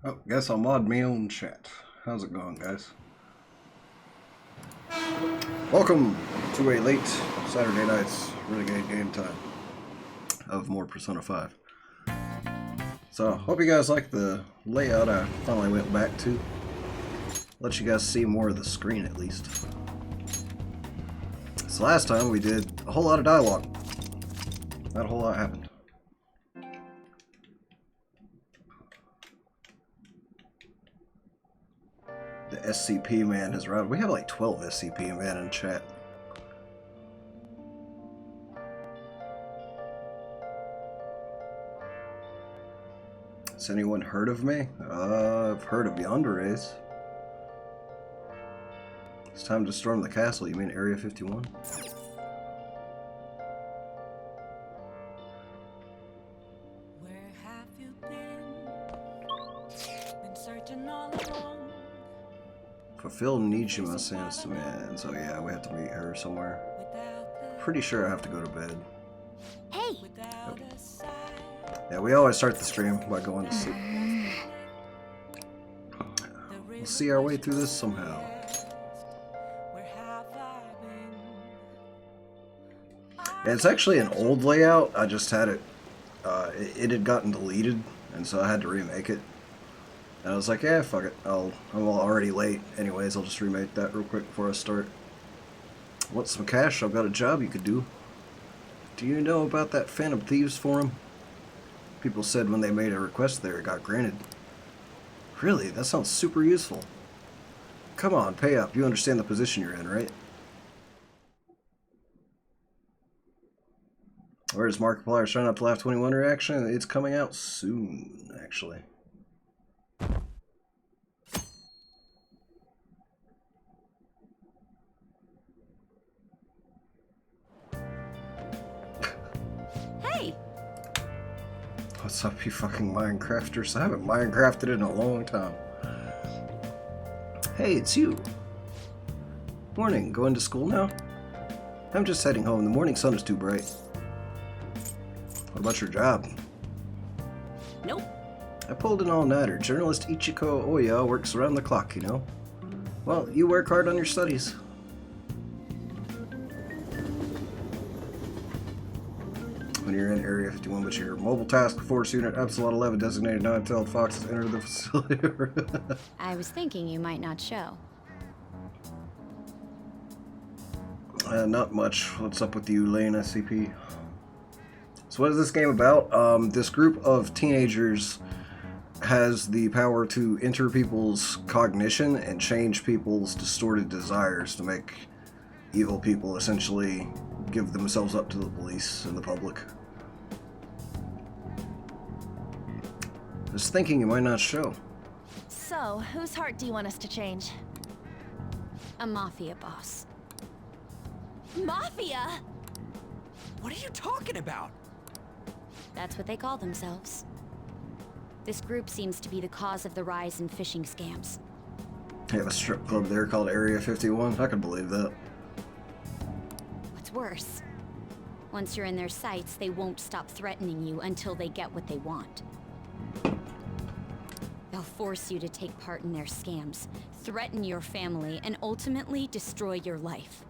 Oh, guess I'll mod my own chat. How's it going, guys? Welcome to a late Saturday night's Renegade game time of more Persona 5. So, hope you guys like the layout I finally went back to. Let you guys see more of the screen at least. So last time we did a whole lot of dialogue. Not a whole lot happened. The SCP man has arrived. We have like 12 SCP man in chat. Has anyone heard of me? I've heard of Yandere's. It's time to storm the castle. You mean Area 51? Where have you been searching all along. Fulfill Nijima's demands. So yeah, we have to meet her somewhere. Pretty sure I have to go to bed. Hey! Yep. Yeah, we always start the stream by going to sleep. We'll see our way through this somehow. And it's actually an old layout. I just had it, it had gotten deleted, and so I had to remake it. And I was like, yeah, fuck it. I'm already late. Anyways, I'll just remake that real quick before I start. Want some cash? I've got a job you could do. Do you know about that Phantom Thieves forum? People said when they made a request there, it got granted. Really? That sounds super useful. Come on, pay up. You understand the position you're in, right? Where's Markiplier's Try Not to Laugh 21 reaction? It's coming out soon, actually. Hey! What's up, you fucking Minecrafters? I haven't Minecrafted in a long time. Hey, it's you. Morning, going to school now? I'm just heading home. The morning sun is too bright. What about your job? Nope. I pulled an all-nighter. Journalist Ichiko Oya works around the clock, you know? Well, you work hard on your studies. When you're in Area 51, but your mobile task force unit Epsilon 11 designated non-tailed foxes enter the facility. I was thinking you might not show. Not much. What's up with you, Lane SCP? So what is this game about? This group of teenagers has the power to enter people's cognition and change people's distorted desires to make evil people essentially give themselves up to the police and the public. Just thinking you might not show. So, whose heart do you want us to change? A mafia boss. Mafia? What are you talking about? That's what they call themselves. This group seems to be the cause of the rise in phishing scams. They have a strip club there called Area 51. I can believe that. What's worse, once you're in their sights, they won't stop threatening you until they get what they want. They'll force you to take part in their scams, threaten your family, and ultimately destroy your life.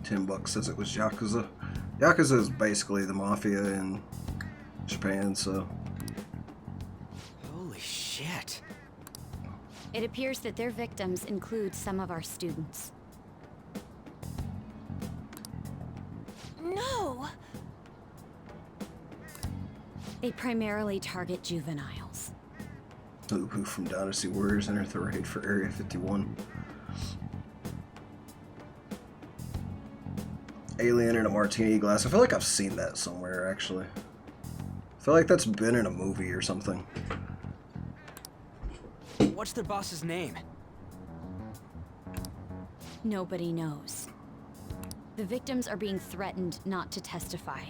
$10 says it was Yakuza. Yakuza is basically the mafia in Japan, so... Holy shit. It appears that their victims include some of our students. No! They primarily target juveniles. Who from Dynasty Warriors entered the raid for Area 51? Alien in a martini glass. I feel like I've seen that somewhere, actually. I feel like that's been in a movie or something. What's their boss's name? Nobody knows. The victims are being threatened not to testify.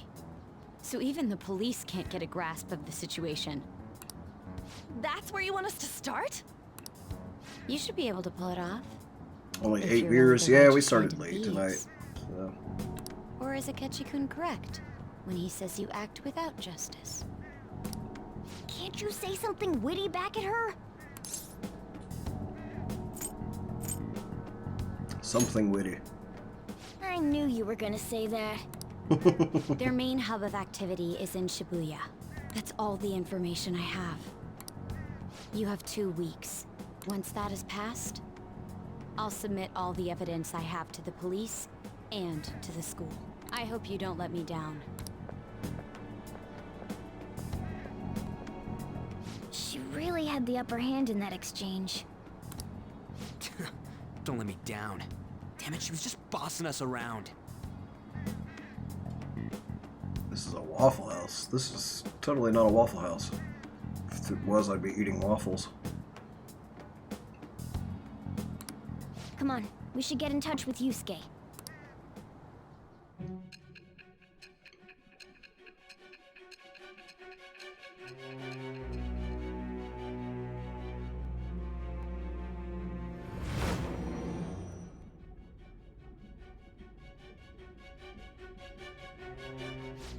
So even the police can't get a grasp of the situation. That's where you want us to start? You should be able to pull it off. Only If 8 you're beers? the Yeah, we righteous started kind of late thieves. tonight. So. Or is Akechi-kun correct when he says you act without justice? Can't Didn't you say something witty back at her? Something witty. I knew you were gonna say that. Their main hub of activity is in Shibuya. That's all the information I have. You have 2 weeks. Once that is passed, I'll submit all the evidence I have to the police and to the school. I hope you don't let me down. She really had the upper hand in that exchange. Don't let me down. Damn it, she was just bossing us around. This is a Waffle House. This is totally not a Waffle House. If it was, I'd be eating waffles. Come on, we should get in touch with Yusuke.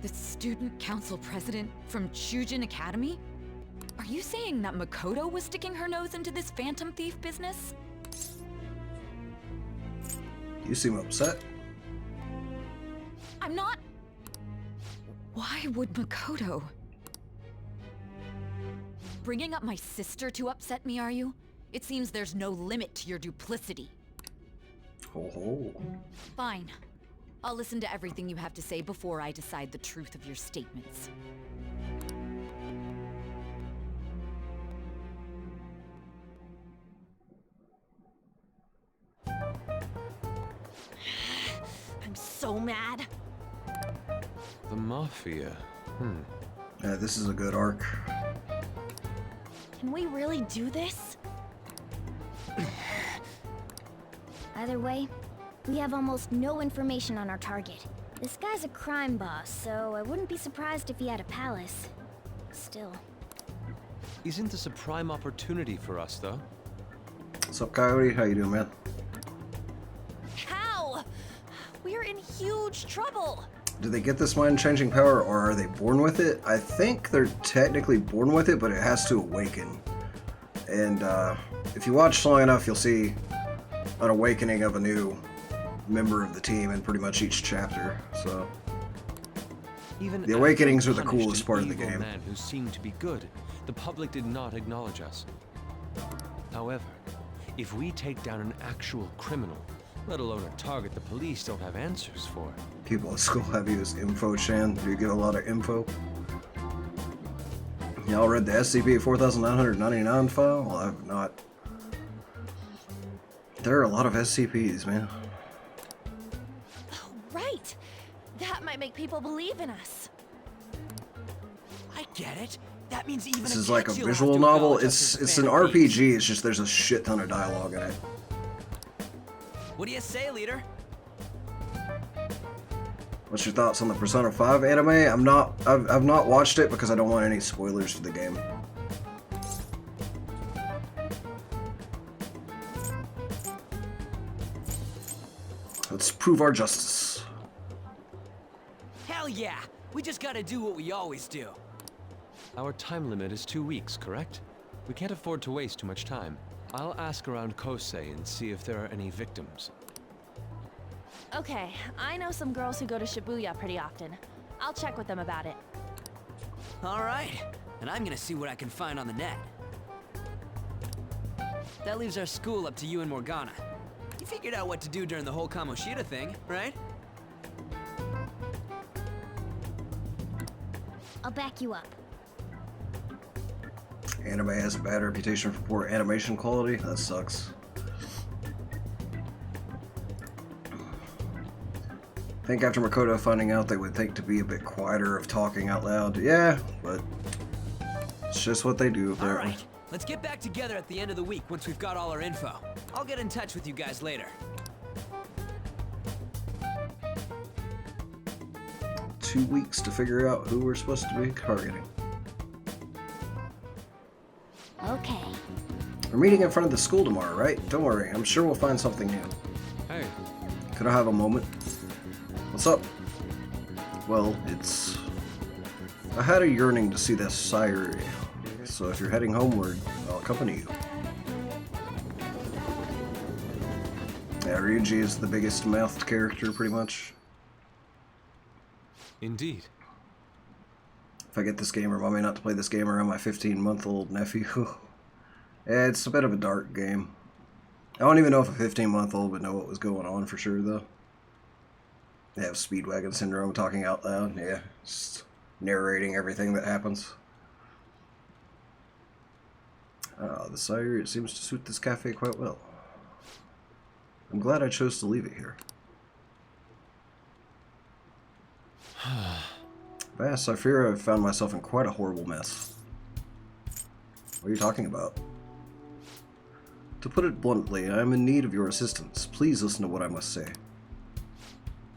The student council president from Chujin Academy? Are you saying that Makoto was sticking her nose into this phantom thief business? You seem upset. I'm not... Why would Makoto... Bringing up my sister to upset me, are you? It seems there's no limit to your duplicity. Ho ho. Fine. I'll listen to everything you have to say before I decide the truth of your statements. I'm so mad. The Mafia. Yeah, this is a good arc. Can we really do this? Either way, we have almost no information on our target. This guy's a crime boss, so I wouldn't be surprised if he had a palace. Still. Isn't this a prime opportunity for us, though? What's up, Coyote? How you doing, man? How? We're in huge trouble! Do they get this mind-changing power, or are they born with it? I think they're technically born with it, but it has to awaken. And if you watch long enough, you'll see an awakening of a new member of the team in pretty much each chapter. So Even the awakenings are the punished coolest an part of the evil game. Man who seemed to be good, the public did not acknowledge us. However, if we take down an actual criminal, let alone a target the police don't have answers for. People at school have you as info chan. Do you give a lot of info? Y'all read the SCP-4999 file? Well, I have not. There are a lot of SCPs, man. Oh, right! That might make people believe in us. I get it. That means even This a is like a kid, you'll have visual to novel. acknowledge us It's as an fan thieves. RPG. It's just there's a shit ton of dialogue in it. What do you say, leader? What's your thoughts on the Persona 5 anime? I've not watched it because I don't want any spoilers for the game. Let's prove our justice. Hell yeah! We just gotta do what we always do. Our time limit is 2 weeks, correct? We can't afford to waste too much time. I'll ask around Kosei and see if there are any victims. Okay, I know some girls who go to Shibuya pretty often. I'll check with them about it. Alright, and I'm gonna see what I can find on the net. That leaves our school up to you and Morgana. You figured out what to do during the whole Kamoshida thing, right? I'll back you up. Anime has a bad reputation for poor animation quality. That sucks. I think after Makoto finding out, they would think to be a bit quieter of talking out loud. Yeah, but it's just what they do, apparently. Alright, let's get back together at the end of the week once we've got all our info. I'll get in touch with you guys later. 2 weeks to figure out who we're supposed to be targeting. Okay. We're meeting in front of the school tomorrow, right? Don't worry, I'm sure we'll find something new. Hey, Could I have a moment? What's up? Well, I had a yearning to see this Sayuri. So so if you're heading homeward, I'll accompany you. Yeah, Ryuji is the biggest mouthed character, pretty much. Indeed. If I get this game, remind me not to play this game around my 15-month-old nephew. Yeah, it's a bit of a dark game. I don't even know if a 15-month-old would know what was going on for sure, though. They have Speedwagon syndrome, talking out loud. Yeah, just narrating everything that happens. The sire, it seems to suit this cafe quite well. I'm glad I chose to leave it here. Vass, I fear I've found myself in quite a horrible mess. What are you talking about? To put it bluntly, I am in need of your assistance. Please listen to what I must say.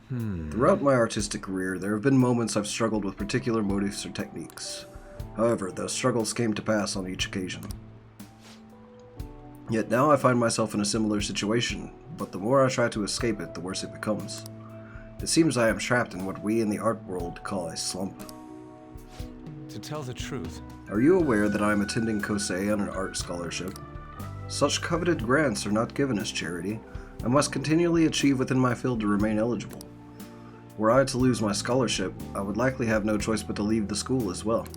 Throughout my artistic career, there have been moments I've struggled with particular motifs or techniques. However, those struggles came to pass on each occasion. Yet now I find myself in a similar situation, but the more I try to escape it, the worse it becomes. It seems I am trapped in what we in the art world call a slump. To tell the truth, Are you aware that I am attending Kosei on an art scholarship? Such coveted grants are not given as charity. I must continually achieve within my field to remain eligible. Were I to lose my scholarship, I would likely have no choice but to leave the school as well.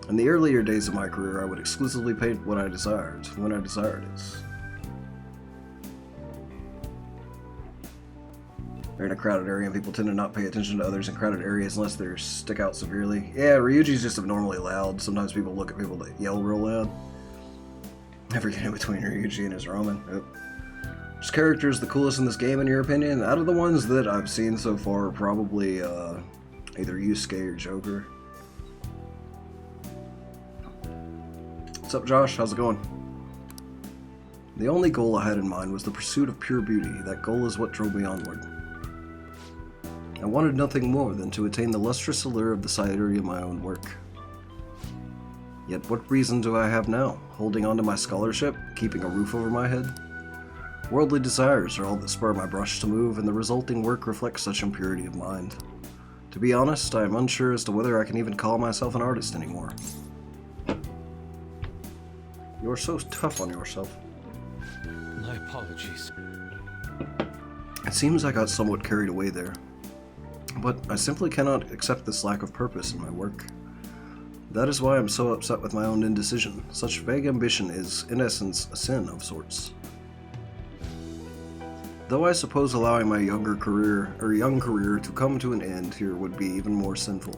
In the earlier days of my career, I would exclusively paint what I desired, when I desired it. They're in a crowded area and people tend to not pay attention to others in crowded areas unless they stick out severely. Yeah, Ryuji's just abnormally loud. Sometimes people look at people that yell real loud. Never get in between Ryuji and his ramen. Yep. Which character is the coolest in this game in your opinion? Out of the ones that I've seen so far, probably either Yusuke or Joker. What's up, Josh? How's it going? The only goal I had in mind was the pursuit of pure beauty. That goal is what drove me onward. I wanted nothing more than to attain the lustrous allure of the sidery of my own work. Yet what reason do I have now? Holding on to my scholarship? Keeping a roof over my head? Worldly desires are all that spur my brush to move, and the resulting work reflects such impurity of mind. To be honest, I am unsure as to whether I can even call myself an artist anymore. You're so tough on yourself. my apologies. It seems I got somewhat carried away there. But I simply cannot accept this lack of purpose in my work. That is why I'm so upset with my own indecision. Such vague ambition is, in essence, a sin of sorts. Though I suppose allowing my young career to come to an end here would be even more sinful.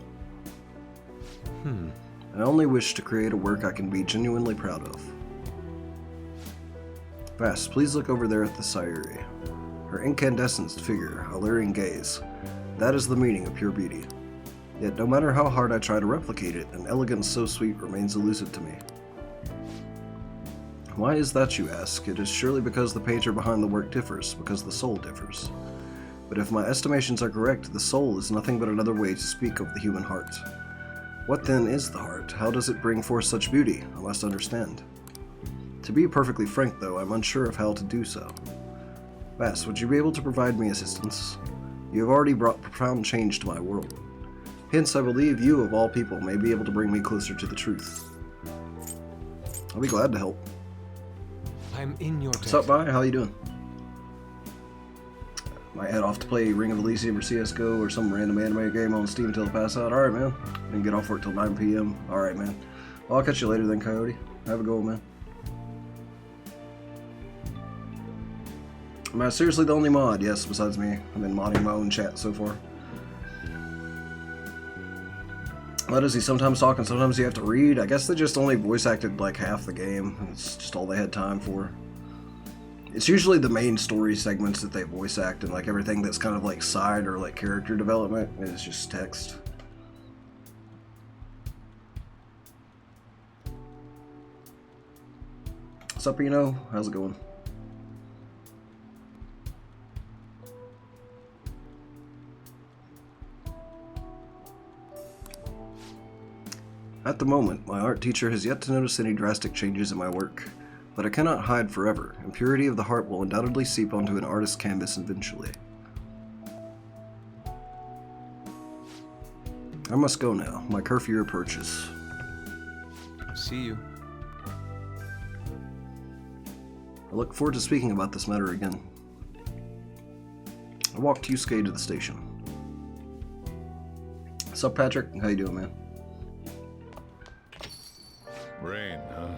I only wish to create a work I can be genuinely proud of. Vass, please look over there at the Sayuri. Her incandescent figure, alluring gaze. That is the meaning of pure beauty. Yet no matter how hard I try to replicate it, an elegance so sweet remains elusive to me. Why is that, you ask? It is surely because the painter behind the work differs, because the soul differs. But if my estimations are correct, the soul is nothing but another way to speak of the human heart. What then is the heart? How does it bring forth such beauty? I must understand. To be perfectly frank, though, I'm unsure of how to do so. Vass, would you be able to provide me assistance? You have already brought profound change to my world. Hence, I believe you, of all people, may be able to bring me closer to the truth. I'll be glad to help. I'm in your debt. What's up, Vi? How you doing? Might head off to play Ring of Elysium or CSGO or some random anime game on Steam until I pass out. Alright, man. And get off work till 9 p.m. Alright, man. Well, I'll catch you later then, Coyote. Have a good one, man. Am I seriously the only mod? Yes, besides me. I've been modding my own chat so far. What is he sometimes talking, sometimes you have to read? I guess they just only voice acted like half the game. It's just all they had time for. It's usually the main story segments that they voice act, and like everything that's kind of like side or like character development is just text. What's up, Eno? How's it going? At the moment, my art teacher has yet to notice any drastic changes in my work, but I cannot hide forever. Impurity of the heart will undoubtedly seep onto an artist's canvas eventually. I must go now. My curfew approaches. See you. I look forward to speaking about this matter again. I walked Yusuke to the station. What's up, Patrick? How you doing, man? Rain, huh?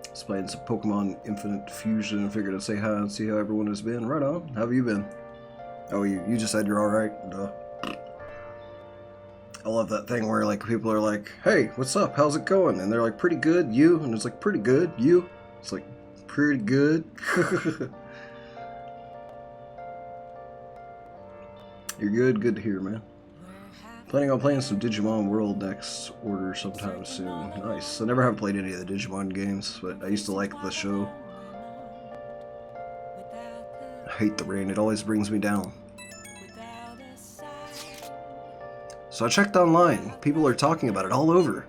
Just playing some Pokemon Infinite Fusion and figured I'd say hi and see how everyone has been. Right on. How have you been? Oh, you just said you're alright? Duh. I love that thing where like people are like, hey, what's up? How's it going? And they're like, pretty good. You? And it's like, pretty good. You? It's like, pretty good. You're good. Good to hear, man. Planning on playing some Digimon World next order sometime soon. Nice. I never have played any of the Digimon games, but I used to like the show. I hate the rain. It always brings me down. So I checked online. People are talking about it all over.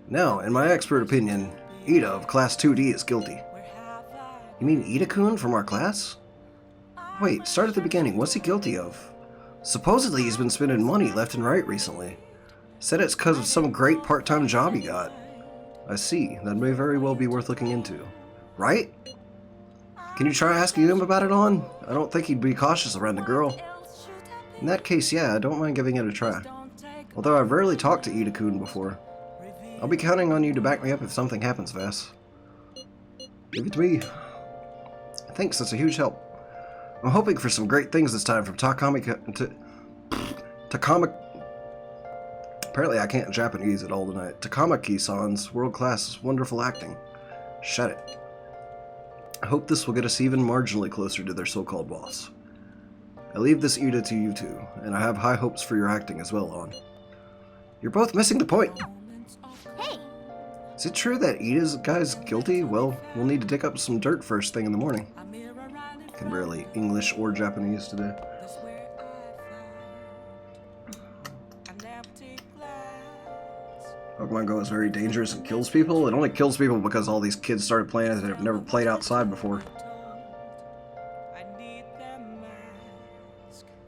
Now, in my expert opinion, Ida of Class 2D is guilty. You mean Ida-kun from our class? Wait, start at the beginning. What's he guilty of? Supposedly he's been spending money left and right recently. Said it's because of some great part-time job he got. I see. That may very well be worth looking into. Right? Can you try asking him about it on? I don't think he'd be cautious around the girl. In that case, yeah, I don't mind giving it a try. Although I've rarely talked to Ida-kun before. I'll be counting on you to back me up if something happens, Vass. Give it to me. Thanks, that's a huge help. I'm hoping for some great things this time from Takami... Apparently I can't Japanese at all tonight. Takamaki-san's world-class, wonderful acting. Shut it. I hope this will get us even marginally closer to their so-called boss. I leave this Ida to you two, and I have high hopes for your acting as well, On. You're both missing the point. Hey! Is it true that Ida's guy's guilty? Well, we'll need to dig up some dirt first thing in the morning. Can barely English or Japanese today. Pokemon Go is very dangerous and kills people. It only kills people because all these kids started playing it that have never played outside before.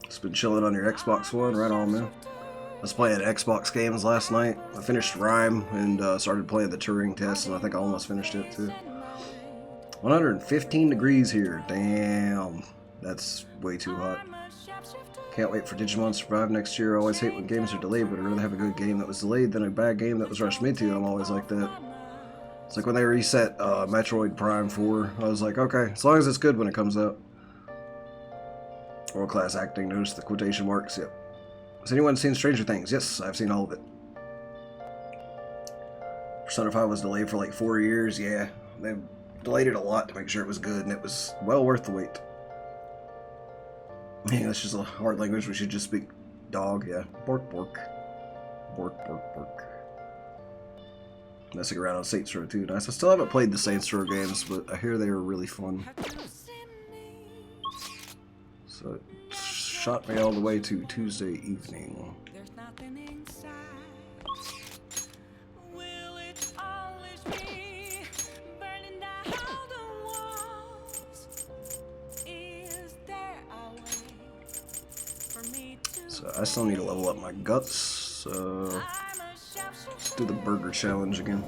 Just been chilling on your Xbox One, right on, man. I was playing Xbox games last night. I finished Rhyme and started playing the Turing test, and I think I almost finished it too. 115 degrees here. Damn. That's way too hot. Can't wait for Digimon Survive next year. I always hate when games are delayed, but I'd rather have a good game that was delayed than a bad game that was rushed mid-to. I'm always like that. It's like when they reset Metroid Prime 4. I was like, okay, as long as it's good when it comes out. World-class acting. Notice the quotation marks. Yep. Has anyone seen Stranger Things? Yes, I've seen all of it. Persona 5 was delayed for like 4 years. Yeah, they delayed it a lot to make sure it was good, and it was well worth the wait. English is a hard language. We should just speak dog. Yeah. Bork, bork. Bork, bork, bork. Messing around on Saints Row 2. Nice. I still haven't played the Saints Row games, but I hear they are really fun. So it shot me all the way to Tuesday evening. So I still need to level up my guts, so let's do the burger challenge again.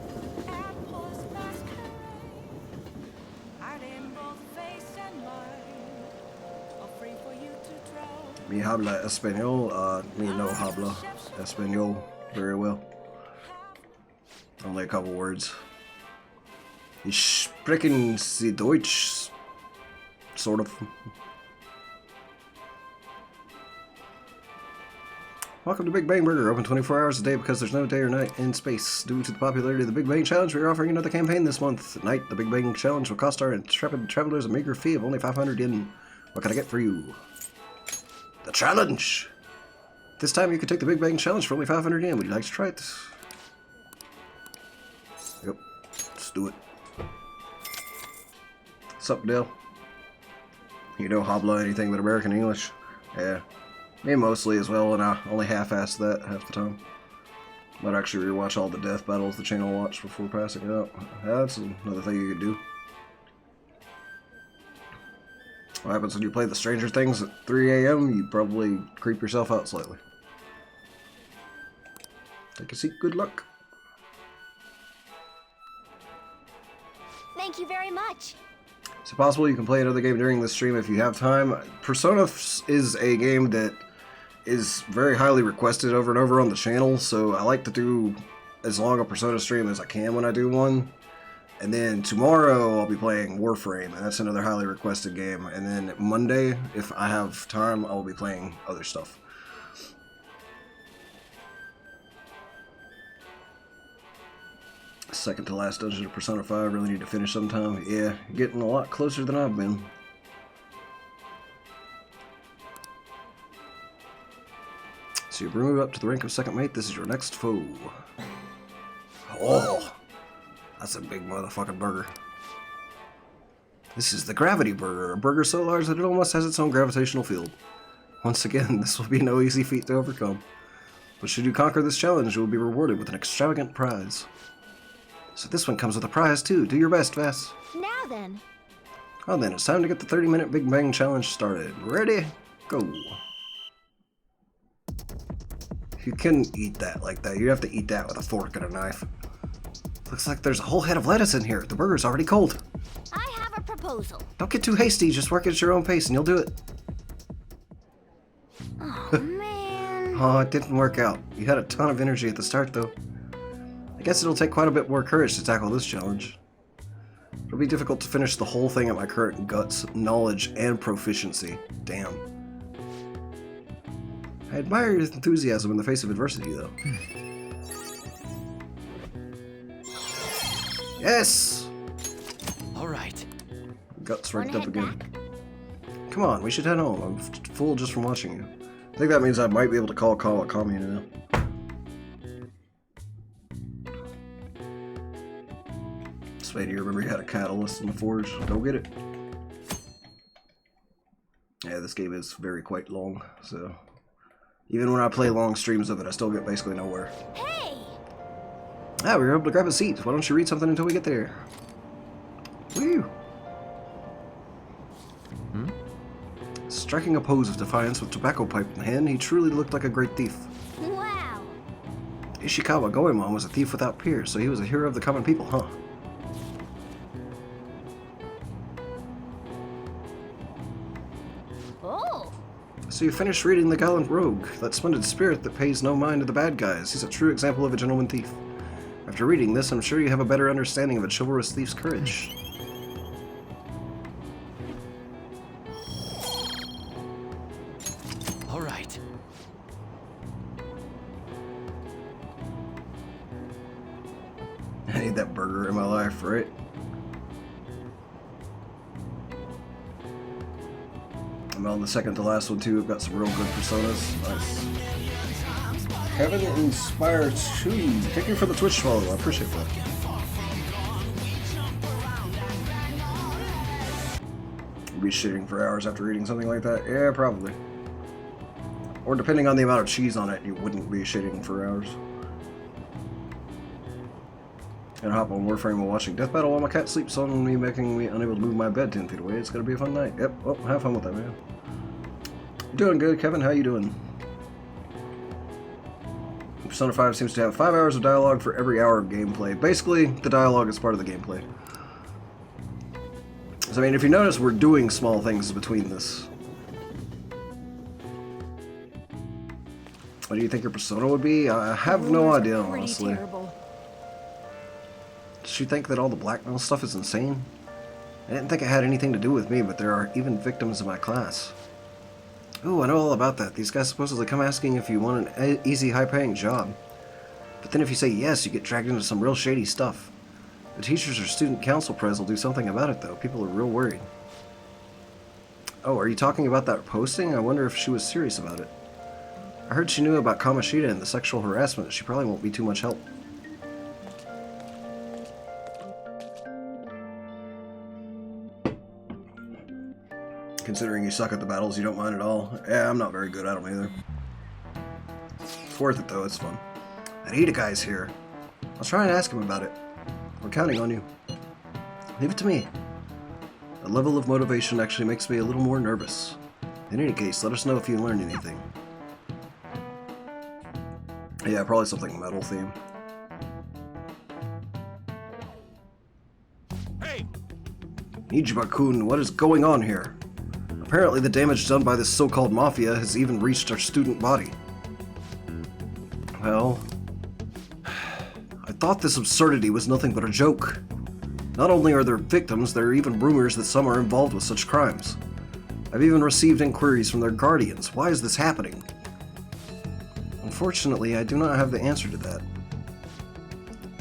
Mi habla español, me no habla español very well. Only a couple words. Ich sprechen Sie Deutsch, sort of. Welcome to Big Bang Burger, open 24 hours a day because there's no day or night in space. Due to the popularity of the Big Bang Challenge, we are offering another campaign this month. At night, the Big Bang Challenge will cost our intrepid travelers a meager fee of only 500 yen. What can I get for you? The challenge! This time you can take the Big Bang Challenge for only 500 yen. Would you like to try it? Yep, let's do it. What's up, Dale? You don't habla anything but American English? Yeah. Me mostly as well, and I only half-assed that half the time. Might actually rewatch all the death battles the channel watched before passing it out. Yeah, that's another thing you could do. What happens when you play the Stranger Things at 3 AM? You probably creep yourself out slightly. Take a seat, good luck. Thank you very much. Is it possible you can play another game during the stream if you have time? Persona is a game that is very highly requested over and over on the channel, so I like to do as long a Persona stream as I can when I do one. And then tomorrow I'll be playing Warframe, and that's another highly requested game. And then Monday, if I have time, I'll be playing other stuff. Second to last dungeon of Persona 5, really need to finish sometime. Yeah, getting a lot closer than I've been. So you've moved up to the rank of second mate, this is your next foe. Oh! That's a big motherfucking burger. This is the Gravity Burger, a burger so large that it almost has its own gravitational field. Once again, this will be no easy feat to overcome. But should you conquer this challenge, you will be rewarded with an extravagant prize. So this one comes with a prize too. Do your best, Vass. Now then. Oh, then it's time to get the 30-minute Big Bang Challenge started. Ready? Go. You couldn't eat that like that. You have to eat that with a fork and a knife. Looks like there's a whole head of lettuce in here. The burger's already cold. I have a proposal. Don't get too hasty. Just work at your own pace and you'll do it. Oh, man. Oh, it didn't work out. You had a ton of energy at the start, though. I guess it'll take quite a bit more courage to tackle this challenge. It'll be difficult to finish the whole thing at my current guts, knowledge, and proficiency. Damn. I admire your enthusiasm in the face of adversity, though. Yes! Alright. Guts Wanna ranked up head again. back? Come on, we should head home. I'm full just from watching you. I think that means I might be able to call Kawakami now. Spade, you remember you had a catalyst in the forge? Go get it. Yeah, this game is quite long, so... Even when I play long streams of it, I still get basically nowhere. Hey! Ah, we were able to grab a seat. Why don't you read something until we get there? Woo! Striking a pose of defiance with tobacco pipe in hand, he truly looked like a great thief. Wow. Ishikawa Goemon was a thief without peers, so he was a hero of the common people, huh? Oh. So you finished reading The Gallant Rogue, that splendid spirit that pays no mind to the bad guys. He's a true example of a gentleman thief. After reading this, I'm sure you have a better understanding of a chivalrous thief's courage. Alright. I need that burger in my life, right? I'm on the second to last one too. I've got some real good personas. Nice. Heaven Inspire 2. Thank you for the Twitch follow. I appreciate that. You'd be shitting for hours after eating something like that? Yeah, probably. Or depending on the amount of cheese on it, you wouldn't be shitting for hours. Gonna hop on Warframe while watching Death Battle while my cat sleeps on me, making me unable to move my bed 10 feet away. It's gonna be a fun night. Yep, well, have fun with that, man. Doing good, Kevin. How you doing? Persona 5 seems to have 5 hours of dialogue for every hour of gameplay. Basically, the dialogue is part of the gameplay. So, I mean, if you notice, we're doing small things between this. What do you think your persona would be? I have no idea, honestly. Terrible. Does she think that all the blackmail stuff is insane? I didn't think it had anything to do with me, but there are even victims in my class. Ooh, I know all about that. These guys supposedly come asking if you want an easy, high-paying job. But then if you say yes, you get dragged into some real shady stuff. The teachers or student council pres will do something about it, though. People are real worried. Oh, are you talking about that posting? I wonder if she was serious about it. I heard she knew about Kamoshida and the sexual harassment. She probably won't be too much help. Considering you suck at the battles, you don't mind at all. Yeah, I'm not very good at them either. It's worth it though, it's fun. That Ida guy's here. I'll try and ask him about it. We're counting on you. Leave it to me. The level of motivation actually makes me a little more nervous. In any case, let us know if you learned anything. Yeah, probably something metal theme. Hey, way! Nijiba-kun, what is going on here? Apparently the damage done by this so-called mafia has even reached our student body. Well, I thought this absurdity was nothing but a joke. Not only are there victims, there are even rumors that some are involved with such crimes. I've even received inquiries from their guardians. Why is this happening? Unfortunately, I do not have the answer to that.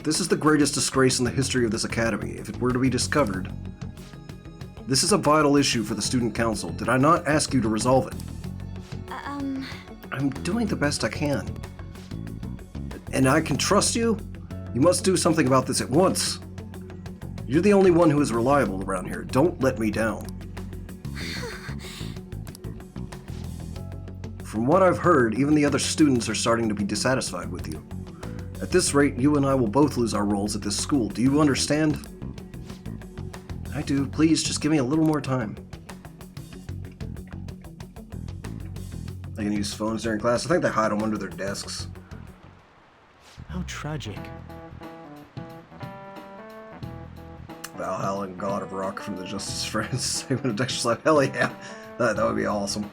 This is the greatest disgrace in the history of this academy, if it were to be discovered. This is a vital issue for the student council. Did I not ask you to resolve it? I'm doing the best I can. And I can trust you? You must do something about this at once. You're the only one who is reliable around here. Don't let me down. From what I've heard, even the other students are starting to be dissatisfied with you. At this rate, you and I will both lose our roles at this school. Do you understand? I do. Please, just give me a little more time. They can use phones during class. I think they hide them under their desks. How tragic. Valhalla and God of Rock from the Justice Friends. Saving a Dexter's life. Hell yeah. That would be awesome.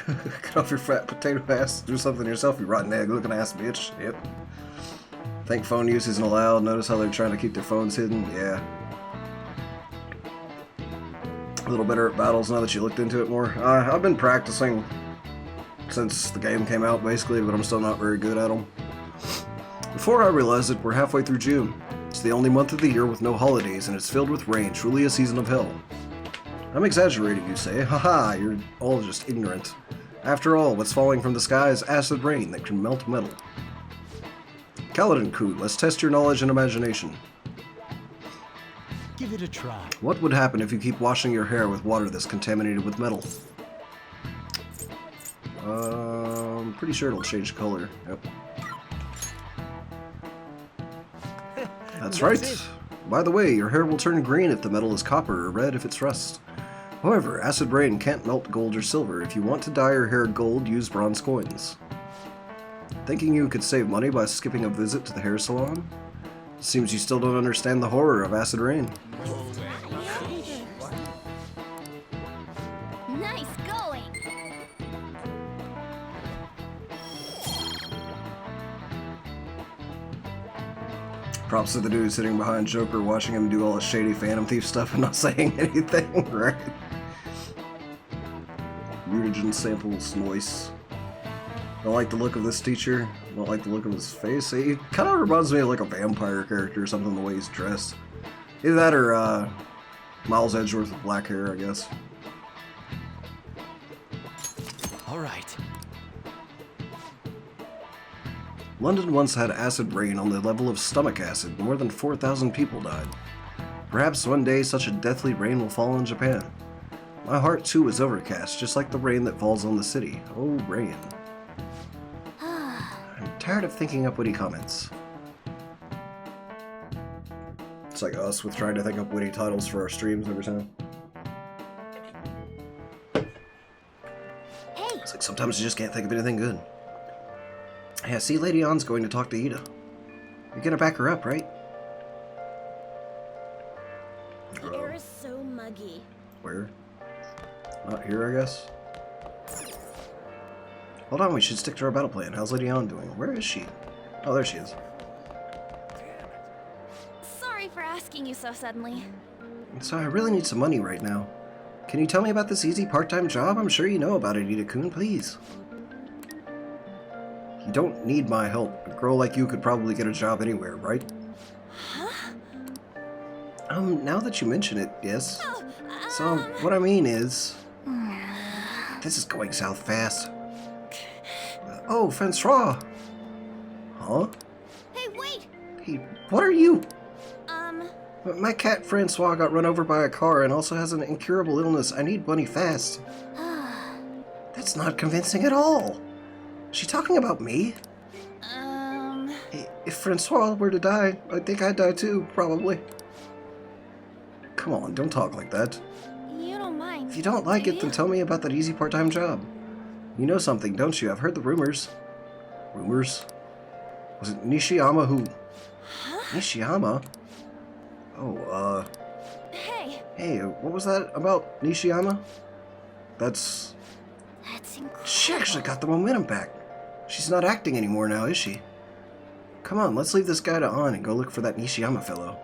Get off your fat potato ass. Do something yourself, you rotten egg looking ass bitch. Yep. Think phone use isn't allowed. Notice how they're trying to keep their phones hidden. Yeah. A little better at battles now that you looked into it more. I've been practicing since the game came out, basically, but I'm still not very good at them. Before I realized it, we're halfway through June. It's the only month of the year with no holidays, and it's filled with rain, truly a season of hell. I'm exaggerating, you say. Haha, you're all just ignorant. After all, what's falling from the sky is acid rain that can melt metal. Kaladin-kun, let's test your knowledge and imagination. Give it a try. What would happen if you keep washing your hair with water that's contaminated with metal? I'm pretty sure it'll change color. Yep. That's right. It. By the way, your hair will turn green if the metal is copper or red if it's rust. However, acid rain can't melt gold or silver. If you want to dye your hair gold, use bronze coins. Thinking you could save money by skipping a visit to the hair salon? Seems you still don't understand the horror of acid rain. Nice going! Props to the dude sitting behind Joker, watching him do all the shady Phantom Thief stuff and not saying anything, right? Mutagen samples, noise. I like the look of this teacher. I don't like the look of his face. He kind of reminds me of like a vampire character or something, the way he's dressed. Either that or Miles Edgeworth with black hair, I guess. All right. London once had acid rain on the level of stomach acid. More than 4,000 people died. Perhaps one day such a deathly rain will fall on Japan. My heart too is overcast, just like the rain that falls on the city. Oh, rain. I'm tired of thinking up witty comments. It's like us with trying to think up witty titles for our streams every time. Hey! It's like sometimes you just can't think of anything good. Yeah, see, Lady Ann's going to talk to Ida. You're gonna back her up, right? The air is so muggy. Where? Not here, I guess. Hold on, we should stick to our battle plan. How's Lady Ann doing? Where is she? Oh, there she is. Sorry for asking you so suddenly. So I really need some money right now. Can you tell me about this easy part-time job? I'm sure you know about it, Ida-kun, please. You don't need my help. A girl like you could probably get a job anywhere, right? Huh? Now that you mention it, yes. So, what I mean is... This is going south fast. Oh, Francois! Huh? Hey, wait! Hey, what are you? My cat Francois got run over by a car and also has an incurable illness. I need money fast. That's not convincing at all. Is she talking about me? Hey, if Francois were to die, I think I'd die too, probably. Come on, don't talk like that. You don't mind. If you don't like it, then tell me about that easy part-time job. You know something, don't you? I've heard the rumors. Rumors? Was it Nishiyama who... Nishiyama? Oh, Hey, Hey, what was that about Nishiyama? That's... that's incredible. She actually got the momentum back. She's not acting anymore now, is she? Come on, let's leave this guy to An and go look for that Nishiyama fellow.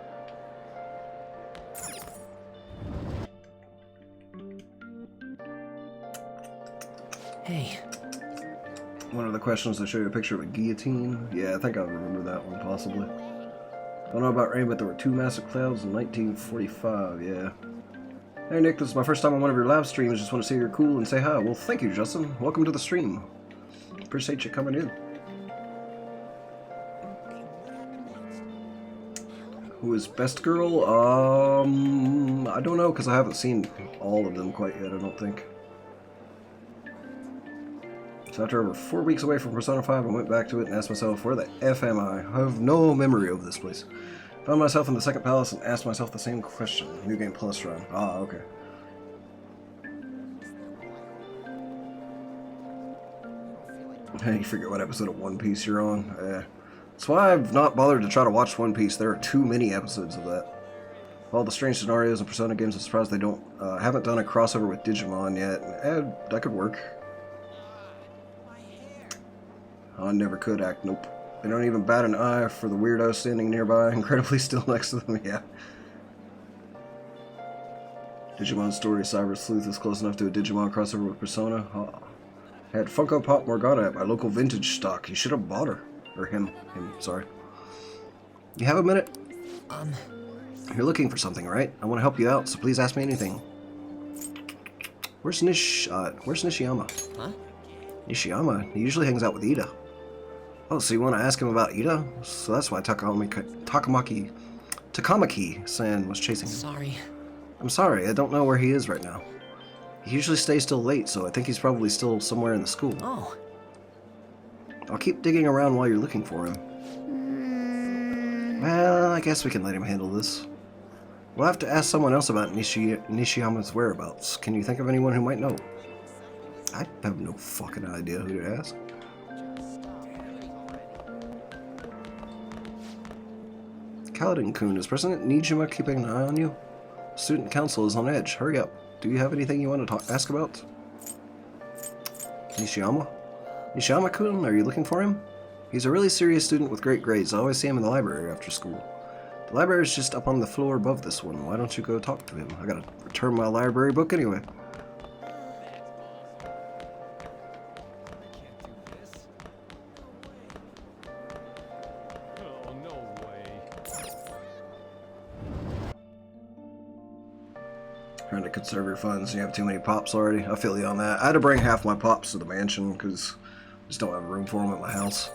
Hey, One of the questions to show you a picture of a guillotine. Yeah, I think I remember that one, possibly. Don't know about rain, but there were 2 massive clouds in 1945, yeah. Hey Nick, this is my first time on one of your live streams. Just want to say you're cool and say hi. Well, thank you, Justin. Welcome to the stream. Appreciate you coming in. Who is best girl? I don't know, because I haven't seen all of them quite yet, I don't think. So after over 4 weeks away from Persona 5, I went back to it and asked myself, where the F am I? I have no memory of this place. Found myself in the second palace and asked myself the same question. New Game Plus run. Ah, okay. Hey, you forget what episode of One Piece you're on. That's why I've not bothered to try to watch One Piece. There are too many episodes of that. All the strange scenarios and Persona games, I'm surprised they haven't done a crossover with Digimon yet. That could work. I never could act, nope. They don't even bat an eye for the weirdo standing nearby, incredibly still next to them, yeah. Digimon Story Cyber Sleuth is close enough to a Digimon crossover with Persona. Oh. I had Funko Pop Morgana at my local vintage stock. You should have bought her. Or him, sorry. You have a minute? You're looking for something, right? I want to help you out, so please ask me anything. Where's Nishiyama? Huh? Nishiyama? He usually hangs out with Ida. Oh, so you want to ask him about Ida? So that's why Takamaki-san was chasing him. Sorry. I'm sorry, I don't know where he is right now. He usually stays till late, so I think he's probably still somewhere in the school. Oh. I'll keep digging around while you're looking for him. Well, I guess we can let him handle this. We'll have to ask someone else about Nishiyama's whereabouts. Can you think of anyone who might know? I have no fucking idea who to ask. Kaladin-kun, is President Nijima keeping an eye on you? Student council is on edge. Hurry up. Do you have anything you want to ask about? Nishiyama? Nishiyama-kun, are you looking for him? He's a really serious student with great grades. I always see him in the library after school. The library is just up on the floor above this one. Why don't you go talk to him? I gotta return my library book anyway. Trying to conserve your funds. You have too many pops already. I feel you on that. I had to bring half my pops to the mansion because I just don't have room for them at my house.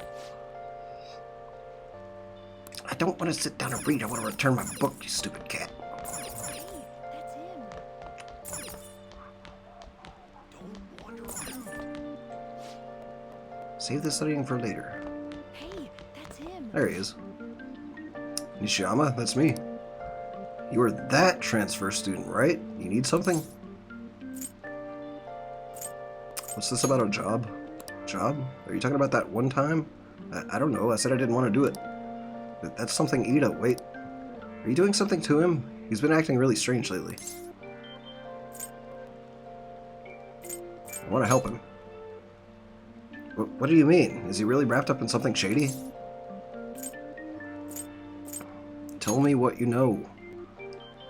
I don't want to sit down and read. I want to return my book, you stupid cat. Hey, that's him. Save the studying for later. Hey, that's him. There he is. Nishiyama, that's me. You are that transfer student, right? You need something? What's this about a job? Job? Are you talking about that one time? I don't know. I said I didn't want to do it. That's something Ida. Wait. Are you doing something to him? He's been acting really strange lately. I want to help him. What do you mean? Is he really wrapped up in something shady? Tell me what you know.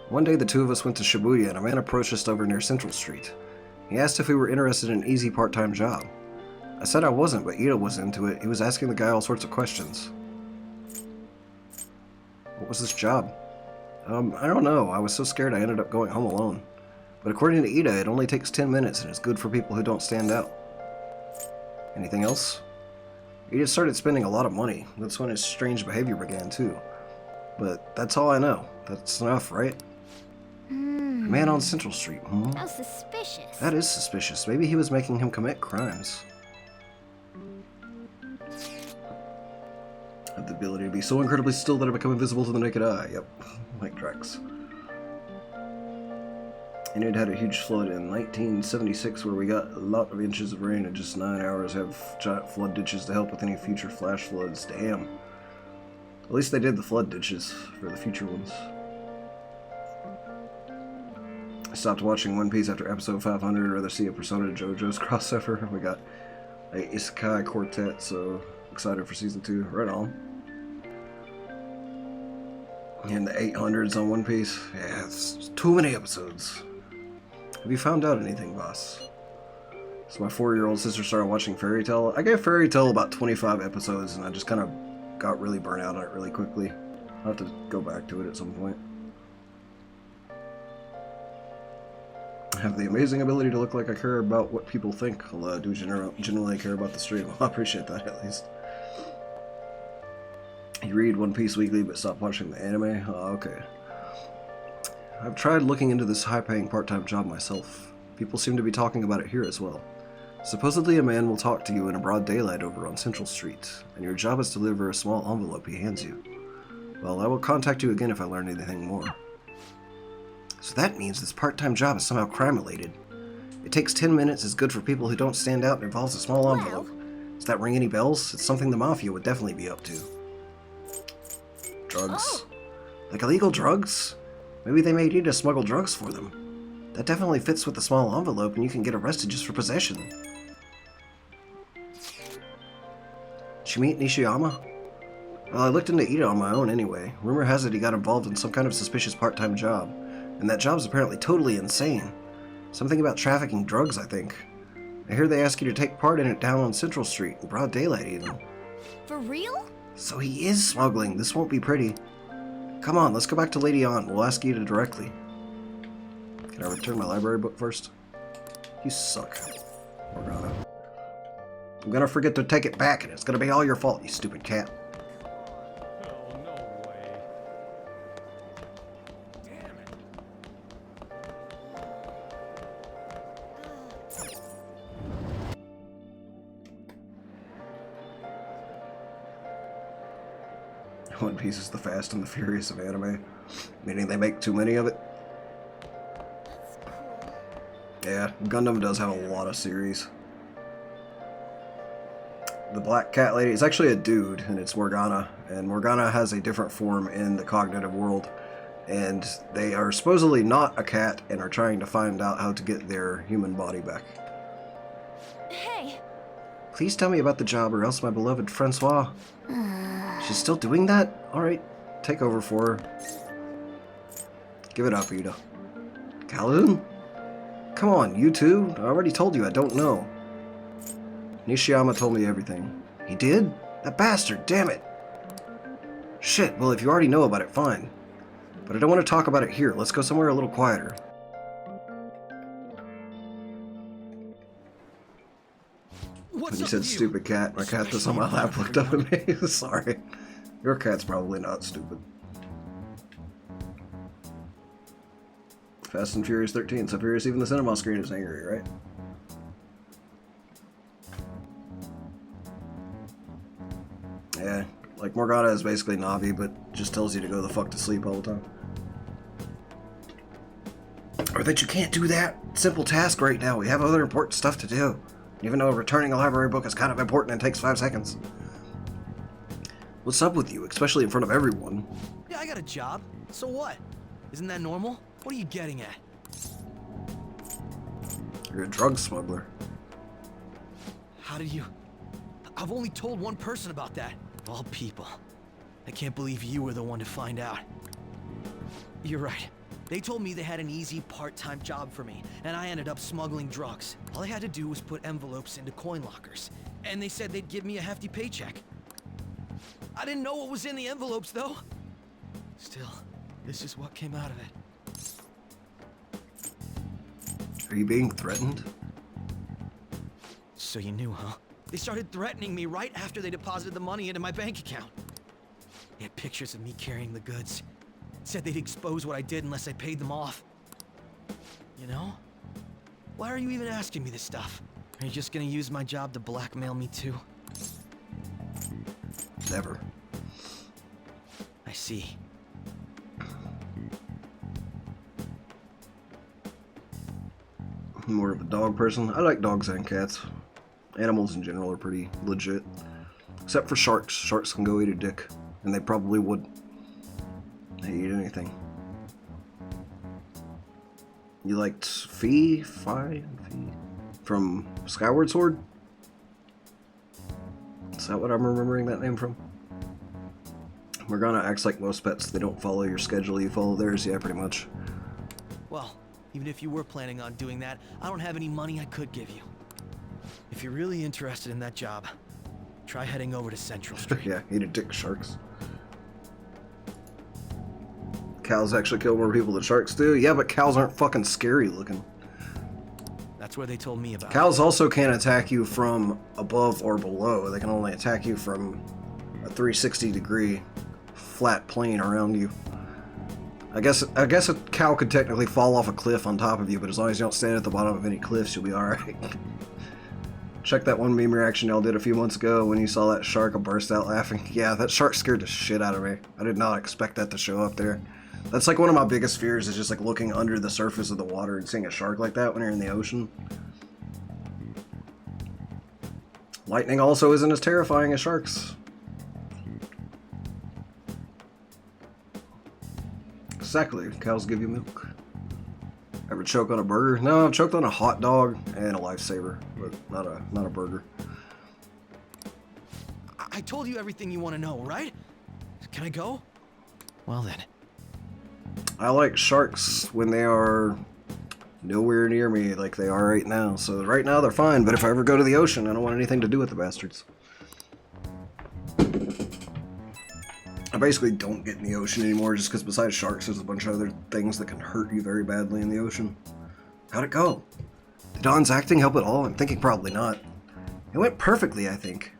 One day the two of us went to Shibuya and a man approached us over near Central Street. He asked if we were interested in an easy part-time job. I said I wasn't, but Ida was into it. He was asking the guy all sorts of questions. What was this job? I don't know. I was so scared I ended up going home alone. But according to Ida, it only takes 10 minutes and it's good for people who don't stand out. Anything else? Ida started spending a lot of money. That's when his strange behavior began too. But that's all I know. That's enough, right? Man on Central Street, How suspicious. That is suspicious. Maybe he was making him commit crimes. Have the ability to be so incredibly still that I become invisible to the naked eye. Yep, like Drex. And it had a huge flood in 1976 where we got a lot of inches of rain in just 9 hours. Have giant flood ditches to help with any future flash floods. Damn. At least they did the flood ditches for the future ones. I stopped watching One Piece after episode 500. I'd rather see a Persona to JoJo's crossover. We got a Isekai quartet, so excited for season 2. Right on. And the 800s on One Piece. Yeah, it's too many episodes. Have you found out anything, boss? So my 4-year-old sister started watching Fairy Tail. I gave Fairy Tail about 25 episodes, and I just kind of got really burnt out on it really quickly. I'll have to go back to it at some point. I have the amazing ability to look like I care about what people think. I'll do generally care about the stream. I appreciate that, at least. You read One Piece weekly, but stop watching the anime? Oh, okay. I've tried looking into this high-paying part-time job myself. People seem to be talking about it here as well. Supposedly a man will talk to you in a broad daylight over on Central Street, and your job is to deliver a small envelope he hands you. Well, I will contact you again if I learn anything more. So that means this part-time job is somehow crime-related. It takes 10 minutes, is good for people who don't stand out, and involves a small envelope. Does that ring any bells? It's something the Mafia would definitely be up to. Drugs. Like illegal drugs? Maybe they made you to smuggle drugs for them. That definitely fits with the small envelope, and you can get arrested just for possession. Did you meet Nishiyama? Well, I looked into Ida on my own anyway. Rumor has it he got involved in some kind of suspicious part-time job. And that job's apparently totally insane. Something about trafficking drugs, I think. I hear they ask you to take part in it down on Central Street, in broad daylight even. For real? So he is smuggling. This won't be pretty. Come on, let's go back to Lady Aunt. We'll ask Ida directly. Can I return my library book first? You suck, Morgana. I'm gonna forget to take it back, and it's gonna be all your fault, you stupid cat. One Piece is the Fast and the Furious of anime, meaning they make too many of it. Yeah, Gundam does have a lot of series. The Black Cat Lady is actually a dude, and it's Morgana, and Morgana has a different form in the cognitive world, and they are supposedly not a cat and are trying to find out how to get their human body back. Hey! Please tell me about the job, or else my beloved Francois. She's still doing that? Alright, take over for her. Give it up, Ida. Calhoun? Come on, you two. I already told you I don't know. Nishiyama told me everything. He did? That bastard, damn it! Shit, well if you already know about it, fine. But I don't want to talk about it here. Let's go somewhere a little quieter. When you said stupid cat, my cat that's on my lap looked up at me. Sorry. Your cat's probably not stupid. Fast and Furious 13. So Furious, even the cinema screen is angry, right? Yeah, like Morgana is basically Navi, but just tells you to go the fuck to sleep all the time. Or that you can't do that simple task right now. We have other important stuff to do. Even though returning a library book is kind of important and takes 5 seconds. What's up with you, especially in front of everyone? Yeah, I got a job. So what? Isn't that normal? What are you getting at? You're a drug smuggler. How did you... I've only told one person about that. Of all people. I can't believe you were the one to find out. You're right. They told me they had an easy part-time job for me, and I ended up smuggling drugs. All I had to do was put envelopes into coin lockers, and they said they'd give me a hefty paycheck. I didn't know what was in the envelopes, though. Still, this is what came out of it. Are you being threatened? So you knew, huh? They started threatening me right after they deposited the money into my bank account. They had pictures of me carrying the goods. Said they'd expose what I did unless I paid them off. You know? Why are you even asking me this stuff? Are you just gonna use my job to blackmail me too? Never. I see. I'm more of a dog person. I like dogs and cats. Animals in general are pretty legit. Except for sharks. Sharks can go eat a dick. And they probably would. They eat anything. You liked Fee? From Skyward Sword? Is that what I'm remembering that name from? Morgana acts like most pets. They don't follow your schedule, you follow theirs. Yeah, pretty much. Well, even if you were planning on doing that, I don't have any money I could give you. If you're really interested in that job, try heading over to Central Street. Yeah, eat a dick, sharks. Cows actually kill more people than sharks do? Yeah, but cows aren't fucking scary looking. That's where they told me about. Cows also can't attack you from above or below. They can only attack you from a 360-degree flat plane around you. I guess a cow could technically fall off a cliff on top of you, but as long as you don't stand at the bottom of any cliffs, you'll be alright. Check that one meme reaction y'all did a few months ago when you saw that shark. I burst out laughing. Yeah, that shark scared the shit out of me. I did not expect that to show up there. That's like one of my biggest fears, is just like looking under the surface of the water and seeing a shark like that when you're in the ocean. Lightning also isn't as terrifying as sharks. Exactly. Cows give you milk. Ever choke on a burger? No, I've choked on a hot dog and a lifesaver, but not a burger. I told you everything you want to know, right? Can I go? Well then. I like sharks when they are nowhere near me like they are right now. So right now they're fine, but if I ever go to the ocean, I don't want anything to do with the bastards. I basically don't get in the ocean anymore just because besides sharks, there's a bunch of other things that can hurt you very badly in the ocean. How'd it go? Did Don's acting help at all? I'm thinking probably not. It went perfectly, I think.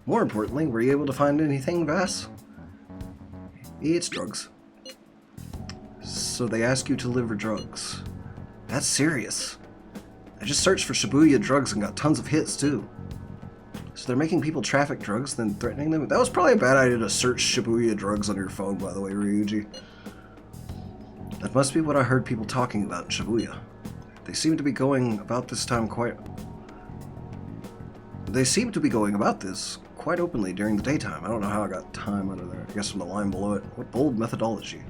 More importantly, were you able to find anything, Vass? He eats drugs. So they ask you to deliver drugs. That's serious. I just searched for Shibuya drugs and got tons of hits, too. So they're making people traffic drugs, then threatening them? That was probably a bad idea to search Shibuya drugs on your phone, by the way, Ryuji. That must be what I heard people talking about in Shibuya. They seem to be going about this quite openly during the daytime. I don't know how I got time out of there. I guess from the line below it. What bold methodology.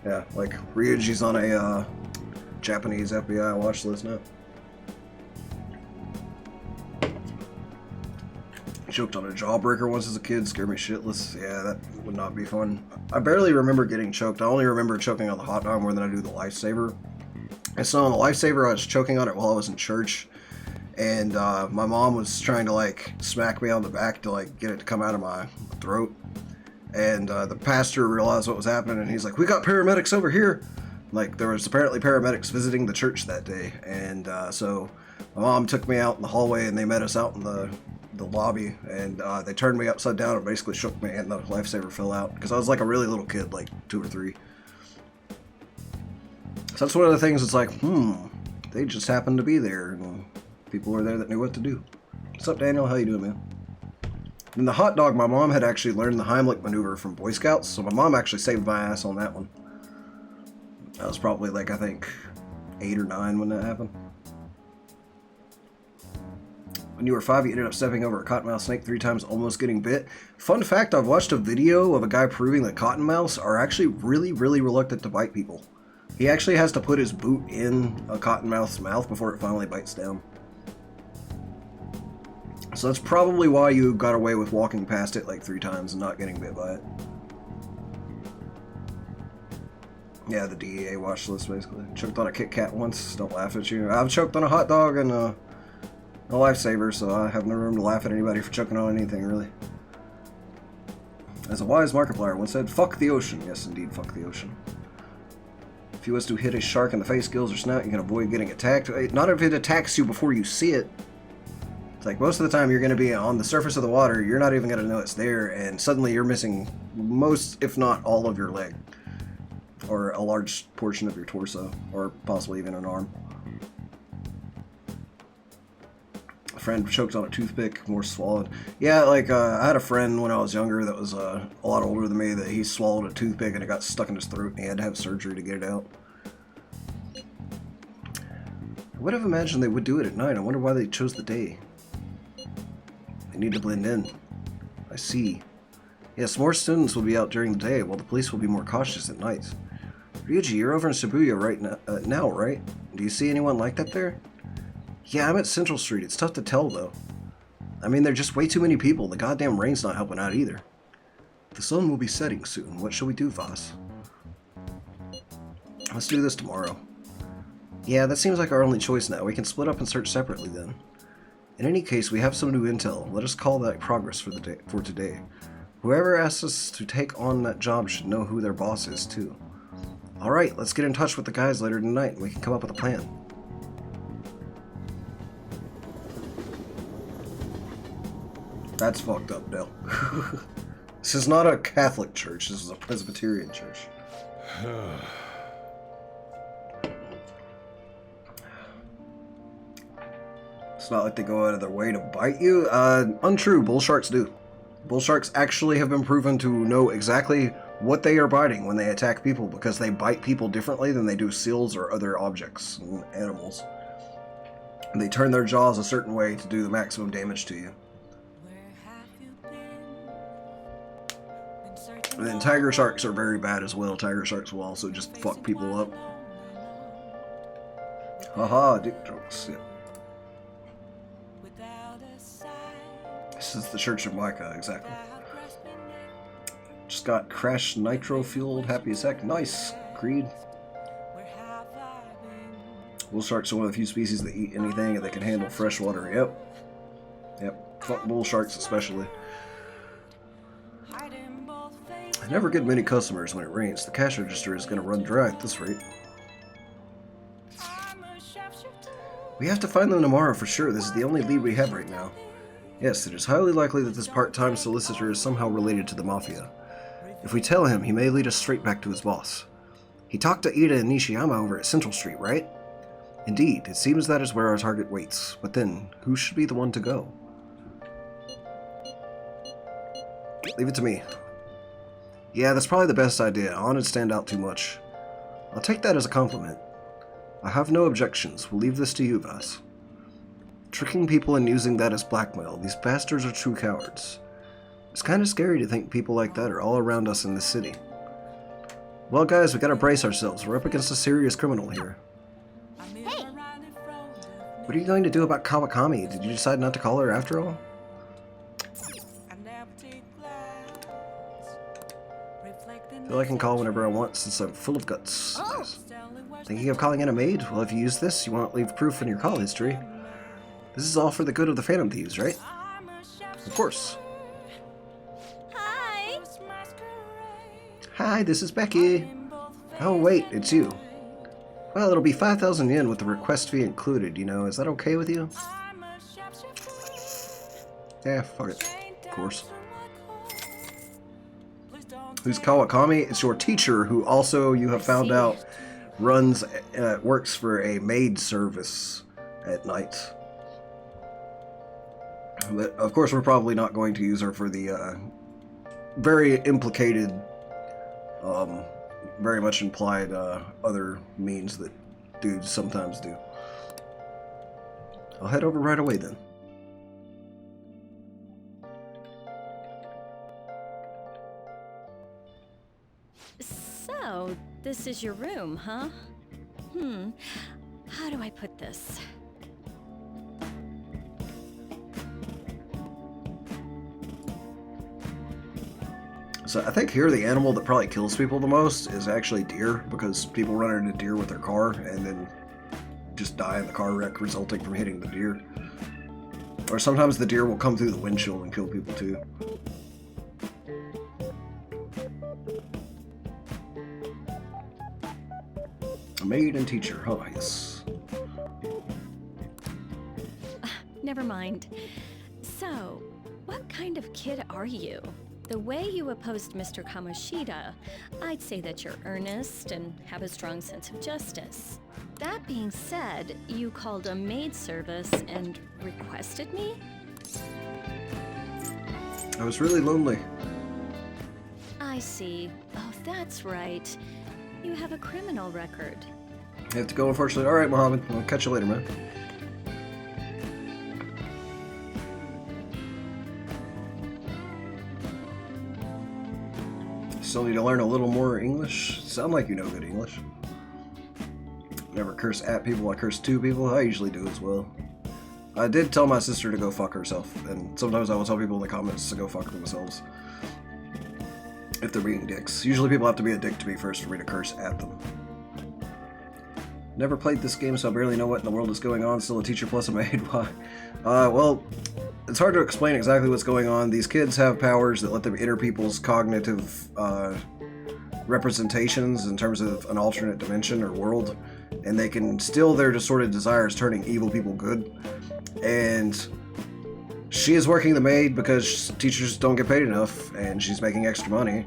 Yeah, like Ryuji's on a Japanese FBI watch list now. Choked on a jawbreaker once as a kid, scared me shitless. Yeah, that would not be fun. I barely remember getting choked. I only remember choking on the hot dog more than I do the lifesaver. And so on the lifesaver, I was choking on it while I was in church. And my mom was trying to like smack me on the back to like get it to come out of my throat. And the pastor realized what was happening, and he's like, "We got paramedics over here." Like, there was apparently paramedics visiting the church that day. And so my mom took me out in the hallway, and they met us out in the lobby, and they turned me upside down and basically shook me, and the lifesaver fell out because I was like a really little kid, like 2 or 3. So that's one of the things. It's like, they just happened to be there, and people were there that knew what to do. What's up, Daniel? How you doing, man? In the hot dog, my mom had actually learned the Heimlich maneuver from Boy Scouts, so my mom actually saved my ass on that one. I was probably like, I think 8 or 9 when that happened. When you were 5, you ended up stepping over a cottonmouth snake 3 times, almost getting bit. Fun fact, I've watched a video of a guy proving that cottonmouths are actually really, really reluctant to bite people. He actually has to put his boot in a cottonmouth's mouth before it finally bites down. So that's probably why you got away with walking past it like 3 times and not getting bit by it. Yeah, the DEA watch list, basically. Choked on a Kit Kat once, don't laugh at you. I've choked on a hot dog and a lifesaver, so I have no room to laugh at anybody for choking on anything, really. As a wise Markiplier once said, fuck the ocean. Yes, indeed, fuck the ocean. If you was to hit a shark in the face, gills, or snout, you can avoid getting attacked. Not if it attacks you before you see it. It's like most of the time you're going to be on the surface of the water, you're not even going to know it's there, and suddenly you're missing most, if not all of your leg. Or a large portion of your torso, or possibly even an arm. A friend choked on a toothpick, more swallowed. Yeah, like, I had a friend when I was younger that was a lot older than me, that he swallowed a toothpick and it got stuck in his throat and he had to have surgery to get it out. I would have imagined they would do it at night. I wonder why they chose the day. They need to blend in. I see. Yes, more students will be out during the day, while the police will be more cautious at night. Ryuji, you're over in Shibuya right now, right? Do you see anyone like that there? Yeah, I'm at Central Street. It's tough to tell, though. I mean, there are just way too many people. The goddamn rain's not helping out either. The sun will be setting soon. What shall we do, Voss? Let's do this tomorrow. Yeah, that seems like our only choice now. We can split up and search separately then. In any case, we have some new intel. Let us call that progress for today. Whoever asks us to take on that job should know who their boss is, too. Alright, let's get in touch with the guys later tonight and we can come up with a plan. That's fucked up, Dell. This is not a Catholic church, this is a Presbyterian church. It's not like they go out of their way to bite you. Untrue, bull sharks do. Bull sharks actually have been proven to know exactly what they are biting when they attack people because they bite people differently than they do seals or other objects and animals. And they turn their jaws a certain way to do the maximum damage to you. And then tiger sharks are very bad as well. Tiger sharks will also just fuck people up. Haha, dick jokes. Yeah. This is the Church of Micah, exactly. Just got Crash Nitro fueled, happy as heck. Nice, Creed. Bull sharks are one of the few species that eat anything and they can handle fresh water. Yep. Fuck bull sharks especially. I never get many customers when it rains. The cash register is going to run dry at this rate. We have to find them tomorrow for sure. This is the only lead we have right now. Yes, it is highly likely that this part-time solicitor is somehow related to the Mafia. If we tell him, he may lead us straight back to his boss. He talked to Ida and Nishiyama over at Central Street, right? Indeed, it seems that is where our target waits. But then, who should be the one to go? Leave it to me. Yeah, that's probably the best idea. I want to stand out too much. I'll take that as a compliment. I have no objections. We'll leave this to you, Vass. Tricking people and using that as blackmail. These bastards are true cowards. It's kind of scary to think people like that are all around us in this city. Well, guys, we gotta brace ourselves. We're up against a serious criminal here. Hey! What are you going to do about Kawakami? Did you decide not to call her after all? I feel I can call whenever I want since I'm full of guts. Oh. Thinking of calling in a maid? Well, if you use this, you won't leave proof in your call history. This is all for the good of the Phantom Thieves, right? Of course. Hi! Hi, this is Becky. Oh, wait, it's you. Well, it'll be 5,000 yen with the request fee included, you know. Is that okay with you? Yeah, fuck it. Of course. Who's Kawakami? It's your teacher who also, you have found out, works for a maid service at night. But, of course, we're probably not going to use her for the, very implicated, very much implied, other means that dudes sometimes do. I'll head over right away, then. So, this is your room, huh? How do I put this? So I think here the animal that probably kills people the most is actually deer, because people run into deer with their car and then just die in the car wreck resulting from hitting the deer. Or sometimes the deer will come through the windshield and kill people too. A maid and teacher, huh? Yes. Never mind. So, what kind of kid are you? The way you opposed Mr. Kamoshida, I'd say that you're earnest and have a strong sense of justice. That being said, you called a maid service and requested me? I was really lonely. I see. Oh, that's right. You have a criminal record. I have to go, unfortunately. Alright, Mohammed. I'll catch you later, man. Still need to learn a little more English. Sound like you know good English. Never curse at people, I curse to people. I usually do as well. I did tell my sister to go fuck herself, and sometimes I will tell people in the comments to go fuck themselves. If they're being dicks. Usually people have to be a dick to me first for me to curse at them. Never played this game, so I barely know what in the world is going on. Still a teacher plus a maid. Why? Well, it's hard to explain exactly what's going on. These kids have powers that let them enter people's cognitive representations in terms of an alternate dimension or world, and they can steal their distorted desires, turning evil people good. And she is working the maid because teachers don't get paid enough, and she's making extra money.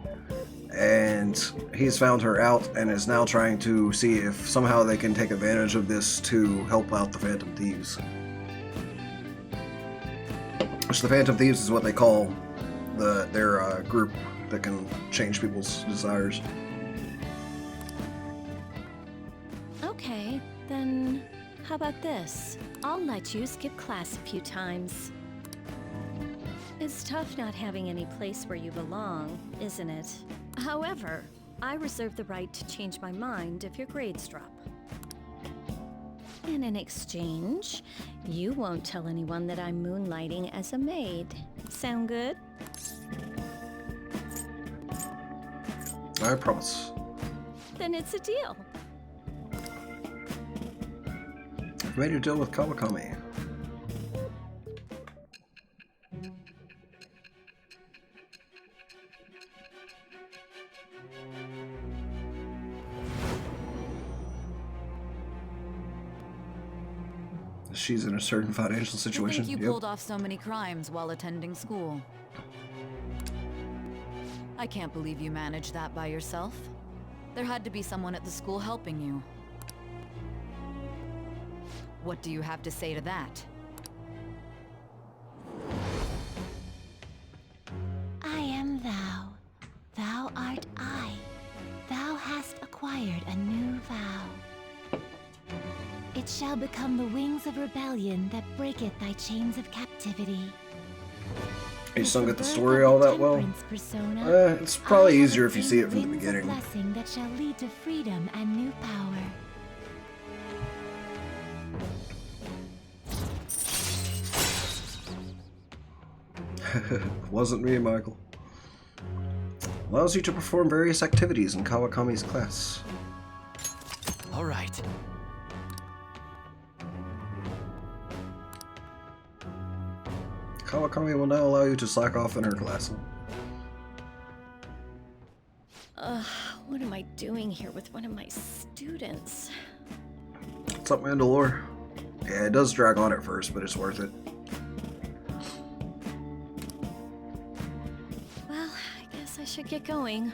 And he's found her out and is now trying to see if somehow they can take advantage of this to help out the Phantom Thieves. Which the Phantom Thieves is what they call their group that can change people's desires. Okay, then how about this? I'll let you skip class a few times. It's tough not having any place where you belong, isn't it? However, I reserve the right to change my mind if your grades drop. And in exchange, you won't tell anyone that I'm moonlighting as a maid. Sound good? I promise. Then it's a deal. I've made a deal with Kawakami. She's in a certain financial situation. To think you pulled off so many crimes while attending school. I can't believe you managed that by yourself. There had to be someone at the school helping you. What do you have to say to that? I am thou. Thou art I. Thou hast acquired a new vow. It shall become the wings of rebellion that breaketh thy chains of captivity. You still get the story all that well? It's probably easier if you see it from the beginning. Blessing that shall lead to freedom and new power. Wasn't me, Michael. Allows you to perform various activities in Kawakami's class. All right. Kawakami will now allow you to slack off in her class. What am I doing here with one of my students? What's up, Mandalore? Yeah, it does drag on at first, but it's worth it. Well, I guess I should get going.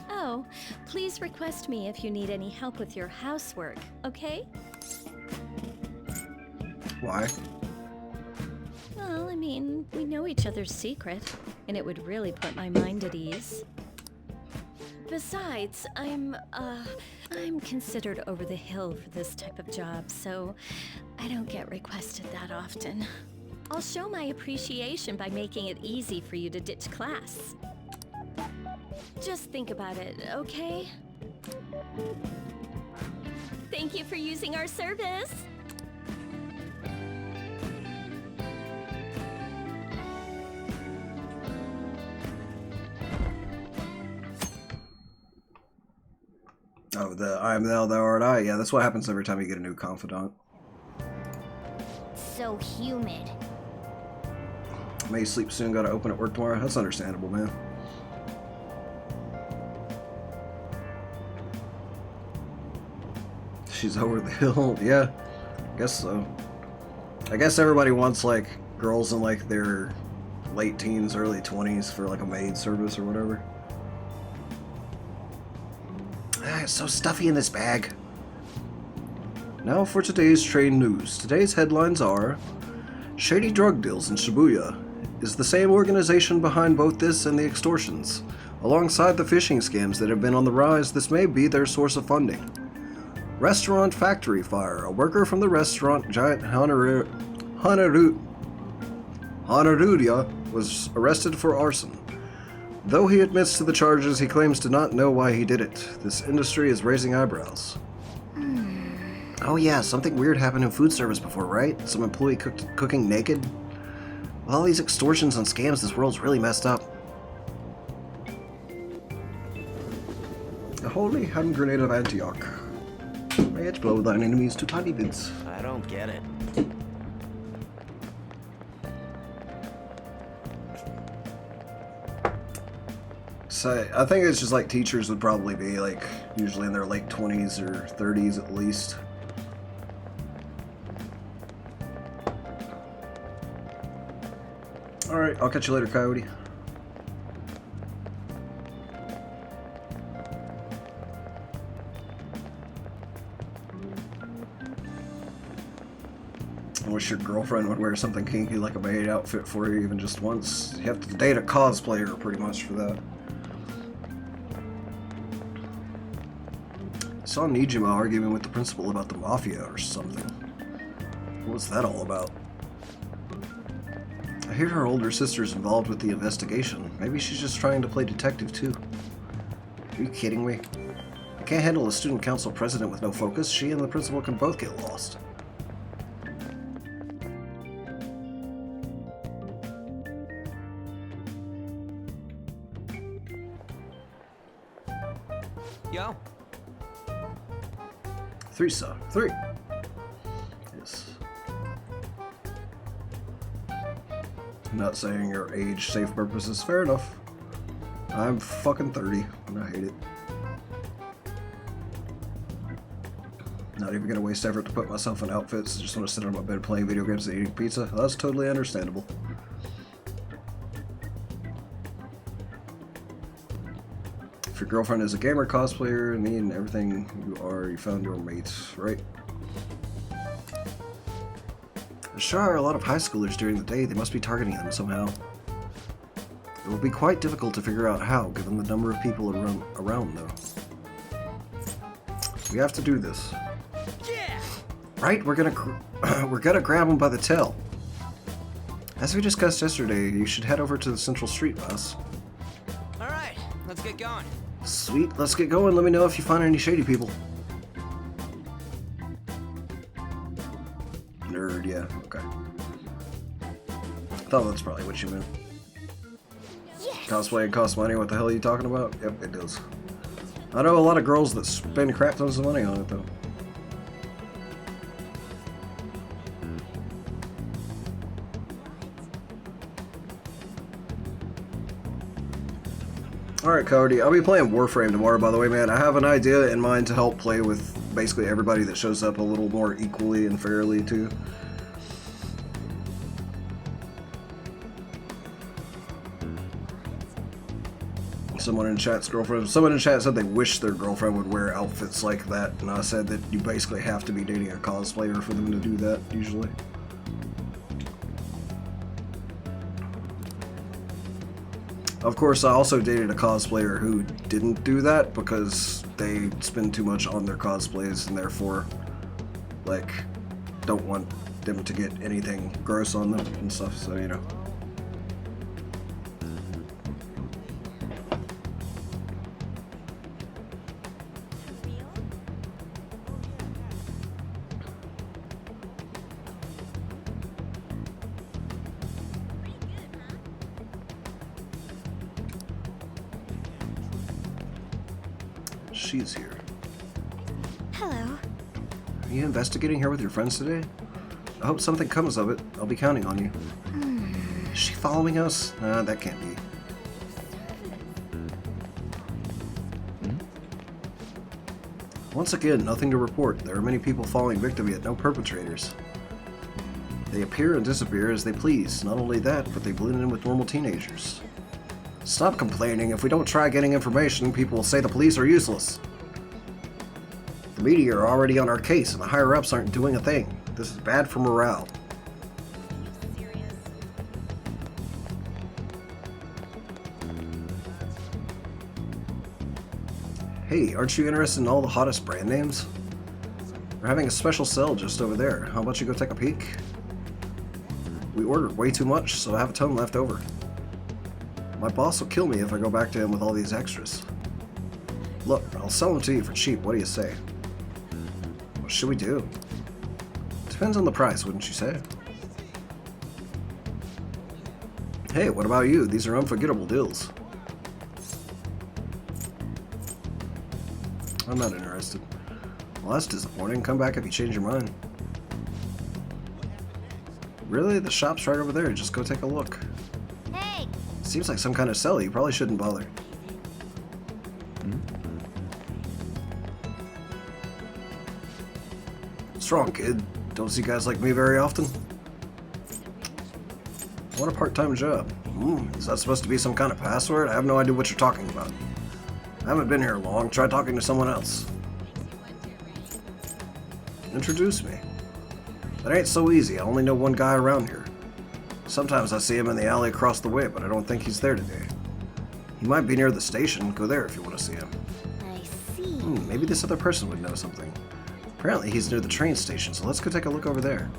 Oh, please request me if you need any help with your housework, okay? Why? Well, I mean, we know each other's secret, and it would really put my mind at ease. Besides, I'm considered over the hill for this type of job, so I don't get requested that often. I'll show my appreciation by making it easy for you to ditch class. Just think about it, okay? Thank you for using our service! Oh, the I am thou, thou art I. Yeah, that's what happens every time you get a new confidant. So humid. May sleep soon, gotta open at work tomorrow. That's understandable, man. She's over the hill. Yeah, I guess so. I guess everybody wants, like, girls in, like, their late teens, early 20s for, like, a maid service or whatever. Ah, it's so stuffy in this bag. Now for today's train news. Today's headlines are: shady drug deals in Shibuya. Is the same organization behind both this and the extortions? Alongside the phishing scams that have been on the rise, this may be their source of funding. Restaurant factory fire. A worker from the restaurant giant Honoruya was arrested for arson. Though he admits to the charges, he claims to not know why he did it. This industry is raising eyebrows. Oh yeah, something weird happened in food service before, right? Some employee cooking naked? With all these extortions and scams, this world's really messed up. A holy hand grenade of Antioch. May it blow thine enemies to tiny bits. I don't get it. So I think it's just like teachers would probably be like usually in their late 20s or 30s at least. Alright, I'll catch you later, Coyote. I wish your girlfriend would wear something kinky like a maid outfit for you even just once. You have to date a cosplayer pretty much for that. I saw Nijima arguing with the principal about the mafia or something. What was that all about? I hear her older sister's involved with the investigation. Maybe she's just trying to play detective too. Are you kidding me? I can't handle a student council president with no focus. She and the principal can both get lost. Yo. 3, sir. 3. Yes. I'm not saying your age, safe purposes. Fair enough. I'm fucking 30, and I hate it. Not even gonna waste effort to put myself in outfits. I just want to sit on my bed playing video games and eating pizza. That's totally understandable. If your girlfriend is a gamer cosplayer, me and everything you found your mates, right? There sure are a lot of high schoolers during the day. They must be targeting them somehow. It will be quite difficult to figure out how, given the number of people around though. We have to do this. Yeah. Right? We're gonna grab them by the tail. As we discussed yesterday, you should head over to the Central Street bus. All right, let's get going. Sweet, let's get going. Let me know if you find any shady people. Nerd, yeah, okay. I thought that's probably what you meant. Yes! Cosplay costs money, what the hell are you talking about? Yep, it does. I know a lot of girls that spend crap tons of money on it, though. Alright, Cody, I'll be playing Warframe tomorrow, by the way, man. I have an idea in mind to help play with basically everybody that shows up a little more equally and fairly, too. Someone in chat said they wish their girlfriend would wear outfits like that, and I said that you basically have to be dating a cosplayer for them to do that, usually. Of course, I also dated a cosplayer who didn't do that because they spend too much on their cosplays and therefore, like, don't want them to get anything gross on them and stuff, so, you know. She's here. Hello. Are you investigating here with your friends today? I hope something comes of it. I'll be counting on you. Is she following us? Nah, that can't be. Once again, nothing to report. There are many people falling victim yet no perpetrators. They appear and disappear as they please. Not only that, but they blend in with normal teenagers. Stop complaining. If we don't try getting information, people will say the police are useless. The media are already on our case, and the higher-ups aren't doing a thing. This is bad for morale. Hey, aren't you interested in all the hottest brand names? We're having a special sale just over there. How about you go take a peek? We ordered way too much, so I have a ton left over. My boss will kill me if I go back to him with all these extras. Look, I'll sell them to you for cheap. What do you say? What should we do? Depends on the price, wouldn't you say? Hey, what about you? These are unforgettable deals. I'm not interested. Well, that's disappointing. Come back if you change your mind. Really? The shop's right over there. Just go take a look. Hey! Seems like some kind of sell. You probably shouldn't bother. What's wrong, kid? Don't see guys like me very often? What a part-time job. Is that supposed to be some kind of password? I have no idea what you're talking about. I haven't been here long. Try talking to someone else. Introduce me. That ain't so easy. I only know one guy around here. Sometimes I see him in the alley across the way, but I don't think he's there today. He might be near the station. Go there if you want to see him. I see. Maybe this other person would know something. Apparently he's near the train station, so let's go take a look over there.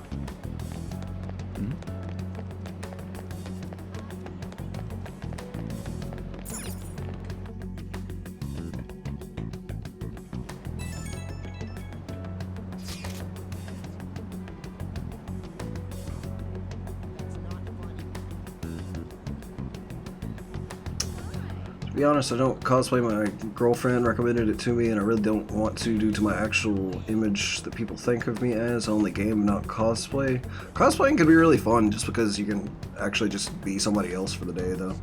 To be honest, I don't cosplay. My girlfriend recommended it to me, and I really don't want to due to my actual image that people think of me as. I only game, not cosplay. Cosplaying can be really fun just because you can actually just be somebody else for the day, though.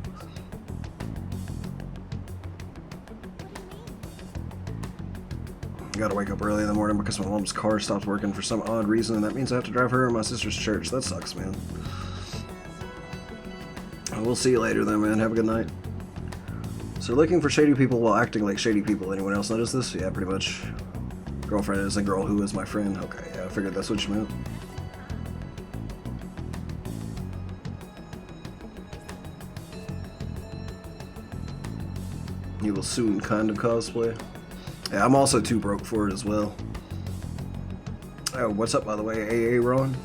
I gotta wake up early in the morning because my mom's car stopped working for some odd reason, and that means I have to drive her and my sister's church. That sucks, man. We'll see you later then, man. Have a good night. So looking for shady people while acting like shady people. Anyone else notice this? Yeah, pretty much. Girlfriend is a girl who is my friend. Okay, yeah, I figured that's what you meant. You will soon kind of cosplay. Yeah, I'm also too broke for it as well. Oh, what's up, by the way, AA Ron?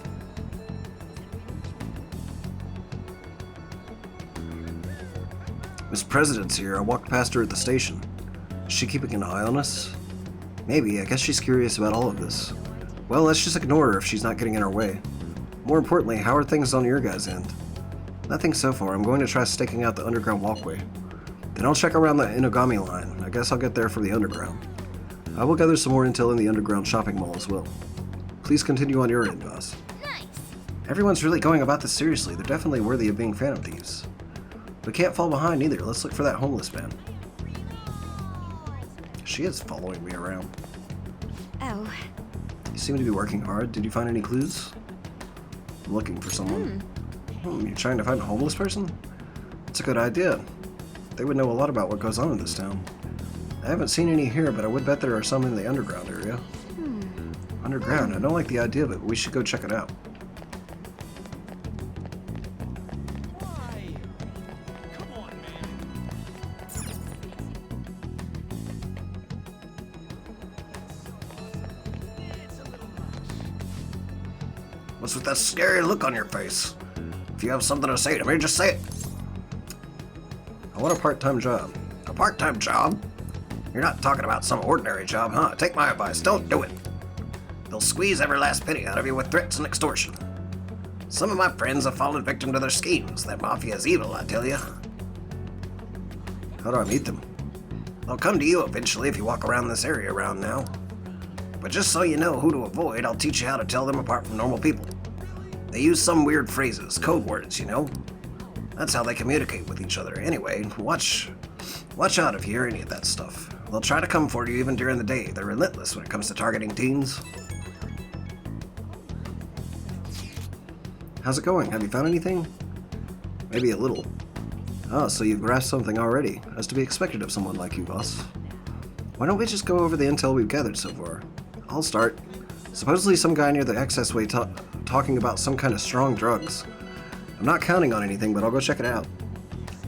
Miss President's here. I walked past her at the station. Is she keeping an eye on us? Maybe. I guess she's curious about all of this. Well, let's just ignore her if she's not getting in our way. More importantly, how are things on your guys' end? Nothing so far. I'm going to try staking out the underground walkway. Then I'll check around the Inogami line. I guess I'll get there from the underground. I will gather some more intel in the underground shopping mall as well. Please continue on your end, boss. Nice! Everyone's really going about this seriously. They're definitely worthy of being phantom thieves. We can't fall behind either. Let's look for that homeless man. She is following me around. Oh. You seem to be working hard. Did you find any clues? I'm looking for someone. You're trying to find a homeless person? That's a good idea. They would know a lot about what goes on in this town. I haven't seen any here, but I would bet there are some in the underground area. Underground? I don't like the idea of it, but we should go check it out. What's with that scary look on your face? If you have something to say to me, just say it. I want a part-time job. A part-time job? You're not talking about some ordinary job, huh? Take my advice, don't do it. They'll squeeze every last penny out of you with threats and extortion. Some of my friends have fallen victim to their schemes. That mafia is evil, I tell you. How do I meet them? They'll come to you eventually if you walk around this area around now. But just so you know who to avoid, I'll teach you how to tell them apart from normal people. They use some weird phrases, code words, you know? That's how they communicate with each other. Anyway, watch out if you hear any of that stuff. They'll try to come for you even during the day. They're relentless when it comes to targeting teens. How's it going? Have you found anything? Maybe a little. Oh, so you've grasped something already. As to be expected of someone like you, boss. Why don't we just go over the intel we've gathered so far? I'll start. Supposedly some guy near the accessway talking about some kind of strong drugs. I'm not counting on anything, but I'll go check it out.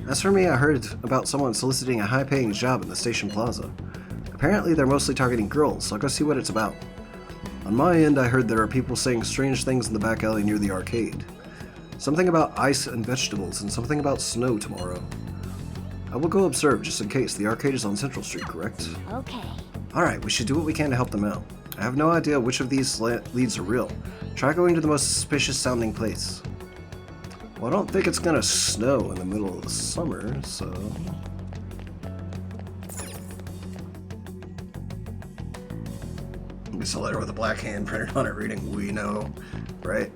As for me, I heard about someone soliciting a high-paying job in the station plaza. Apparently they're mostly targeting girls, so I'll go see what it's about. On my end, I heard there are people saying strange things in the back alley near the arcade. Something about ice and vegetables, and something about snow tomorrow. I will go observe, just in case. The arcade is on Central Street, correct? Okay. Alright, we should do what we can to help them out. I have no idea which of these leads are real. Try going to the most suspicious sounding place. Well, I don't think it's gonna snow in the middle of the summer, so... It's a letter with a black hand printed on it reading, "We know," right?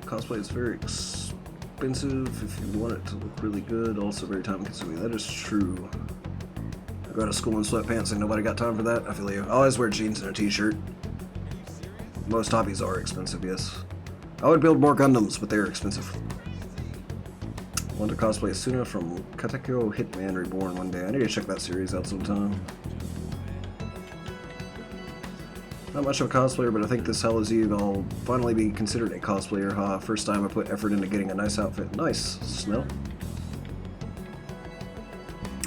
Cosplay is very expensive if you want it to look really good, also very time consuming. That is true. I go to school in sweatpants and nobody got time for that. I feel you. I always wear jeans and a t-shirt. Most hobbies are expensive, yes. I would build more Gundams, but they're expensive. I want to cosplay Asuna from Katekyo Hitman Reborn one day. I need to check that series out sometime. Not much of a cosplayer, but I think this Hell is Eve I'll finally be considered a cosplayer. Ha, first time I put effort into getting a nice outfit. Nice, Snell.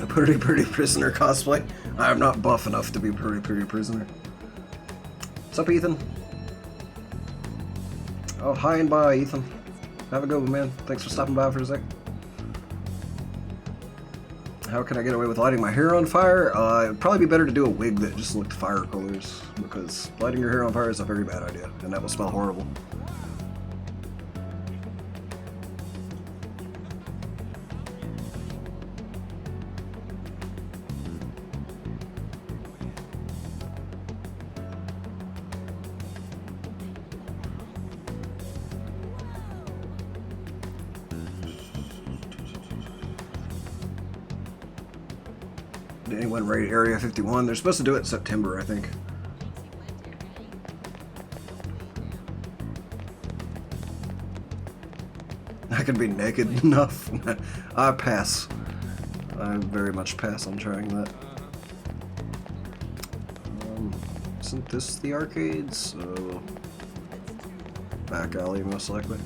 A pretty prisoner cosplay. I am not buff enough to be pretty prisoner. What's up, Ethan? Oh, hi and bye, Ethan. Have a good one, man. Thanks for stopping by for a sec. How can I get away with lighting my hair on fire? It'd probably be better to do a wig that just looked fire colors, because lighting your hair on fire is a very bad idea, and that will smell horrible. Anyone raid Area 51? They're supposed to do it in September, I think. I can be naked enough. I pass. I very much pass on trying that. Isn't this the arcade? So back alley, most likely.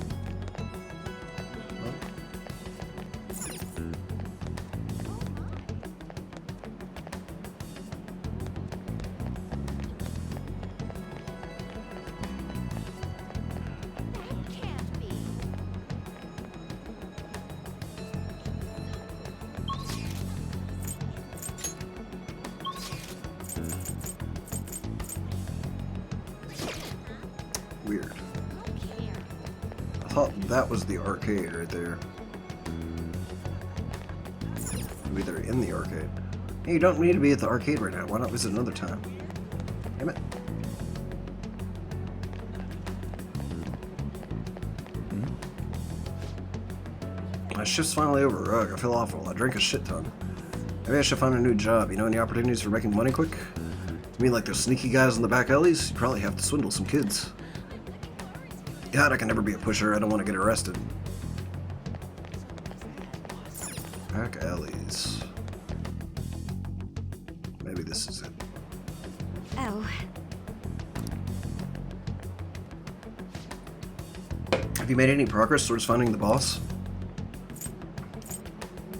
Weird. I thought that was the arcade right there. Maybe they're in the arcade. Hey, you don't need to be at the arcade right now. Why not visit another time? Damn it. My shift's finally over. Ugh, I feel awful. I drink a shit ton. Maybe I should find a new job. You know any opportunities for making money quick? You mean like those sneaky guys in the back alleys? You probably have to swindle some kids. God, I can never be a pusher. I don't want to get arrested. Back alleys. Maybe this is it. Oh. Have you made any progress towards finding the boss?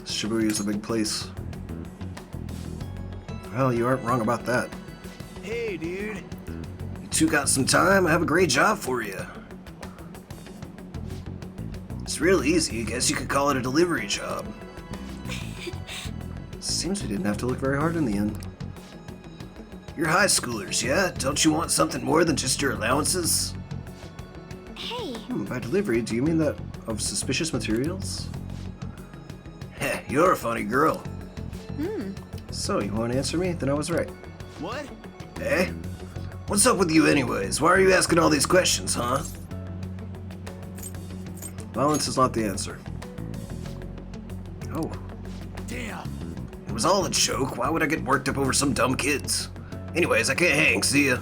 Shibuya is a big place. Well, you aren't wrong about that. Hey, dude. You two got some time? I have a great job for you. It's real easy. I guess you could call it a delivery job. Seems we didn't have to look very hard in the end. You're high schoolers, yeah? Don't you want something more than just your allowances? Hey, By delivery, do you mean that of suspicious materials? Heh, you're a funny girl. So, you want to answer me? Then I was right. What? Eh? What's up with you anyways? Why are you asking all these questions, huh? Violence is not the answer. Oh. Damn. It was all a joke. Why would I get worked up over some dumb kids? Anyways, I can't hang. See ya.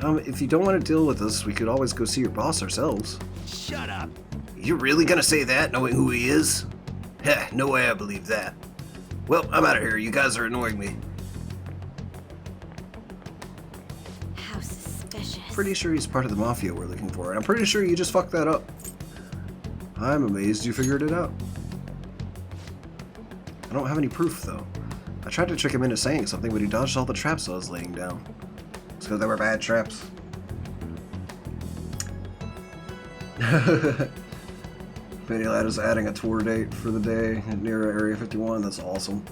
If you don't want to deal with us, we could always go see your boss ourselves. Shut up. You really gonna say that, knowing who he is? Heh, no way I believe that. Well, I'm out of here. You guys are annoying me. How suspicious. Pretty sure he's part of the mafia we're looking for, and I'm pretty sure you just fucked that up. I'm amazed you figured it out. I don't have any proof, though. I tried to trick him into saying something, but he dodged all the traps I was laying down. It's because they were bad traps. Penny Lad is adding a tour date for the day near Area 51. That's awesome.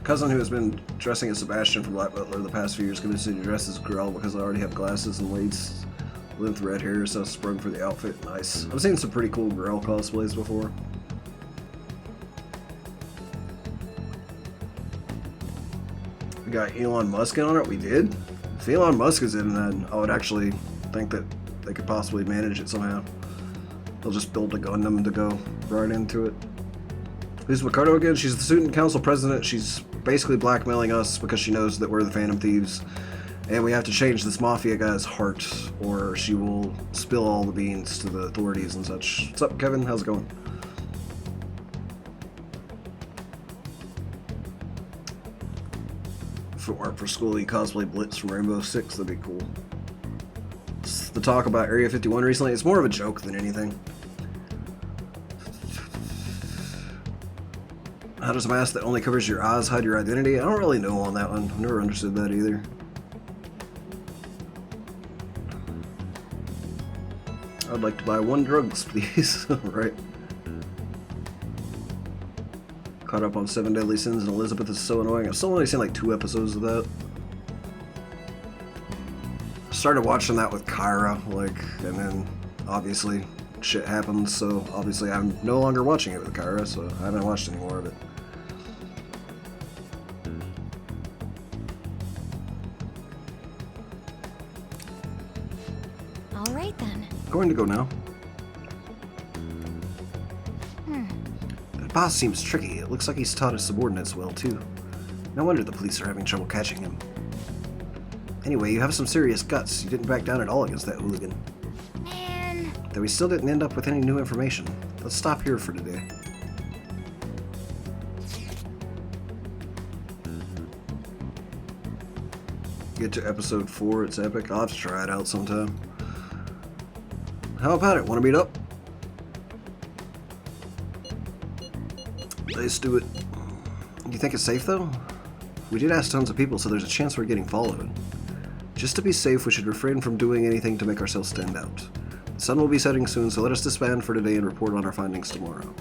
Cousin who has been dressing as Sebastian from Black Butler the past few years convinced me to dress as Grell because I already have glasses and waist length red hair, so I sprung for the outfit. Nice. I've seen some pretty cool Grell cosplays before. We got Elon Musk in on it. We did. If Elon Musk is in, then I would actually think that they could possibly manage it somehow. They'll just build a Gundam to go right into it. Who's Makoto again? She's the student council president. She's basically blackmailing us because she knows that we're the Phantom Thieves. And we have to change this mafia guy's heart, or she will spill all the beans to the authorities and such. What's up, Kevin? How's it going? Footwear for school, cosplay Blitz from Rainbow Six. That'd be cool. It's the talk about Area 51 recently. It's more of a joke than anything. How does a mask that only covers your eyes hide your identity? I don't really know on that one. I've never understood that either. I'd like to buy 1 drugs, please. Right. Caught up on 7 Deadly Sins, and Elizabeth is so annoying. I've still only seen like 2 episodes of that. I started watching that with Kyra, and then obviously shit happens, so obviously I'm no longer watching it with Kyra, so I haven't watched any more of it. All right then. Going to go now. That boss seems tricky. It looks like he's taught his subordinates well, too. No wonder the police are having trouble catching him. Anyway, you have some serious guts. You didn't back down at all against that hooligan. Man. Though we still didn't end up with any new information. Let's stop here for today. Get to episode 4, it's epic. I'll have to try it out sometime. How about it? Want to meet up? Let's do it. You think it's safe, though? We did ask tons of people, so there's a chance we're getting followed. Just to be safe, we should refrain from doing anything to make ourselves stand out. The sun will be setting soon, so let us disband for today and report on our findings tomorrow.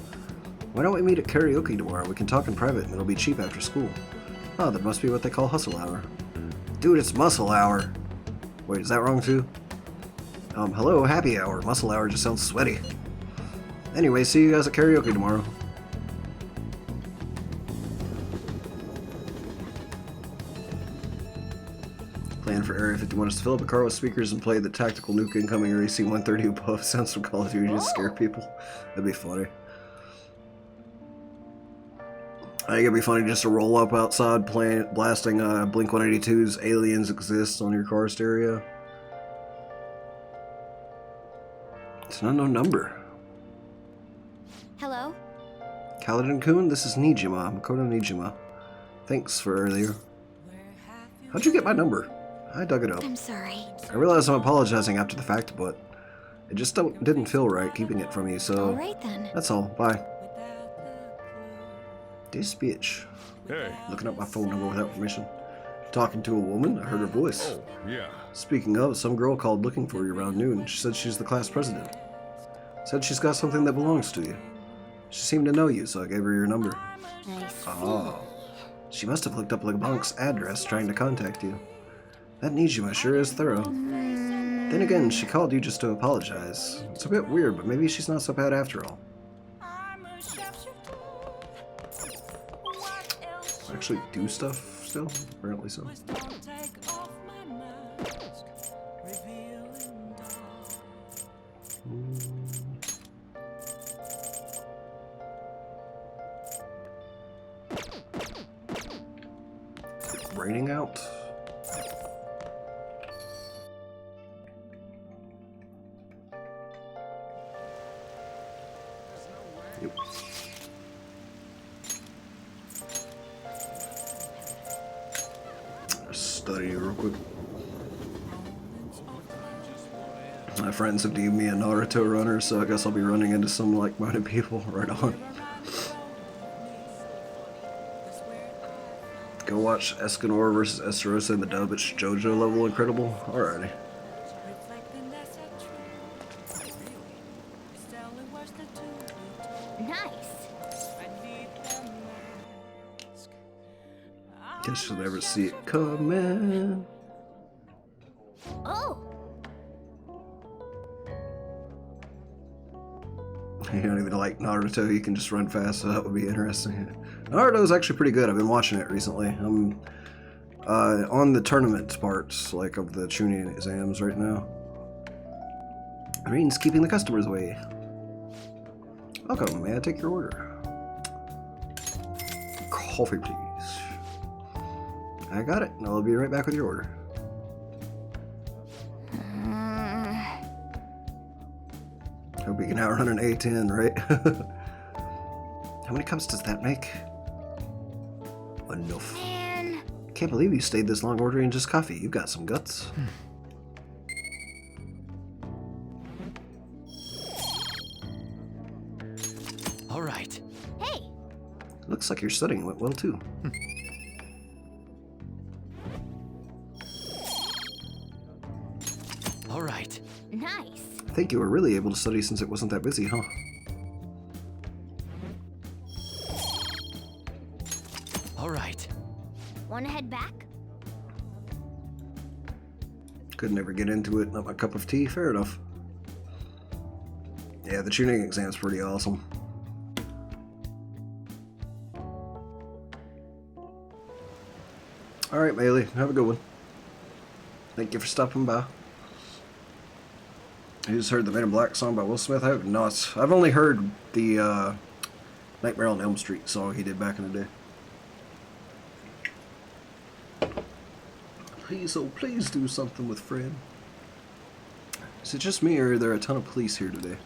Why don't we meet at karaoke tomorrow? We can talk in private, and it'll be cheap after school. Oh, that must be what they call hustle hour. Dude, it's muscle hour. Wait, is that wrong, too? Hello, happy hour. Muscle hour just sounds sweaty. Anyway, see you guys at karaoke tomorrow. Plan for Area 51 is to fill up a car with speakers and play the tactical nuke incoming or AC-130 above. Sounds from Call of Duty to scare people. That'd be funny. I think it'd be funny just to roll up outside blasting Blink-182's Aliens Exist on your car stereo. It's an unknown number. Hello? Kaladin-kun, this is Nijima, Makoto Nijima. Thanks for earlier. How'd you get my number? I dug it up. I'm sorry. I realize I'm apologizing after the fact, but it just didn't feel right keeping it from you, so... Alright then. That's all. Bye. This bitch. Hey. Looking up my phone number without permission. Talking to a woman? I heard her voice. Oh, yeah. Speaking of, some girl called looking for you around noon. She said she's the class president. Said she's got something that belongs to you. She seemed to know you, so I gave her your number. Nice. Oh. She must have looked up LeBlanc's address trying to contact you. That Nijima sure is thorough. Then again, she called you just to apologize. It's a bit weird, but maybe she's not so bad after all. Actually do stuff still? Apparently so. Raining out. Yep. study real quick. My friends have deemed me a Naruto runner, so I guess I'll be running into some like-minded people. Right on. Go watch Escanor vs. Esterosa in the dub. It's JoJo level incredible. Alrighty. Nice. Guess you'll never see it coming. Oh, You don't even like Naruto, you can just run fast, so that would be interesting. Naruto's actually pretty good. I've been watching it recently. I'm on the tournament parts, like of the Chunin exams right now. It means keeping the customers away. Welcome, may I take your order? Coffee, please. I got it, and I'll be right back with your order. Hope we can outrun an A10, right? How many cups does that make? Enough. man. Can't believe you stayed this long ordering just coffee. You've got some guts. All right. Hey, Looks like your studying went well too. All right. nice. I think you were really able to study since it wasn't that busy, huh? All right. Wanna head back? Could never get into it. Not my cup of tea. Fair enough. Yeah, the tuning exam's pretty awesome. Alright, Bailey. Have a good one. Thank you for stopping by. You just heard the Men in Black song by Will Smith? I have not. I've only heard the Nightmare on Elm Street song he did back in the day. Please, oh please do something with Fred. Is it just me or are there a ton of police here today?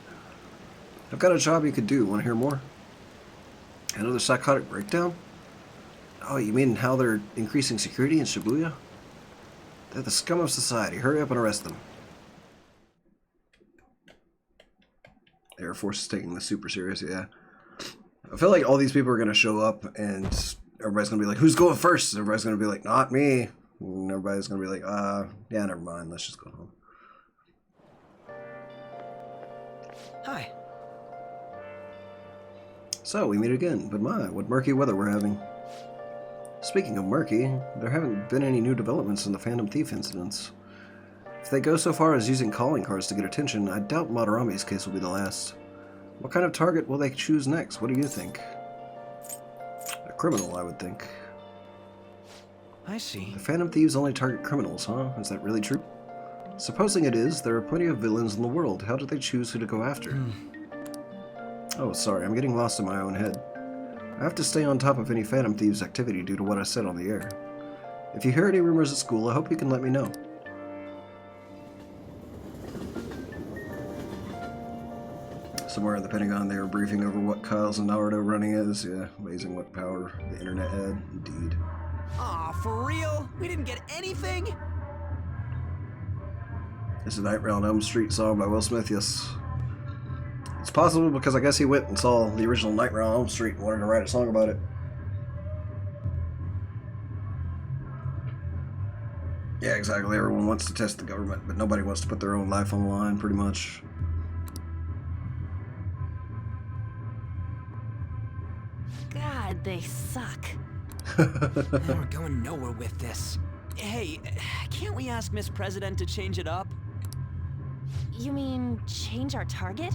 I've got a job you could do. Want to hear more? Another psychotic breakdown? Oh, you mean how they're increasing security in Shibuya? They're the scum of society. Hurry up and arrest them. The Air Force is taking this super serious, yeah. I feel like all these people are going to show up and everybody's going to be like, who's going first? And everybody's going to be like, not me. And everybody's going to be like, yeah, never mind. Let's just go home. Hi. So, we meet again, but my, what murky weather we're having. Speaking of murky, there haven't been any new developments in the Phantom Thief incidents. If they go so far as using calling cards to get attention, I doubt Madarami's case will be the last. What kind of target will they choose next? What do you think? A criminal, I would think. I see. The Phantom Thieves only target criminals, huh? Is that really true? Supposing it is, there are plenty of villains in the world. How do they choose who to go after? Oh, sorry, I'm getting lost in my own head. I have to stay on top of any Phantom Thieves activity due to what I said on the air. If you hear any rumors at school, I hope you can let me know. Somewhere in the Pentagon, they were briefing over what Kyle's and Naruto running is. Yeah, amazing what power the internet had. Indeed. Aw, for real? We didn't get anything? It's a Nightmare on Elm Street song by Will Smith, yes. It's possible because I guess he went and saw the original Nightmare on Elm Street and wanted to write a song about it. Yeah, exactly. Everyone wants to test the government, but nobody wants to put their own life on the line, pretty much. God, they suck. We're going nowhere with this. Hey, can't we ask Miss President to change it up? You mean change our target?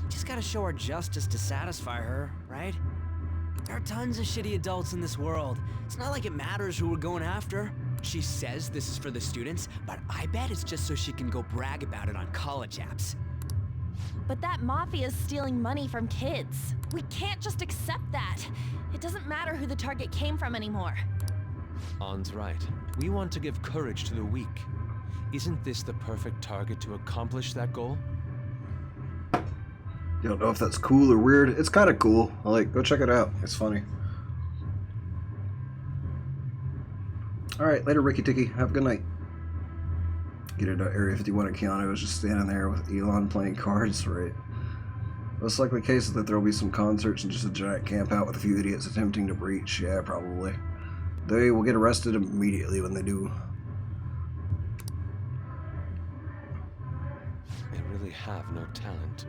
Just gotta show her justice to satisfy her, right? There are tons of shitty adults in this world. It's not like it matters who we're going after. She says this is for the students, but I bet it's just so she can go brag about it on college apps. But that mafia's stealing money from kids. We can't just accept that. It doesn't matter who the target came from anymore. An's right. We want to give courage to the weak. Isn't this the perfect target to accomplish that goal? You don't know if that's cool or weird. It's kind of cool. Go check it out. It's funny. Alright, later, Ricky Ticky. Have a good night. Get into Area 51 and Keanu was just standing there with Elon playing cards, right? Most likely case is that there will be some concerts and just a giant camp out with a few idiots attempting to breach. Yeah, probably. They will get arrested immediately when they do. They really have no talent.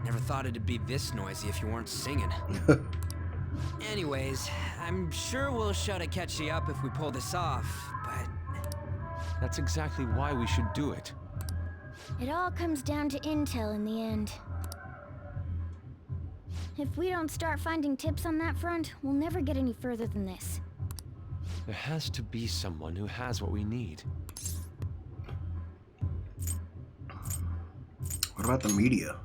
Never thought it'd be this noisy if you weren't singing. Anyways, I'm sure we'll show to catch you up if we pull this off, but... That's exactly why we should do it. It all comes down to intel in the end. If we don't start finding tips on that front, we'll never get any further than this. There has to be someone who has what we need. What about the media?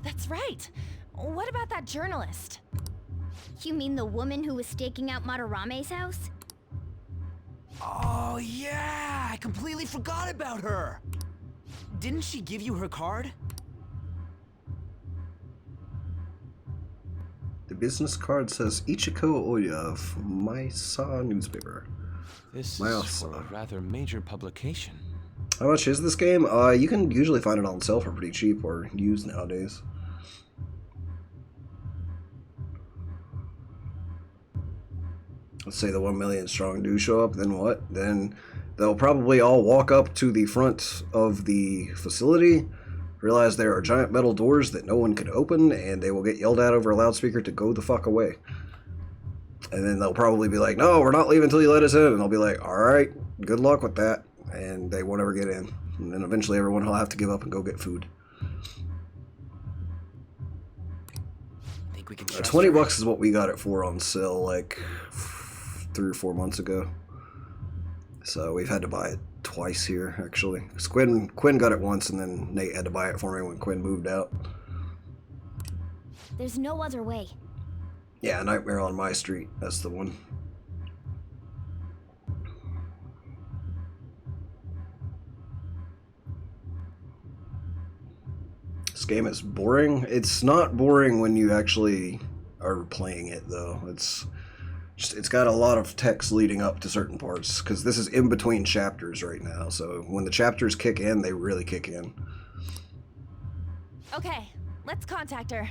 That's right. What about that journalist? You mean the woman who was staking out Matarame's house? Oh, yeah! I completely forgot about her! Didn't she give you her card? The business card says Ichiko Oya of Maisa newspaper. This Maisa. is for a rather major publication. How much is this game? You can usually find it on sale for pretty cheap or used nowadays. Let's say the 1 million strong do show up, then what? Then they'll probably all walk up to the front of the facility, realize there are giant metal doors that no one can open, and they will get yelled at over a loudspeaker to go the fuck away. And then they'll probably be like, no, we're not leaving until you let us in. And I'll be like, alright, good luck with that. And they won't ever get in. And then eventually everyone will have to give up and go get food. Think we can 20 bucks is what we got it for on sale like 3 or 4 months ago. So we've had to buy it twice here, actually. 'Cause Quinn got it once, and then Nate had to buy it for me when Quinn moved out. There's no other way. Yeah, Nightmare on My Street. That's the one. This game is boring. It's not boring when you actually are playing it, though. It's got a lot of text leading up to certain parts, because this is in between chapters right now. So when the chapters kick in, they really kick in. Okay, let's contact her.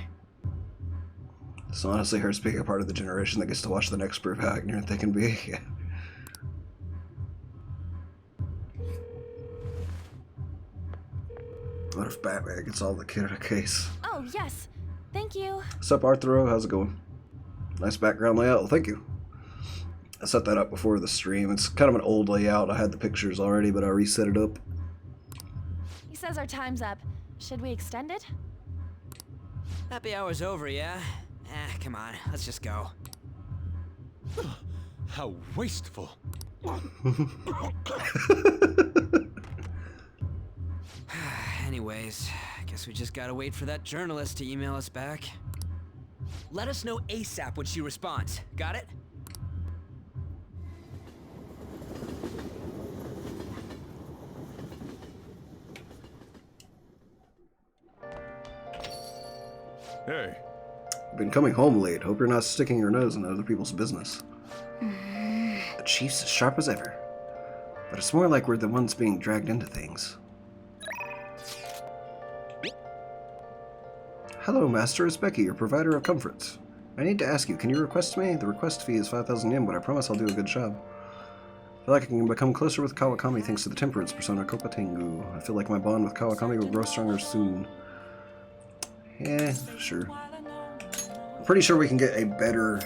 So honestly, her being a part of the generation that gets to watch the next prove how ignorant they can be. Yeah. What if Batman gets all the kid in a case? Oh, yes. Thank you. What's up, Arthuro? How's it going? Nice background layout. Well, thank you. I set that up before the stream. It's kind of an old layout. I had the pictures already, but I reset it up. He says our time's up. Should we extend it? Happy hour's over, yeah? Come on, let's just go. How wasteful. Anyways, I guess we just gotta wait for that journalist to email us back. Let us know ASAP when she responds. Got it? Hey. Been coming home late. Hope you're not sticking your nose in other people's business. The chief's as sharp as ever. But it's more like we're the ones being dragged into things. Hello, Master. It's Becky, your provider of comforts. I need to ask you, can you request me? The request fee is 5,000 yen, but I promise I'll do a good job. I feel like I can become closer with Kawakami thanks to the temperance persona Kopatengu. I feel like my bond with Kawakami will grow stronger soon. Yeah, sure. I'm pretty sure we can get a better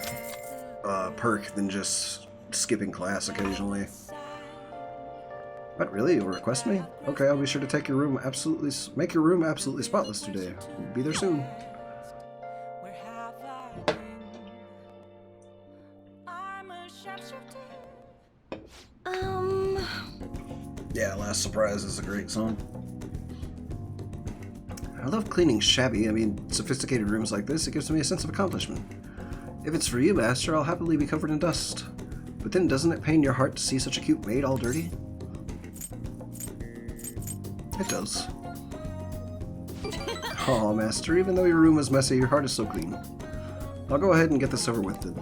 perk than just skipping class occasionally. What, really? You'll request me? Okay, I'll be sure to make your room absolutely spotless today. Be there soon. Yeah, Last Surprise is a great song. I love cleaning sophisticated rooms like this. It gives me a sense of accomplishment. If it's for you, Master, I'll happily be covered in dust. But then doesn't it pain your heart to see such a cute maid all dirty? It does. Aw, Master, even though your room is messy, your heart is so clean. I'll go ahead and get this over with then.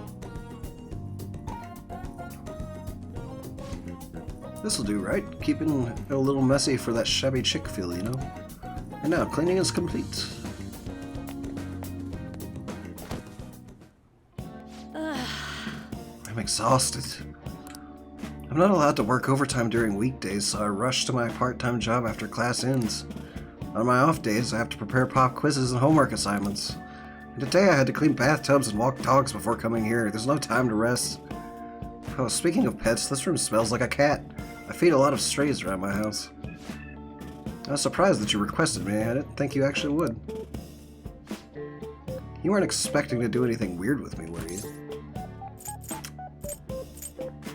This'll do, right? Keeping it a little messy for that shabby chick feel, you know? And now, cleaning is complete. I'm exhausted. I'm not allowed to work overtime during weekdays, so I rush to my part-time job after class ends. On my off days, I have to prepare pop quizzes and homework assignments. And today I had to clean bathtubs and walk dogs before coming here. There's no time to rest. Oh, speaking of pets, this room smells like a cat. I feed a lot of strays around my house. I was surprised that you requested me. I didn't think you actually would. You weren't expecting to do anything weird with me, were you?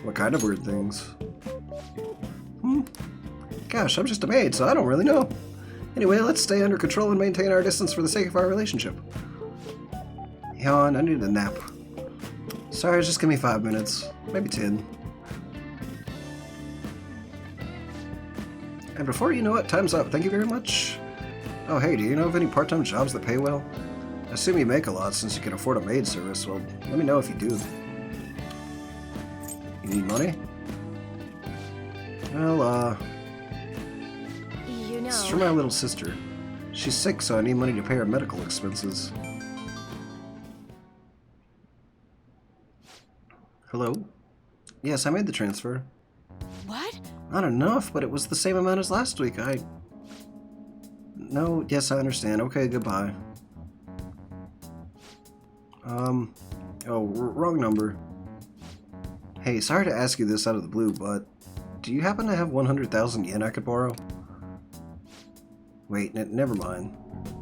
What kind of weird things? Gosh, I'm just a maid, so I don't really know. Anyway, let's stay under control and maintain our distance for the sake of our relationship. Yawn, I need a nap. Sorry, just give me 5 minutes. Maybe 10. And before you know it, time's up. Thank you very much. Oh, hey, do you know of any part-time jobs that pay well? I assume you make a lot since you can afford a maid service. Well, let me know if you do. You need money? Well, You know. it's for my little sister. She's sick, so I need money to pay her medical expenses. Hello? Yes, I made the transfer. What? Not enough, but it was the same amount as last week. No, yes, I understand. Okay, goodbye. Wrong number. Hey, sorry to ask you this out of the blue, but do you happen to have 100,000 yen I could borrow? Wait, never mind.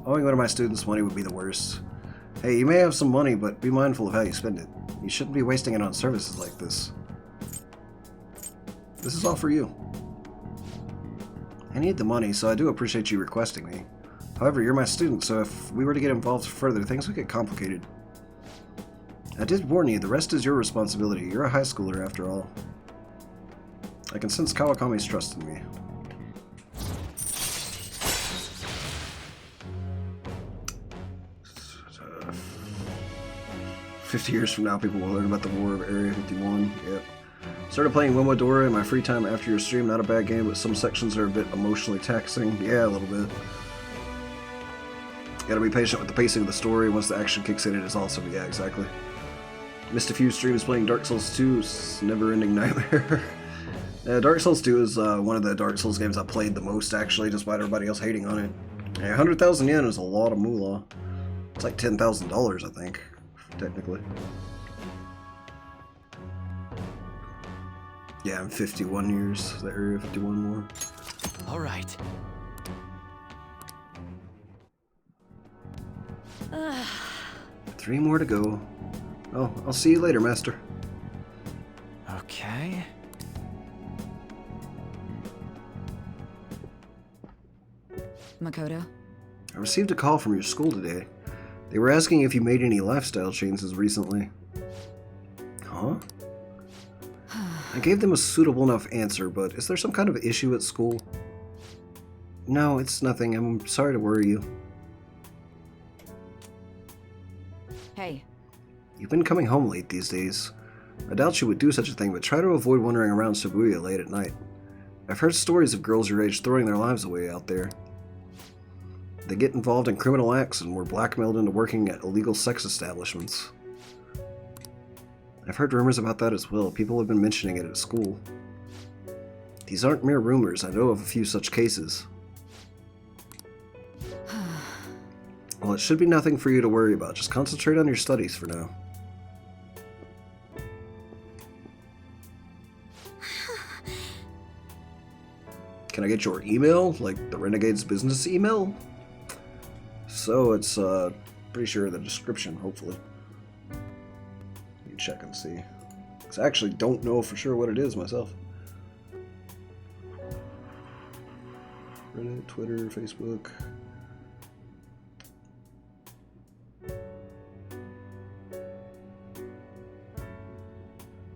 Owing one of my students money would be the worst. Hey, you may have some money, but be mindful of how you spend it. You shouldn't be wasting it on services like this. This is all for you. I need the money, so I do appreciate you requesting me. However, you're my student, so if we were to get involved further, things would get complicated. I did warn you, the rest is your responsibility. You're a high schooler after all. I can sense Kawakami's trust in me. Uh, 50 years from now, people will learn about the War of Area 51. Yep. Started playing Wimodora in my free time after your stream. Not a bad game, but some sections are a bit emotionally taxing. Yeah, a little bit. Gotta be patient with the pacing of the story. Once the action kicks in, it is awesome. Yeah, exactly. Missed a few streams playing Dark Souls 2. Never-ending nightmare. Dark Souls 2 is one of the Dark Souls games I played the most, actually, despite everybody else hating on it. Yeah, 100,000 yen is a lot of moolah. It's like $10,000, I think, technically. Yeah, I'm 51 years. The Area 51 more. All right. Three more to go. Oh, I'll see you later, Master. Okay. Makoto? I received a call from your school today. They were asking if you made any lifestyle changes recently. Huh? I gave them a suitable enough answer, but is there some kind of issue at school? No, it's nothing. I'm sorry to worry you. Hey. You've been coming home late these days. I doubt you would do such a thing, but try to avoid wandering around Shibuya late at night. I've heard stories of girls your age throwing their lives away out there. They get involved in criminal acts and were blackmailed into working at illegal sex establishments. I've heard rumors about that as well. People have been mentioning it at school. These aren't mere rumors. I know of a few such cases. Well, it should be nothing for you to worry about. Just concentrate on your studies for now. Can I get your email? Like the Renegades business email? So it's pretty sure in the description, hopefully. Let me check and see. Because I actually don't know for sure what it is myself. Reddit, Twitter, Facebook.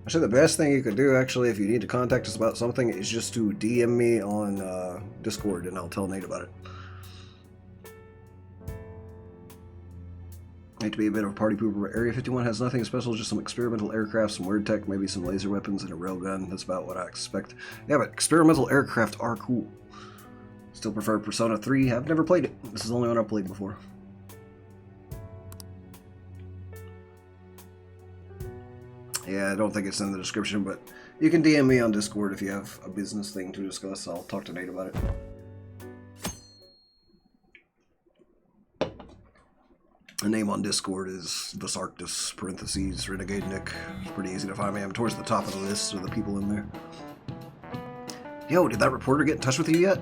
Actually, the best thing you could do, actually, if you need to contact us about something, is just to DM me on Discord, and I'll tell Nate about it. I hate to be a bit of a party pooper, but Area 51 has nothing special, just some experimental aircraft, some weird tech, maybe some laser weapons, and a railgun. That's about what I expect. Yeah, but experimental aircraft are cool. Still prefer Persona 3. I've never played it. This is the only one I've played before. Yeah, I don't think it's in the description, but you can DM me on Discord if you have a business thing to discuss. I'll talk to Nate about it. The name on Discord is the Sarctus, parentheses, Renegade Nick. It's pretty easy to find me. I'm towards the top of the list of the people in there. Yo, did that reporter get in touch with you yet?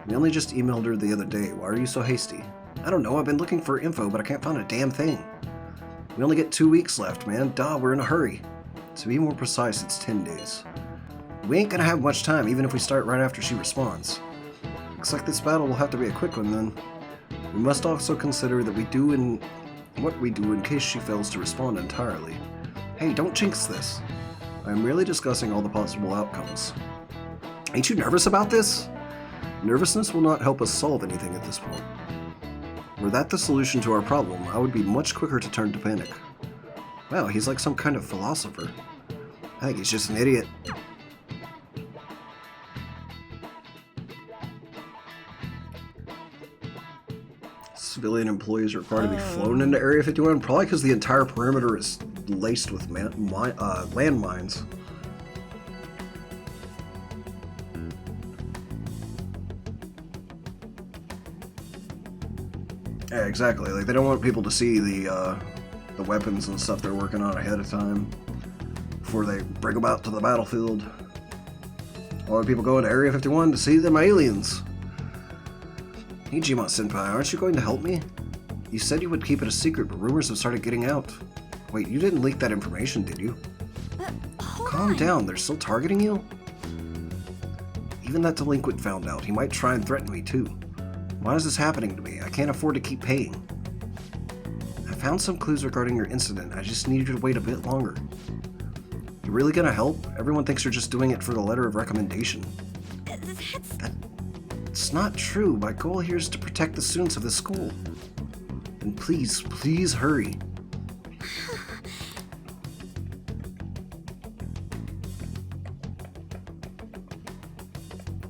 We only just emailed her the other day. Why are you so hasty? I don't know. I've been looking for info, but I can't find a damn thing. We only get 2 weeks left, man. Duh, we're in a hurry. To be more precise, it's 10 days. We ain't gonna have much time, even if we start right after she responds. Looks like this battle will have to be a quick one, then. We must also consider that what we do in case she fails to respond entirely. Hey, don't jinx this. I am merely discussing all the possible outcomes. Ain't you nervous about this? Nervousness will not help us solve anything at this point. Were that the solution to our problem, I would be much quicker to turn to panic. Wow, he's like some kind of philosopher. I think he's just an idiot. Civilian employees are required to be flown into Area 51, probably because the entire perimeter is laced with landmines. Yeah, exactly. Like, they don't want people to see the weapons and stuff they're working on ahead of time before they bring them out to the battlefield. Why would people go into Area 51 to see them aliens? Hey, Gmont-senpai, aren't you going to help me? You said you would keep it a secret, but rumors have started getting out. Wait, you didn't leak that information, did you? Calm down, they're still targeting you? Even that delinquent found out. He might try and threaten me, too. Why is this happening to me? I can't afford to keep paying. I found some clues regarding your incident. I just need you to wait a bit longer. You really gonna help? Everyone thinks you're just doing it for the letter of recommendation. It's not true. My goal here is to protect the students of the school. And please, please hurry.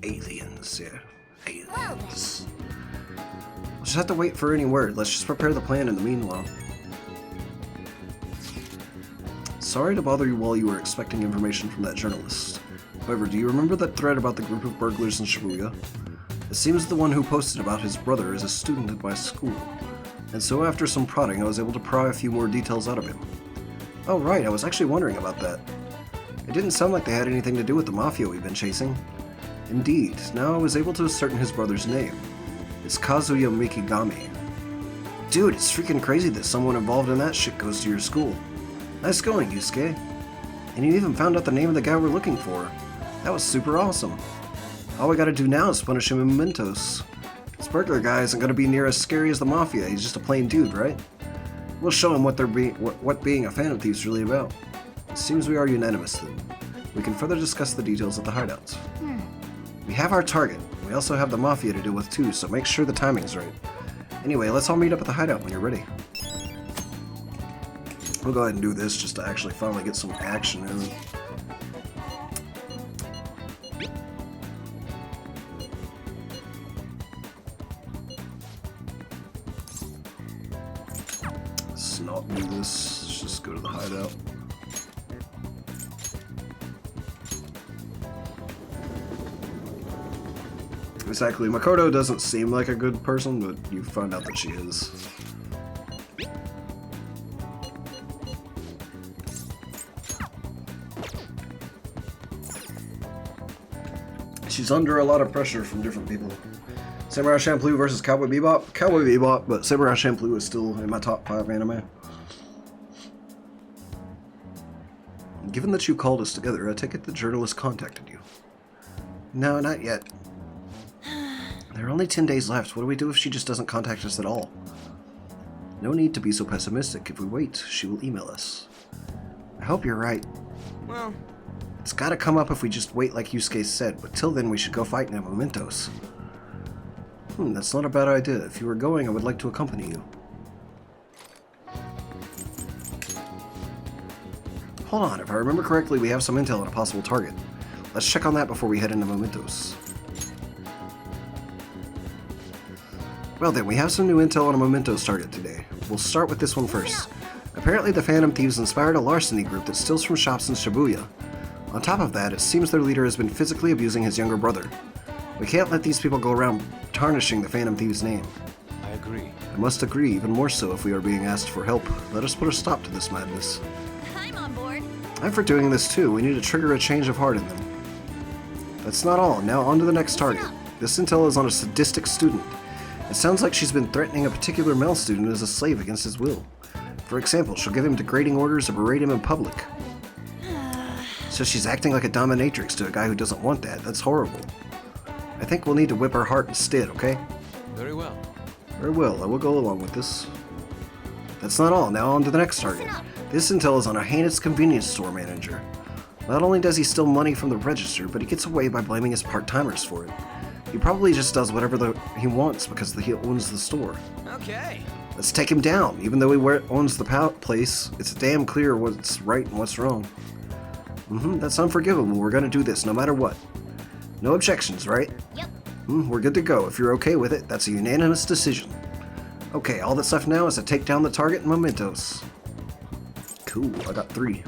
Aliens, yeah. Aliens. We'll just have to wait for any word. Let's just prepare the plan in the meanwhile. Sorry to bother you while you were expecting information from that journalist. However, do you remember that thread about the group of burglars in Shibuya? It seems the one who posted about his brother is a student at my school. And so after some prodding, I was able to pry a few more details out of him. Oh right, I was actually wondering about that. It didn't sound like they had anything to do with the mafia we've been chasing. Indeed, now I was able to ascertain his brother's name. It's Kazuya Mikigami. Dude, it's freaking crazy that someone involved in that shit goes to your school. Nice going, Yusuke. And you even found out the name of the guy we're looking for. That was super awesome. All we gotta do now is punish him in mementos. This burglar guy isn't gonna be near as scary as the mafia. He's just a plain dude, right? We'll show him what being a fan of thieves is really about. It seems we are unanimous then. We can further discuss the details at the hideouts. We have our target. We also have the mafia to deal with too, so make sure the timing's right. Anyway, let's all meet up at the hideout when you're ready. We'll go ahead and do this just to actually finally get some action in. Let's not do this. Let's just go to the hideout. Exactly. Makoto doesn't seem like a good person, but you find out that she is. She's under a lot of pressure from different people. Samurai Champloo versus Cowboy Bebop. Cowboy Bebop, but Samurai Champloo is still in my top 5 anime. Given that you called us together, I take it the journalist contacted you. No, not yet. There are only 10 days left. What do we do if she just doesn't contact us at all? No need to be so pessimistic. If we wait, she will email us. I hope you're right. Well, it's gotta come up if we just wait like Yusuke said, but till then we should go fight in mementos. That's not a bad idea. If you were going, I would like to accompany you. Hold on, if I remember correctly, we have some intel on a possible target. Let's check on that before we head into Mementos. Well then, we have some new intel on a Mementos target today. We'll start with this one first. Apparently the Phantom Thieves inspired a larceny group that steals from shops in Shibuya. On top of that, it seems their leader has been physically abusing his younger brother. We can't let these people go around tarnishing the Phantom Thieves' name. I agree. I must agree, even more so if we are being asked for help. Let us put a stop to this madness. I'm on board. I'm for doing this too. We need to trigger a change of heart in them. That's not all. Now on to the next target. This intel is on a sadistic student. It sounds like she's been threatening a particular male student as a slave against his will. For example, she'll give him degrading orders or berate him in public. So she's acting like a dominatrix to a guy who doesn't want that. That's horrible. I think we'll need to whip her heart instead, okay? Very well. Very well, I will go along with this. That's not all. Now on to the next target. This intel is on a heinous convenience store manager. Not only does he steal money from the register, but he gets away by blaming his part-timers for it. He probably just does whatever he wants because he owns the store. Okay. Let's take him down. Even though he owns the place, it's damn clear what's right and what's wrong. That's unforgivable. We're gonna do this no matter what. No objections, right? Yep. We're good to go. If you're okay with it, that's a unanimous decision. Okay, all that's left now is to take down the target and Mementos. Cool, I got 3.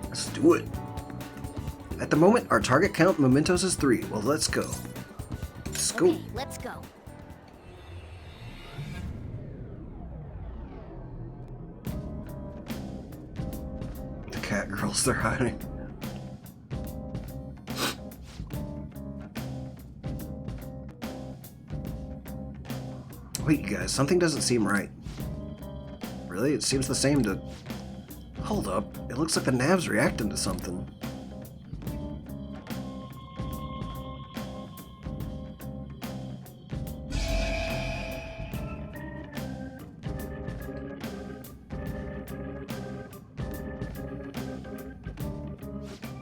Let's do it. At the moment, our target count in Mementos is 3. Well, let's go. Let's go. Okay, let's go. The cat girls, they're hiding. Wait, you guys, something doesn't seem right. Really? It seems the same to... Hold up. It looks like the nav's reacting to something.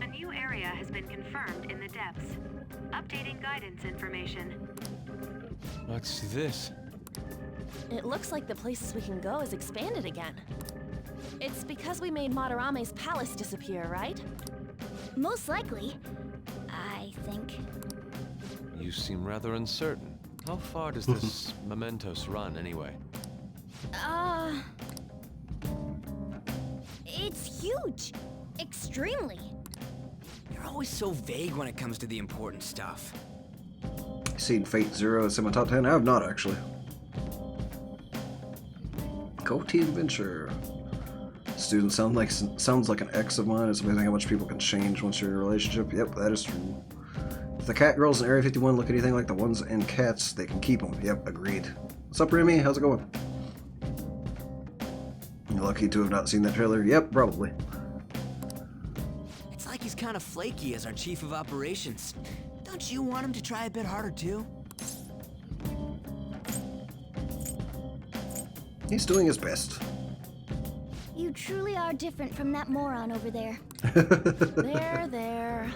A new area has been confirmed in the depths. Updating guidance information. What's this? It looks like the places we can go has expanded again. It's because we made Madarame's palace disappear, right? Most likely. I think. You seem rather uncertain. How far does this Mementos run, anyway? It's huge. Extremely. You're always so vague when it comes to the important stuff. Seen Fate Zero as in my top 10? I have not, actually. Go Team Adventure. Student sounds like an ex of mine. It's amazing how much people can change once you're in a relationship. Yep, that is true. If the cat girls in Area 51 look anything like the ones in Cats, they can keep them. Yep, agreed. What's up, Remy? How's it going? You're lucky to have not seen that trailer. Yep, probably. It's like he's kind of flaky as our chief of operations. Don't you want him to try a bit harder too? He's doing his best. You truly are different from that moron over there. There.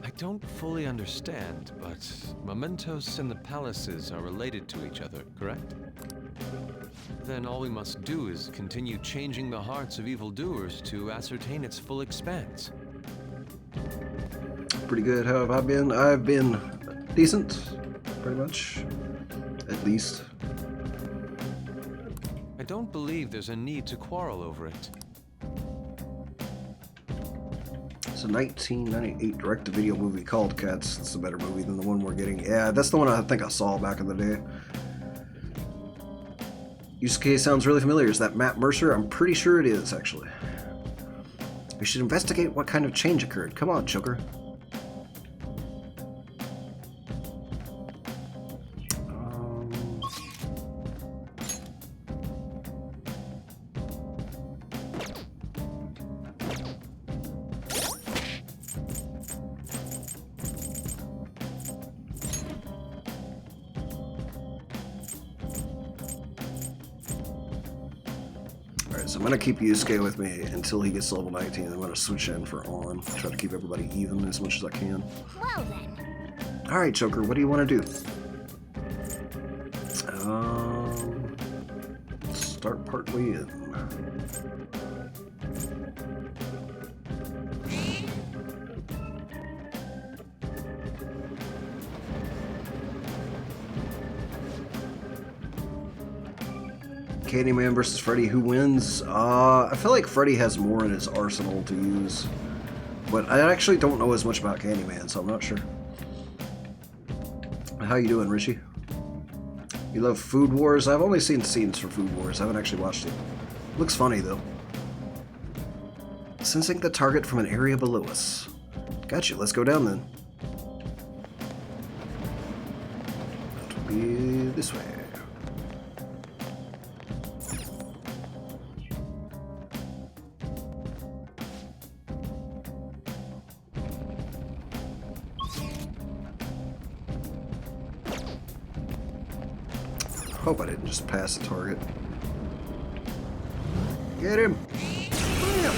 I don't fully understand, but Mementos and the palaces are related to each other, correct? Then all we must do is continue changing the hearts of evildoers to ascertain its full expanse. Pretty good. How have I been? I've been decent, pretty much. At least. I don't believe there's a need to quarrel over it. It's a 1998 direct-to-video movie called Cats. It's a better movie than the one we're getting. Yeah, that's the one I think I saw back in the day. Yusuke sounds really familiar. Is that Matt Mercer? I'm pretty sure it is, actually. We should investigate what kind of change occurred. Come on, Joker. So I'm going to keep Yusuke with me until he gets to level 19. I'm going to switch in for On. Try to keep everybody even as much as I can. Well then. Alright, Joker, what do you want to do? Start partway in. Candyman versus Freddy, who wins? I feel like Freddy has more in his arsenal to use. But I actually don't know as much about Candyman, so I'm not sure. How you doing, Richie? You love Food Wars? I've only seen scenes for Food Wars. I haven't actually watched it. Looks funny, though. Sensing the target from an area below us. Gotcha, let's go down then. That will be this way. Hope I didn't just pass the target. Get him! Bam.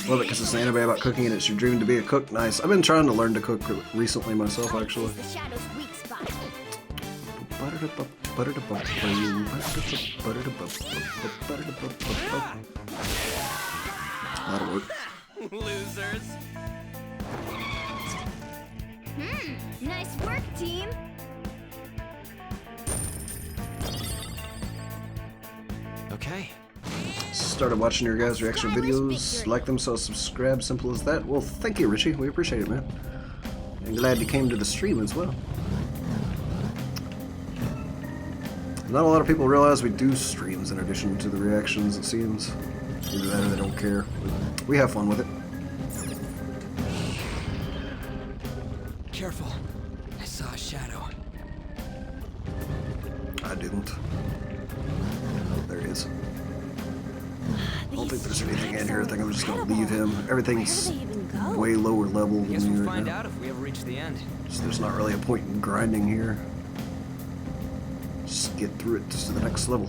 Love it because it's an anime about cooking and it's your dream to be a cook. Nice. I've been trying to learn to cook recently myself, actually. The shadow's weak spot. That'll work. Losers. Nice work, team. Okay. Started watching your guys' reaction videos. Like them, so subscribe. Simple as that. Well, thank you, Richie. We appreciate it, man. And glad you came to the stream as well. Not a lot of people realize we do streams in addition to the reactions, it seems. Either that or they don't care. We have fun with it. Careful. I saw a shadow. I didn't. Oh, there he is. I don't think there's anything in here. I think I'm just gonna leave him. Everything's way lower level Guess than me we'll right find now. out if we ever reach the end. So there's not really a point in grinding here. Just get through it to the next level.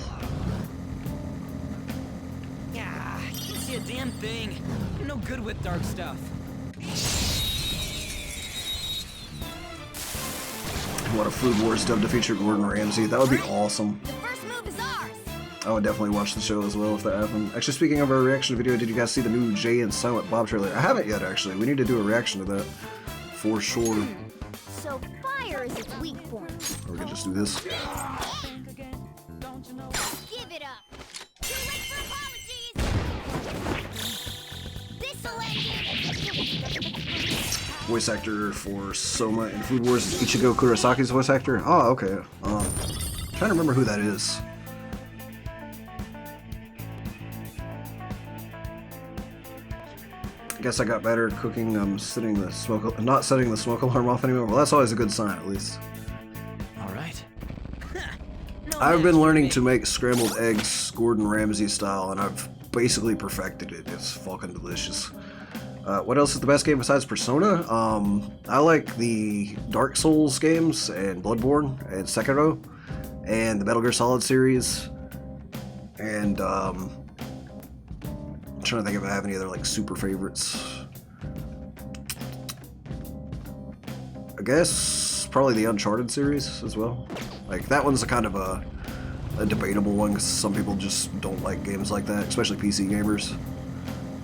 Yeah, I can't see a damn thing. I'm no good with dark stuff. What a Food Wars dub to feature Gordon Ramsay. That would be awesome. The first move is ours. I would definitely watch the show as well if that happened. Actually, speaking of our reaction video, did you guys see the new Jay and Silent Bob trailer? I haven't yet, actually. We need to do a reaction to that for sure. So fire is its weak point. Or we could just do this. Give it up. Too late for apologies. This'll end it. Voice actor for Soma in Food Wars is Ichigo Kurasaki's voice actor. Oh, okay. Trying to remember who that is. I guess I got better at cooking. I'm not setting the smoke alarm off anymore. Well, that's always a good sign, at least. All right. I've been learning to make scrambled eggs Gordon Ramsay style, and I've basically perfected it. It's fucking delicious. What else is the best game besides Persona? I like the Dark Souls games and Bloodborne and Sekiro and the Metal Gear Solid series. And I'm trying to think if I have any other like super favorites. I guess probably the Uncharted series as well. Like that one's a kind of a debatable one because some people just don't like games like that, especially PC gamers.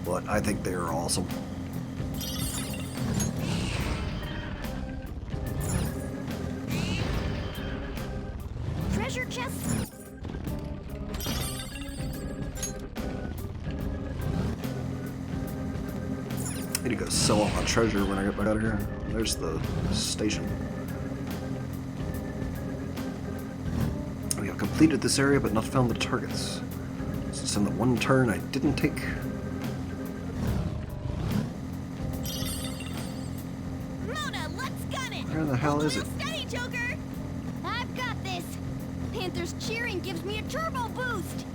But I think they are awesome. Treasure chest. I need to go sell all my treasure when I get back out of here. There's the station. We have completed this area but not found the targets. Since in the one turn I didn't take. Mona, let's gun it. Where the hell is it? Steady, Joker. I've got this. Panther's cheering gives me a turbo boost.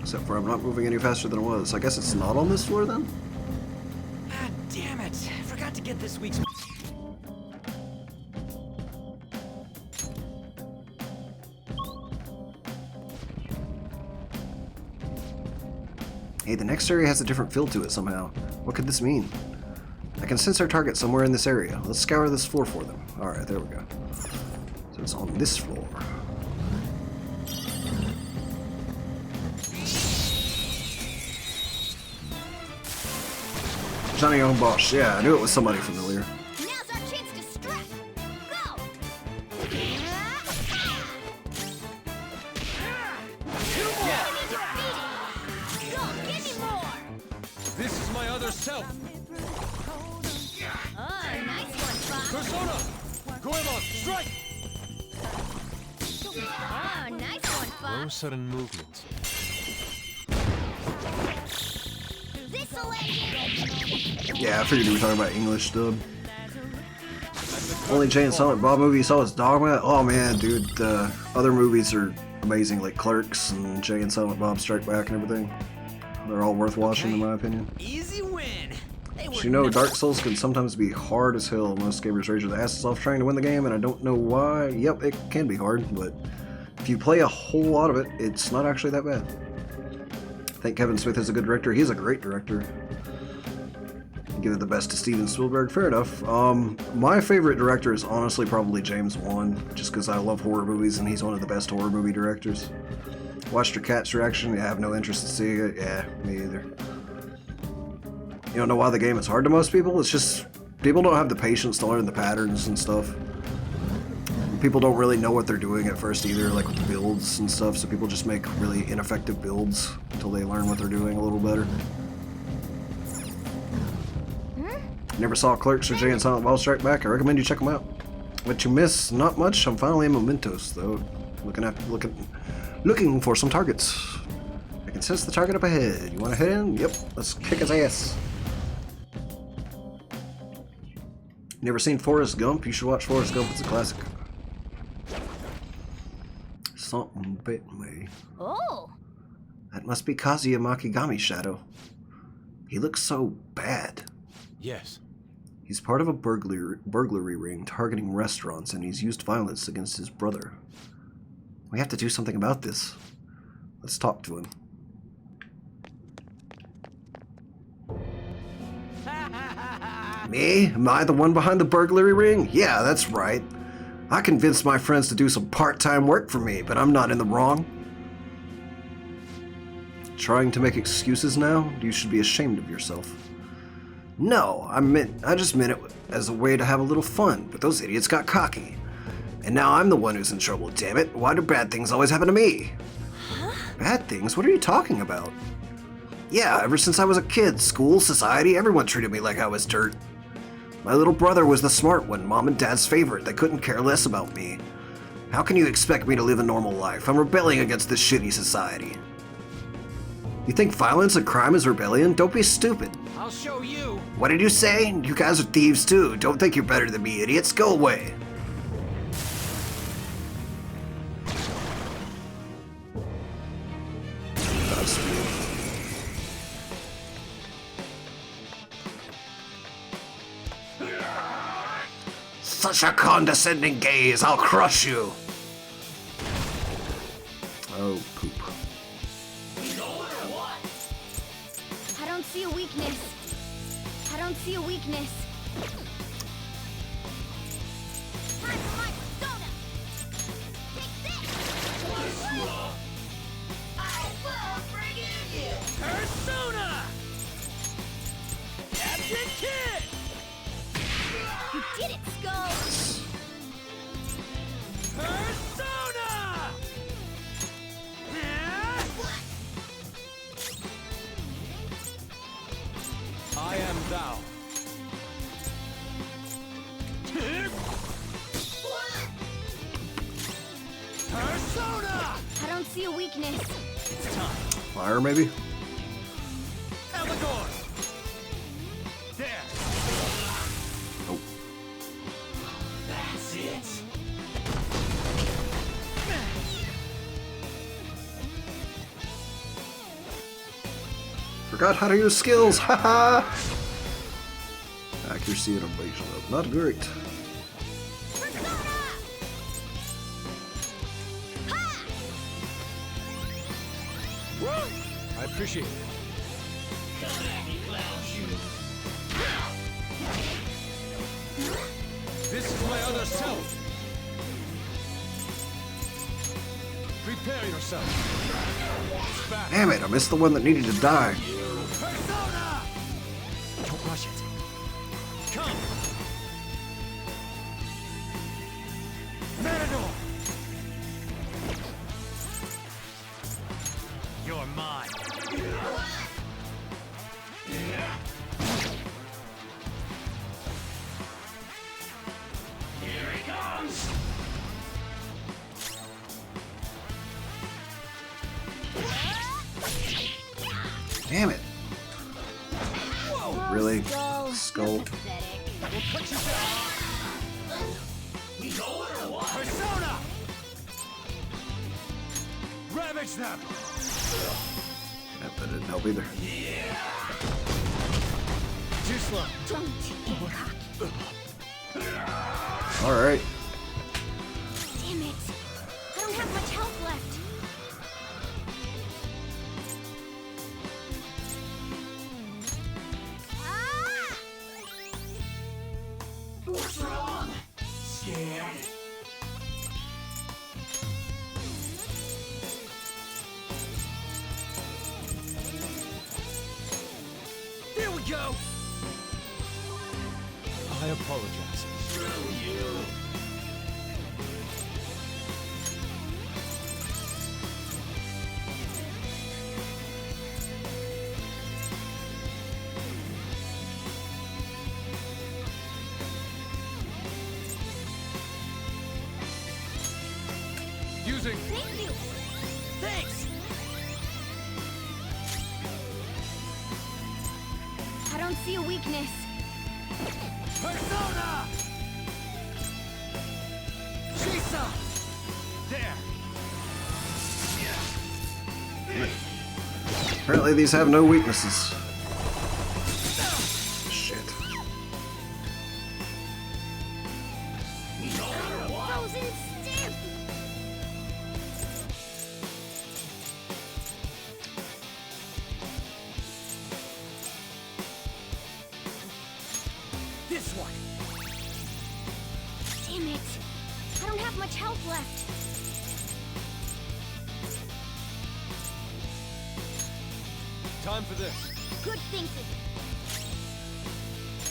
Except for I'm not moving any faster than I was. I guess it's not on this floor then? Ah, damn it. I forgot to get this week's... Hey, the next area has a different feel to it somehow. What could this mean? I can sense our target somewhere in this area. Let's scour this floor for them. Alright, there we go. So it's on this floor. Johnny Young Bosch. Yeah, I knew it was somebody familiar. Now's our chance to strike. Go. Persona! Goemon, strike! Oh, nice one, No Fox. sudden movements. This'll end you. Yeah, I figured you were talking about English dub. Only Jay and Silent Bob movie you saw was Dogma? Oh man, dude, the other movies are amazing, like Clerks and Jay and Silent Bob Strike Back and everything. They're all worth watching in my opinion. Easy win. They were But you know, never- Dark Souls can sometimes be hard as hell. Most gamers rage their asses off trying to win the game, and I don't know why. Yep, it can be hard, but if you play a whole lot of it, it's not actually that bad. I think Kevin Smith is a good director. He's a great director. Give it the best to Steven Spielberg. Fair enough. My favorite director is honestly probably James Wan, just because I love horror movies, and he's one of the best horror movie directors. Watched your cat's reaction? Yeah, I have no interest in seeing it. Yeah, me either. You don't know why the game is hard to most people? It's just people don't have the patience to learn the patterns and stuff. People don't really know what they're doing at first either, like with the builds and stuff, so people just make really ineffective builds until they learn what they're doing a little better. Never saw Clerks or Jay and Silent Bob Strike Back. I recommend you check them out. What you miss? Not much. I'm finally in Mementos though. Looking for some targets. I can sense the target up ahead. You want to head in? Yep. Let's kick his ass. Never seen Forrest Gump? You should watch Forrest Gump. It's a classic. Something bit me. Oh. That must be Kazuya Makigami's shadow. He looks so bad. Yes. He's part of a burglary ring targeting restaurants, and he's used violence against his brother. We have to do something about this. Let's talk to him. Me? Am I the one behind the burglary ring? Yeah, that's right. I convinced my friends to do some part-time work for me, but I'm not in the wrong. Trying to make excuses now? You should be ashamed of yourself. No, I just meant it as a way to have a little fun, but those idiots got cocky. And now I'm the one who's in trouble, damn it. Why do bad things always happen to me? Huh? Bad things? What are you talking about? Yeah, ever since I was a kid, school, society, everyone treated me like I was dirt. My little brother was the smart one, Mom and Dad's favorite. They couldn't care less about me. How can you expect me to live a normal life? I'm rebelling against this shitty society. You think violence and crime is rebellion? Don't be stupid. I'll show you. What did you say? You guys are thieves too. Don't think you're better than me, idiots. Go away. That's weird. Such a condescending gaze. I'll crush you. Oh, poop. I don't see a weakness. I don't see a weakness. Time for my persona. Take this. I will forgive you. Persona! Captain Kid! You did it, Skull. Persona! I am thou. Persona! I don't see a weakness. It's time. Fire, maybe? Elagor! There! Nope. That's it. Forgot how to use skills, haha! Accuracy and evasion up. Not great. I appreciate it. This is my other self. Prepare yourself. It's back. Damn it, I missed the one that needed to die. Persona! Don't rush it. Come! Matador! You're mine. Damn it. Really? Skull. Skull. Persona! Ravage them! That didn't help either. Too slow. Don't get cocky. Alright. Damn it. I don't have much health left. Ah! What's wrong? Scared? There we go! I apologize. Screw you! Using. Thank you. Thanks! I don't see a weakness. Persona! Shisa! There! Apparently these have no weaknesses. Shit. Frozen stiff. This one! Damn it. I don't have much health left. Time for this. Good thinking.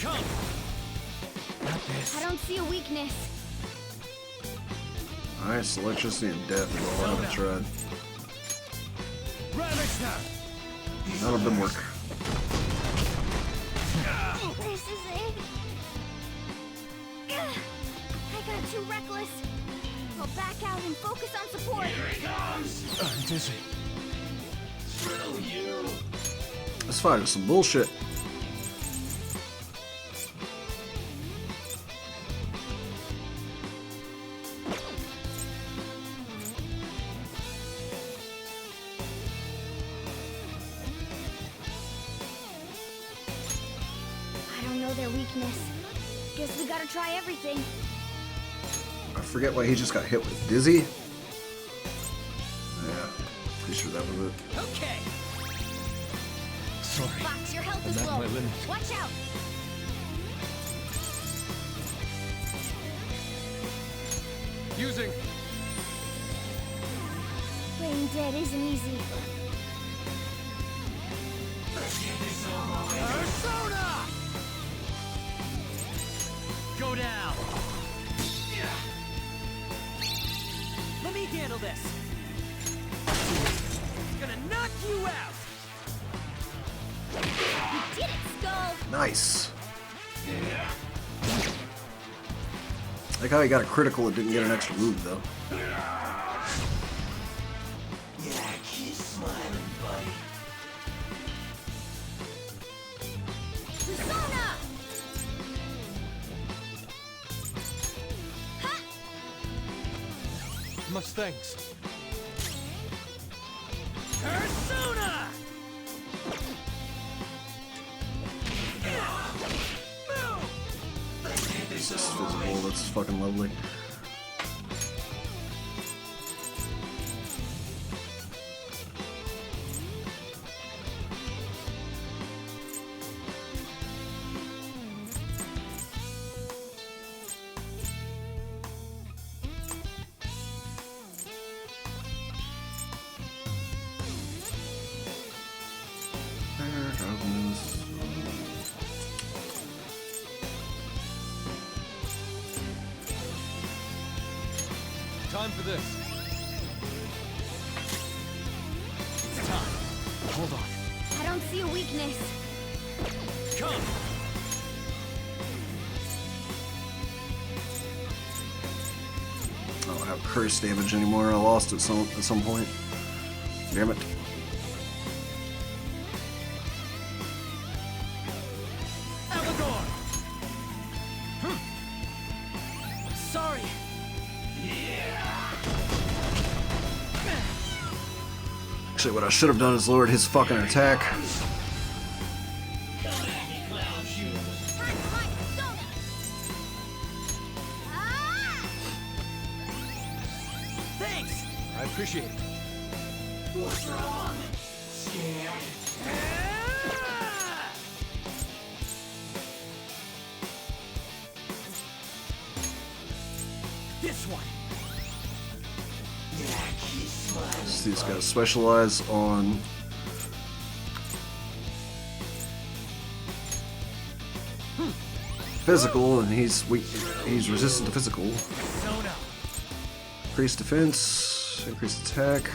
Come! I don't see a weakness. Alright, so electricity and death is all I haven't tried. Ravage them! None of them work. This is it. I got too reckless. I'll back out and focus on support. I'm dizzy. Screw you! This fight is some bullshit. I don't know their weakness. Guess we gotta try everything. I forget why he just got hit with dizzy. Yeah, pretty sure that was it. Okay! Sorry. Fox, your health is I'm at low. my limit. Watch out. Using. Playing dead isn't easy. Persona! Go down! Let me handle this! Gonna knock you out! You did it, Skull! Nice. Like how he got a critical and didn't get an extra move though. Yeah, keep smiling, buddy. Persona! Ha! Much thanks. Persona! This is physical, that's fucking lovely. Time for this. It's time. Hold on. I don't see a weakness. Come! I don't have curse damage anymore. I lost it at some point. Damn it. sorry. Actually, what I should have done is lowered his fucking attack. Thanks. I appreciate it. What's wrong? Scared. This one. So these guys specialize on physical, and he's weak. He's resistant to physical. Increased defense, increased attack.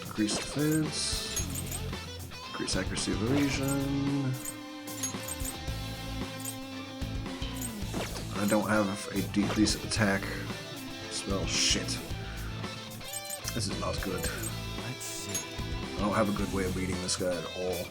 Increased defense. Increased accuracy of evasion. I don't have a decrease of attack. Spell shit. This is not good. Let's see. I don't have a good way of beating this guy at all.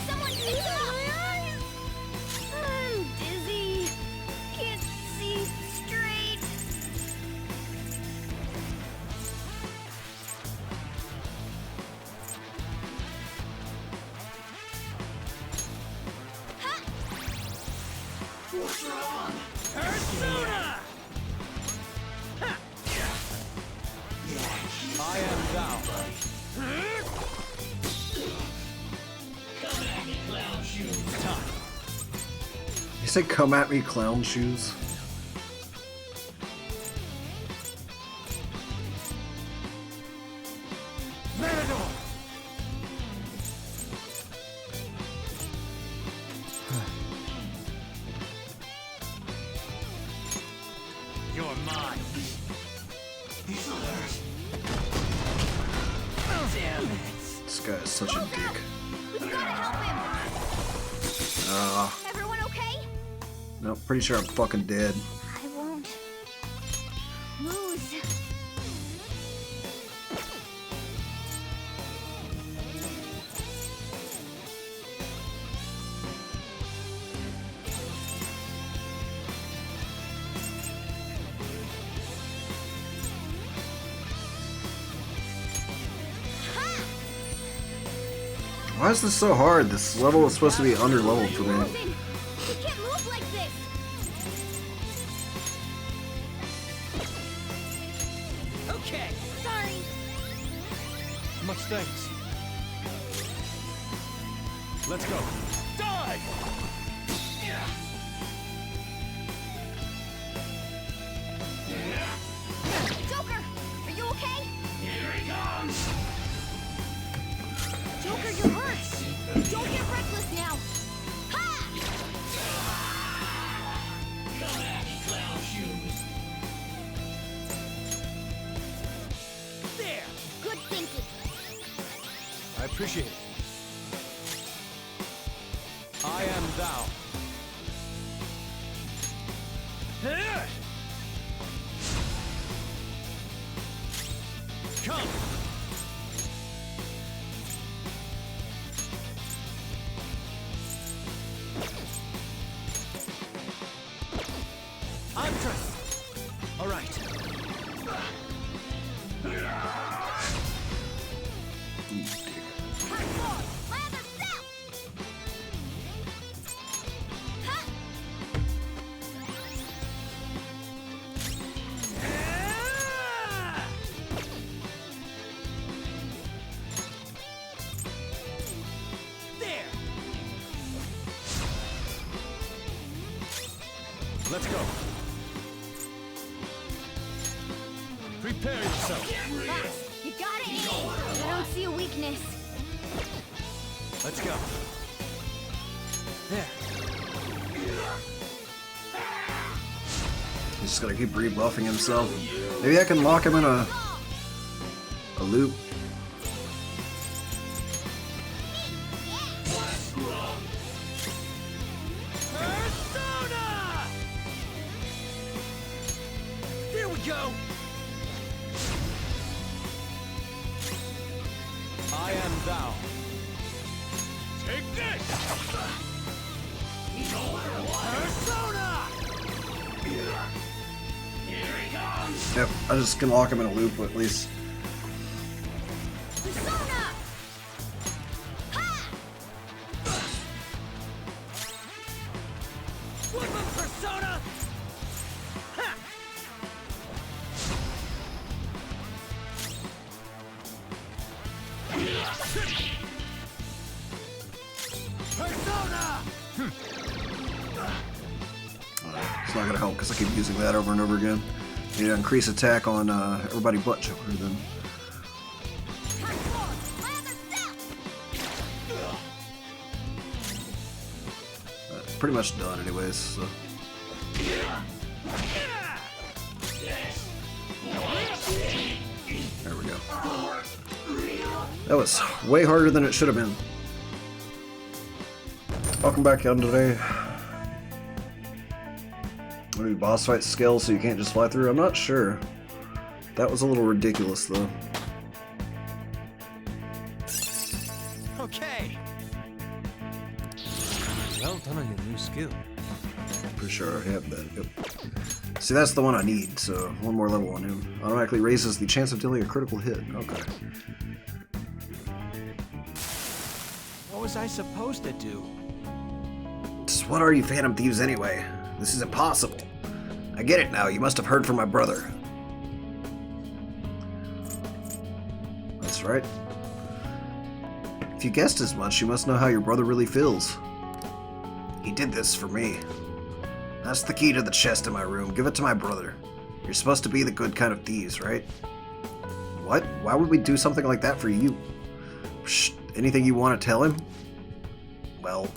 Someone pick her up! I'm dizzy. Can't see straight. What's wrong? Persona! I am thou. Time. You say come at me, clown shoes? Matador! You're mine. He's alert. Damn it. This guy is such a dick. We gotta help him. Everyone okay? No, pretty sure I'm fucking dead. I won't lose. Why is this so hard? This level is supposed to be under-leveled for me. You can't move like this. Okay. Sorry. Much thanks. Let's go. Die! Joker, are you okay? Here he comes! Joker, you're hurt. Don't get reckless now. Ha! Come at me, clown shoes. There! Good thinking. I appreciate it. I am thou. Come! Andres! All right. Lather south! Ha! Let's go. Prepare yourself. Boss, you got it! I don't see a weakness. Let's go. There. He's just gonna keep rebuffing himself. Maybe I can lock him in a loop. Persona! Here we go. I am thou. Take this! Persona! Yep, I'm just gonna lock him in a loop at least. Persona! Ha! Woodman Persona! Ha! Persona! It's not gonna help because I keep using that over and over again. Need to increase attack on everybody but Joker then. Pretty much done anyways, so. There we go. That was way harder than it should have been. Welcome back on today. What are your boss fight skills so you can't just fly through? I'm not sure. That was a little ridiculous though. Okay. Well done on your new skill. For sure, I have that. Yep. See, that's the one I need, so one more level on him. Automatically raises the chance of dealing a critical hit. Okay. What was I supposed to do? Just what are you Phantom Thieves anyway? This is impossible. I get it now. You must have heard from my brother. That's right. If you guessed as much, you must know how your brother really feels. He did this for me. That's the key to the chest in my room. Give it to my brother. You're supposed to be the good kind of thieves, right? What? Why would we do something like that for you? Psh, anything you want to tell him? Well,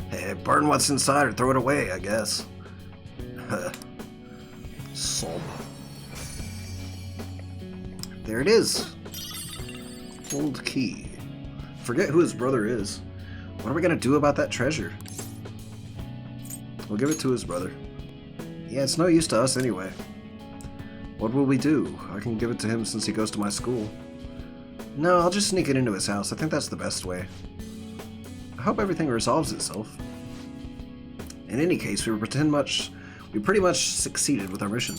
hey, burn what's inside or throw it away, I guess. Sob. There it is. Old key. Forget who his brother is. What are we gonna do about that treasure? We'll give it to his brother. Yeah, it's no use to us anyway. What will we do? I can give it to him since he goes to my school. No, I'll just sneak it into his house. I think that's the best way. I hope everything resolves itself. In any case, we pretty much succeeded with our mission.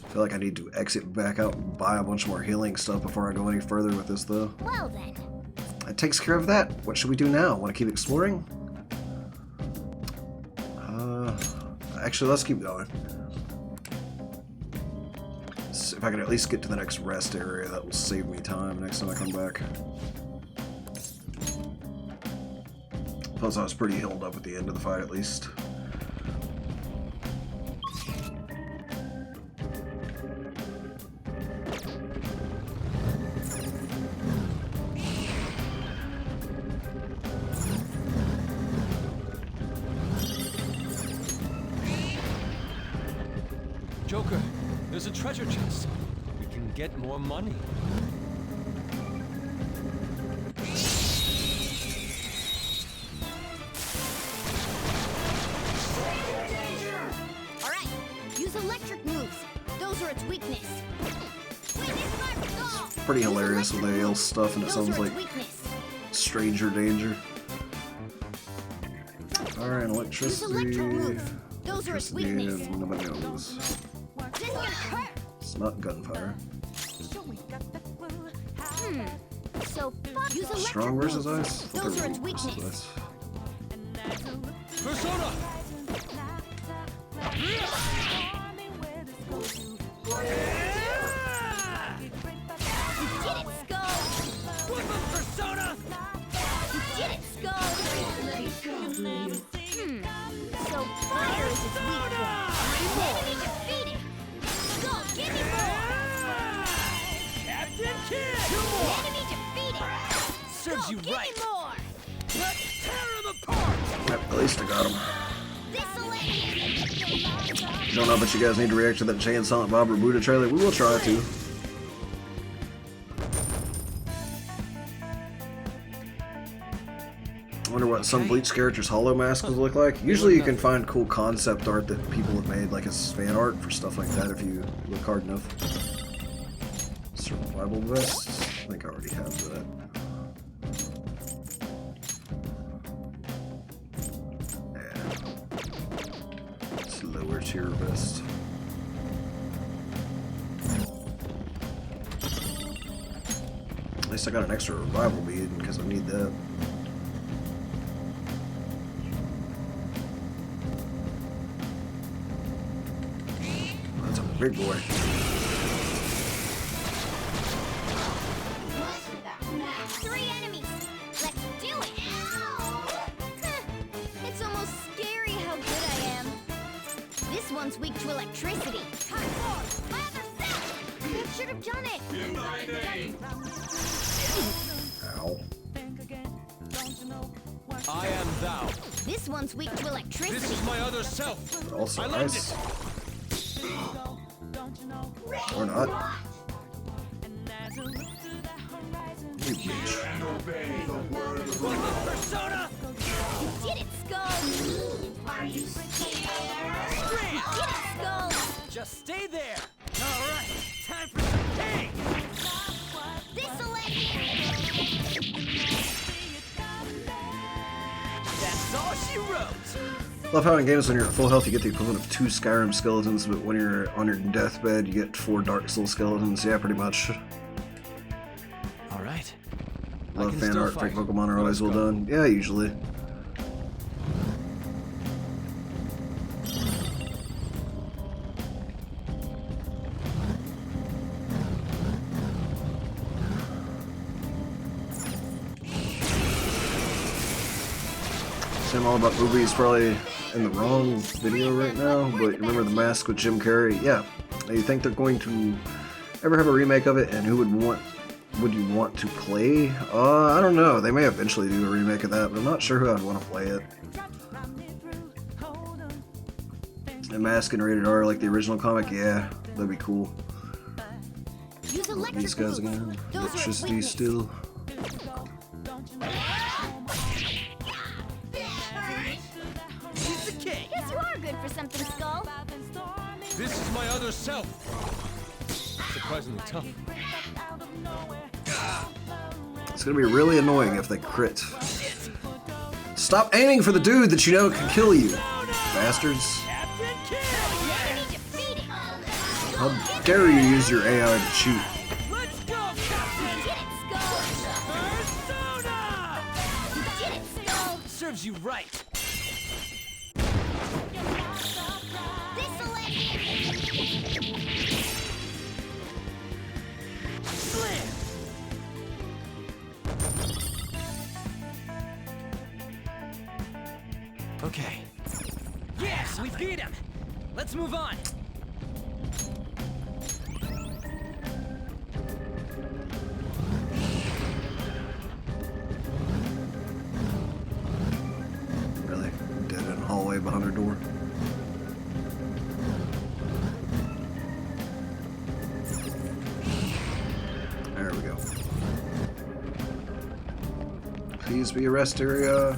I feel like I need to exit back out and buy a bunch more healing stuff before I go any further with this, though. Well then. That takes care of that. What should we do now? Want to keep exploring? Actually, let's keep going. So if I can at least get to the next rest area, that will save me time next time I come back. Plus, I was pretty healed up at the end of the fight, at least. Joker, there's a treasure chest. We can get more money. Alright, use electric moves. Those are its weakness. It's pretty hilarious when they yell stuff and it sounds like stranger danger. Alright, electricity. Those are its Electricity weakness. and nobody knows. This is gonna hurt. It's not gunfire. So use electric Strong versus moves. ice? Those are its Weak versus weakness. ice. Persona! You did it, Skull! Woodman Persona! You did it, Skull! So fire is its weak point. Enemy defeated! Go, give me more! Captain Kidd! Two more! Enemy defeated! Serves Go, you give right. me more! Let's tear him apart! Yep, at least I got him. This'll end you! Don't know, but you guys need to react to that Jay and Silent Bob or Buddha trailer. We will try to. I wonder what some Bleach characters' hollow masks would look like. Usually you can find cool concept art that people have made, like as fan art for stuff like that if you look hard enough. Survival vests? I think I already have that. Yeah. It's lower tier vest. At least I got an extra revival bead because I need that. That's a big boy. 3 enemies! Let's do it! It's almost scary how good I am. This one's weak to electricity. My other set! That should have done it! Ow. I am thou. This one's weak to electricity. This is my other self. But also I learned nice. Or not. You bitch. Persona! You did it, Skull! Are you scared? You did it, Skull! Just stay there. All right, time for some cake. This'll end you! That's all she wrote. Love how in games when you're at full health you get the equivalent of 2 Skyrim skeletons, but when you're on your deathbed you get 4 Dark Souls skeletons. Yeah, pretty much. All right. Love fan art for Pokemon are always well done. Yeah, usually. Sam All About Movies is probably in the wrong video right now, but remember The Mask with Jim Carrey? Yeah. You think they're going to ever have a remake of it, and who would you want to play? I don't know. They may eventually do a remake of that, but I'm not sure who I'd want to play it. A Mask and Rated R like the original comic? Yeah, that'd be cool. Use electric These guys moves. again. Those are Electricity weakness. still. Piece of cake. Yes, you are good for something, Skull. This is my other self. Surprisingly tough. It's gonna be really annoying if they crit. Stop aiming for the dude that you know can kill you, bastards. Captain Kidd. Enemy defeated! How dare you use your AI to cheat? Let's go, Captain. You did it, Skull! Persona. You did it, Skull! Serves you right. This'll end you! Slam. Okay. Yes, we beat him. Let's move on. Really? Dead in a hallway behind her door. There we go. Please be a rest area.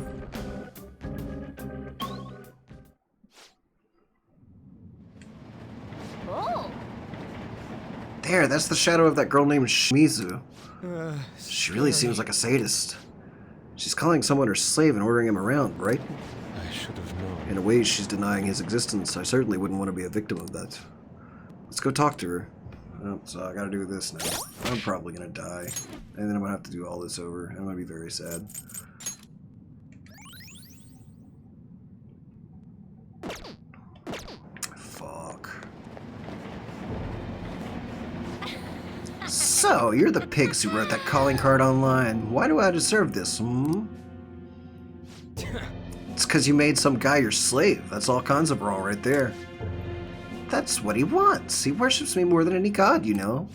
Oh! There, that's the shadow of that girl named Shimizu. She really seems like a sadist. She's calling someone her slave and ordering him around, right? I should have known. In a way, she's denying his existence. I certainly wouldn't want to be a victim of that. Let's go talk to her. Oh, so I gotta do this now. I'm probably gonna die. And then I'm gonna have to do all this over. I'm gonna be very sad. Fuck. So, you're the pigs who wrote that calling card online. Why do I deserve this, hmm? It's because you made some guy your slave. That's all kinds of wrong right there. That's what he wants. He worships me more than any god, you know.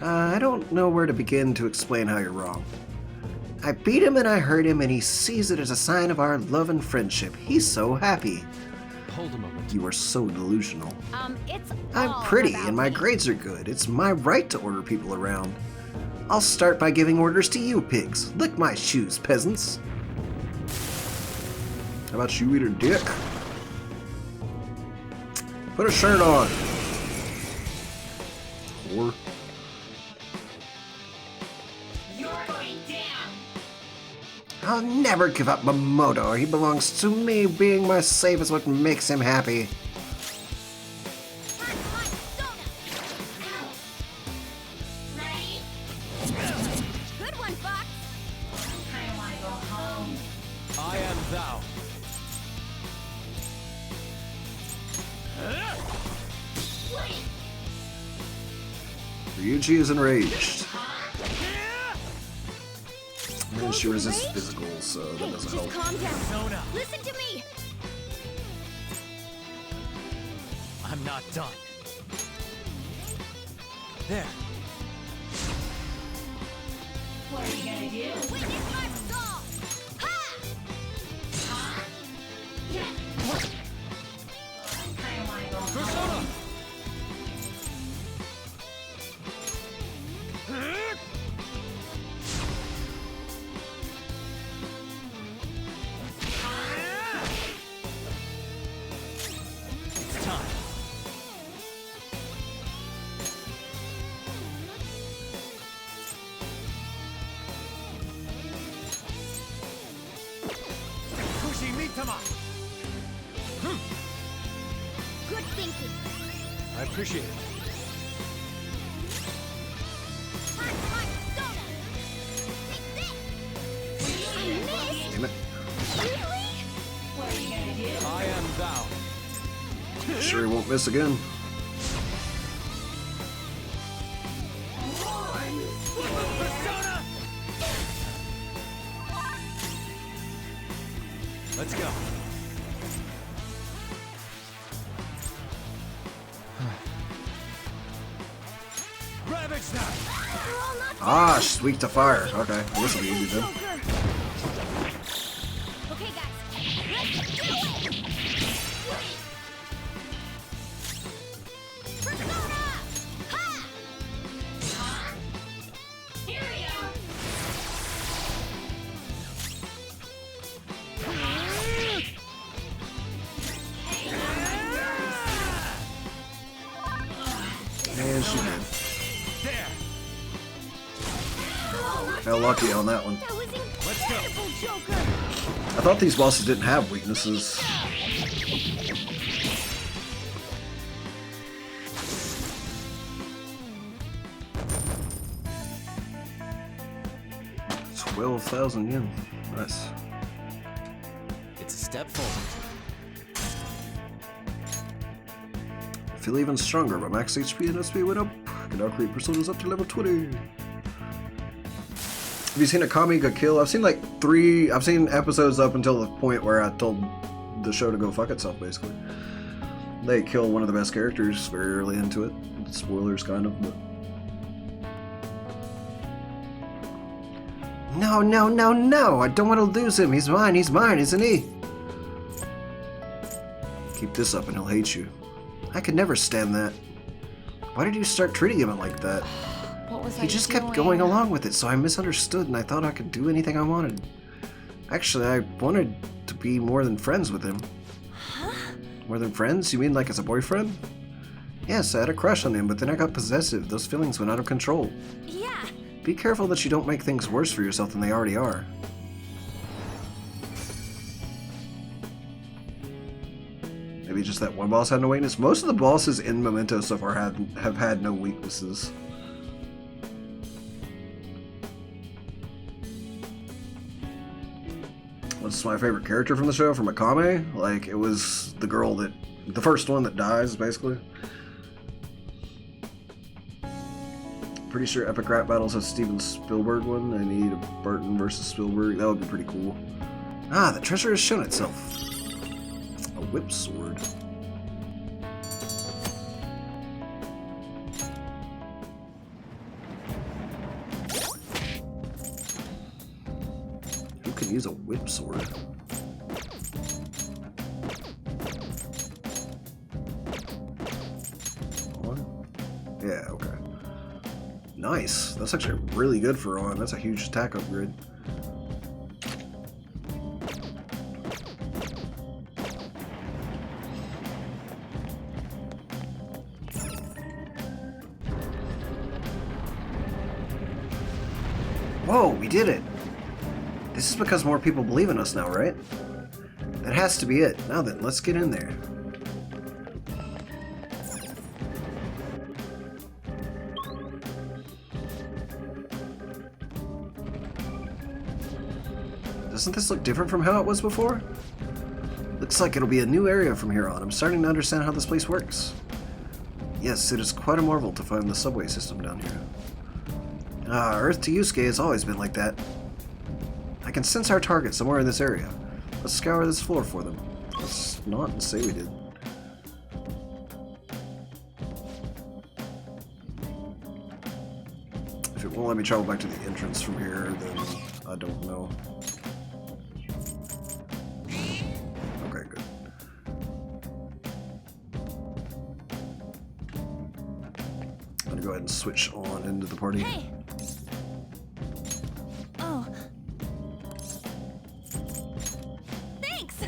I don't know where to begin to explain how you're wrong. I beat him and I hurt him, and he sees it as a sign of our love and friendship. He's so happy. Hold a moment. You are so delusional. It's I'm all pretty about and my me. grades are good. It's my right to order people around. I'll start by giving orders to you pigs. Lick my shoes, peasants. How about you eat a dick? Put a shirt on. Whore. I'll never give up Mamoto. He belongs to me. Being my slave is what makes him happy. Good one, Fox. I want to go home. I am thou. Ryuji is enraged. And she resists physical, so that doesn't help. Just calm down. Sona, Listen to me. I'm not done. There. What are you gonna do? Witness my soul. Ha! Yeah. I want to go home. Persona! It's time. Pushing Mitama! Good thinking. I appreciate it. Damn it. What are you gonna do? I am thou. Sure he won't miss again. Persona! Let's go. Ravage now! Ah, she's weak to fire. Okay, this will be easy then. Okay, guys. Let's do it. Persona! Ha! Here we go. And she did. There! Felt lucky on that one. That was Let's go. incredible, Joker. I thought these bosses didn't have weaknesses. $12,000 yen. Nice. It's a step forward. I feel even stronger. My max HP and SP went up. I can now create personas up to level 20. Have you seen Akami get killed? I've seen like 3. I've seen episodes up until the point where I told the show to go fuck itself, basically. They kill one of the best characters very early into it. Spoilers, kind of, but. No, no, no, no! I don't want to lose him. He's mine, isn't he? Keep this up and he'll hate you. I could never stand that. Why did you start treating him like that? What was He just kept going along with it, so I misunderstood and I thought I could do anything I wanted. Actually, I wanted to be more than friends with him. Huh? More than friends? You mean like as a boyfriend? Yes, I had a crush on him, but then I got possessive. Those feelings went out of control. Yeah. Be careful that you don't make things worse for yourself than they already are. Maybe just that one boss had no weakness. Most of the bosses in Memento so far have had no weaknesses. What's my favorite character from the show? From Akame? Like, it was the girl that... the first one that dies, basically. Pretty sure Epic Rap Battles has Steven Spielberg one. I need a Burton versus Spielberg. That would be pretty cool. Ah, the treasure has shown itself. A whip sword. Who can use a whip sword? On? Yeah, okay. Nice. That's actually really good for on. That's a huge attack upgrade. Whoa, we did it! This is because more people believe in us now, right? That has to be it. Now then, let's get in there. Doesn't this look different from how it was before? Looks like it'll be a new area from here on. I'm starting to understand how this place works. Yes, it is quite a marvel to find the subway system down here. Ah, Earth to Yusuke has always been like that. I can sense our target somewhere in this area. Let's scour this floor for them. Let's not say we did. If it won't let me travel back to the entrance from here, then I don't know. Okay, good. I'm gonna go ahead and switch on into the party. Hey! Oh. Thanks!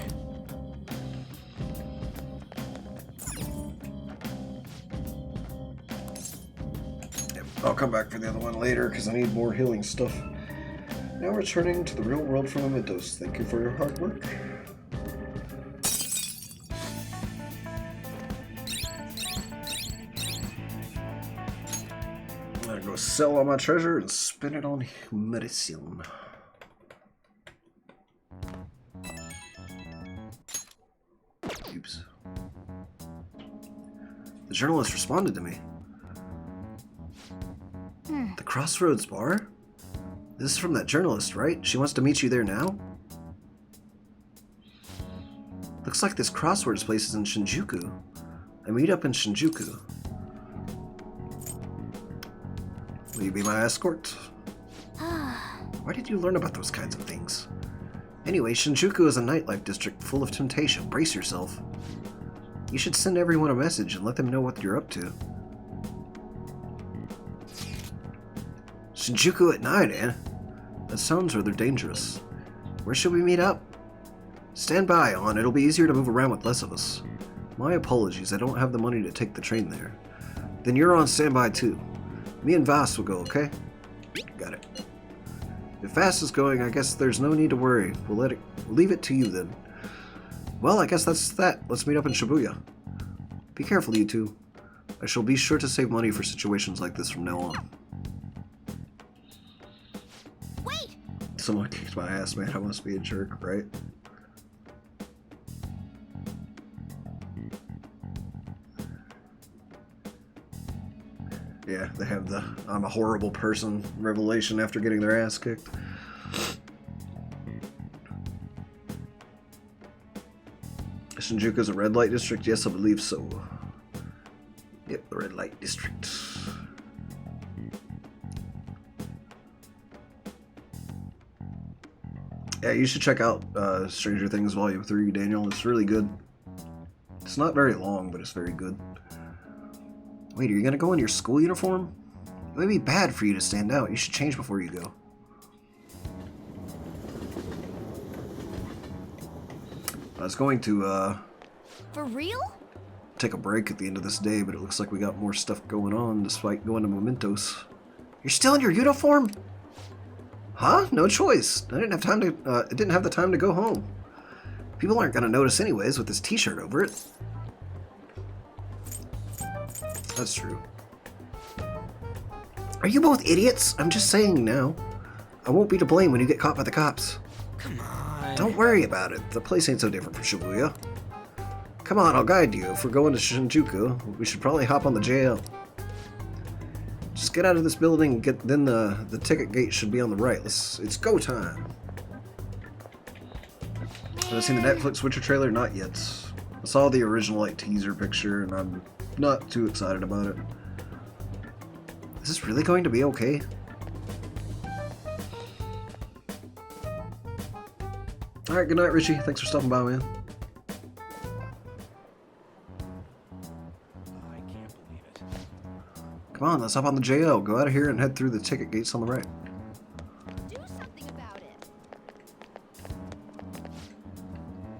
Yep, I'll come back for the other one later because I need more healing stuff. Now returning to the real world from Mementos. Thank you for your hard work. I'm gonna go sell all my treasure and spend it on medicine. Oops. The journalist responded to me. The Crossroads Bar? This is from that journalist, right? She wants to meet you there now? Looks like this Crossroads place is in Shinjuku. I meet up in Shinjuku. Will you be my escort? Why did you learn about those kinds of things? Anyway, Shinjuku is a nightlife district full of temptation. Brace yourself. You should send everyone a message and let them know what you're up to. Shinjuku at night, eh? That sounds rather dangerous. Where should we meet up? Stand by, On. It'll be easier to move around with less of us. My apologies, I don't have the money to take the train there. Then you're on standby too. Me and Vass will go, okay? Got it. If Vass is going, I guess there's no need to worry. We'll leave it to you then. Well, I guess that's that. Let's meet up in Shibuya. Be careful, you two. I shall be sure to save money for situations like this from now on. Wait! Someone kicked my ass, man. I must be a jerk, right? Yeah, they have the I'm a horrible person revelation after getting their ass kicked. Shinjuku is a red light district? Yes, I believe so. Yep, the red light district. Yeah, you should check out Stranger Things Volume 3, Daniel. It's really good. It's not very long, but it's very good. Wait, are you gonna go in your school uniform? It would be bad for you to stand out. You should change before you go. I was going to, For real? take a break at the end of this day, but it looks like we got more stuff going on despite going to Mementos. You're still in your uniform? Huh? No choice. I didn't have time to, I didn't have the time to go home. People aren't gonna notice anyways with this t-shirt over it. That's true. Are you both idiots? I'm just saying now. I won't be to blame when you get caught by the cops. Come on. Don't worry about it. The place ain't so different from Shibuya. Come on, I'll guide you. If we're going to Shinjuku, we should probably hop on the JL. Just get out of this building and then the ticket gate should be on the right. It's go time. Have I seen the Netflix Witcher trailer? Not yet. I saw the original like teaser picture and I'm not too excited about it. Is this really going to be okay? Alright, good night, Richie. Thanks for stopping by, man. I can't believe it. Come on, let's hop on the JL. Go out of here and head through the ticket gates on the right. Do something about it.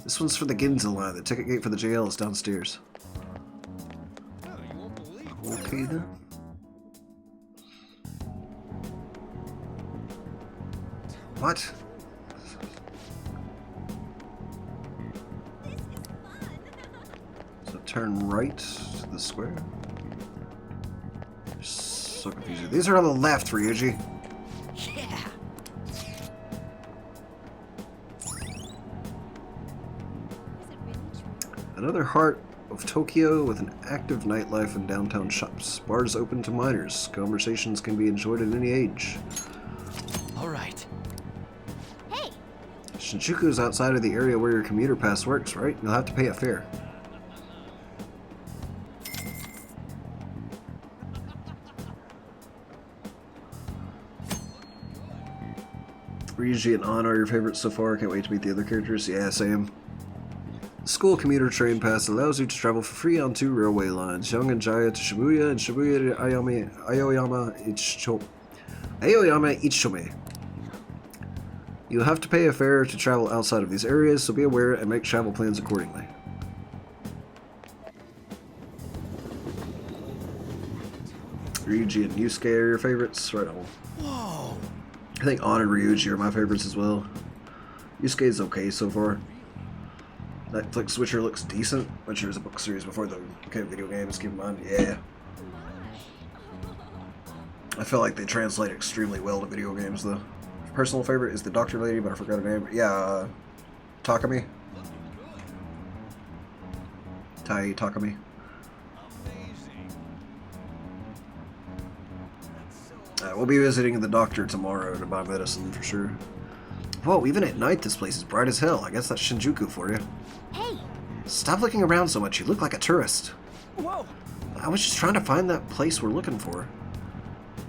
This one's for the Ginza line. The ticket gate for the JL is downstairs. Oh, you won't believe it. Okay then. What? So turn right to the square. So confusing. These are on the left, Ryuji. Yeah. Another heart of Tokyo with an active nightlife and downtown shops. Bars open to minors. Conversations can be enjoyed at any age. All right. Hey, Shinjuku is outside of the area where your commuter pass works, right? You'll have to pay a fare. Ryuji and An are your favorites so far. Can't wait to meet the other characters. Yeah, same. The school commuter train pass allows you to travel for free on 2 railway lines, Yongan Jaya to Shibuya and Shibuya to Aoyama Ichome. You'll have to pay a fare to travel outside of these areas, so be aware and make travel plans accordingly. Ryuji and Yusuke are your favorites? Right on. Whoa. I think An and Ryuji are my favorites as well. Yusuke's okay so far. Netflix Witcher looks decent. Witcher is a book series before the video games, keep in mind. Yeah. I feel like they translate extremely well to video games though. Personal favorite is the doctor lady, but I forgot her name. Yeah, Takami. Tai Takami. We'll be visiting the doctor tomorrow to buy medicine for sure. Whoa, even at night this place is bright as hell. I guess that's Shinjuku for you. hey, Stop looking around so much, you look like a tourist. Whoa. I was just trying to find that place we're looking for.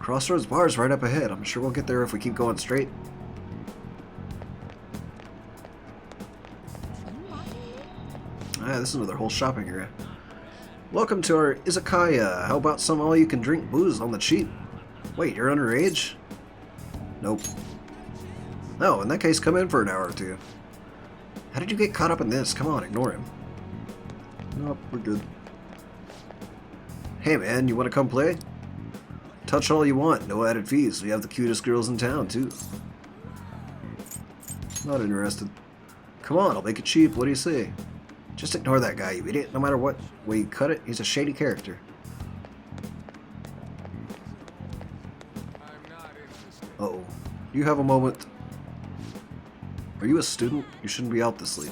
Crossroads Bar's right up ahead. I'm sure we'll get there if we keep going straight. Ah, this is another whole shopping area. Welcome to our izakaya. How about some all-you-can-drink booze on the cheap? Wait, you're underage? Nope. No, in that case, come in for an hour or two. How did you get caught up in this? Come on, ignore him. Nope, we're good. Hey man, you want to come play? Touch all you want, no added fees. We have the cutest girls in town, too. Not interested. Come on, I'll make it cheap, what do you say? Just ignore that guy, you idiot. No matter what way you cut it, he's a shady character. Uh-oh. You have a moment. Are you a student? You shouldn't be out this late.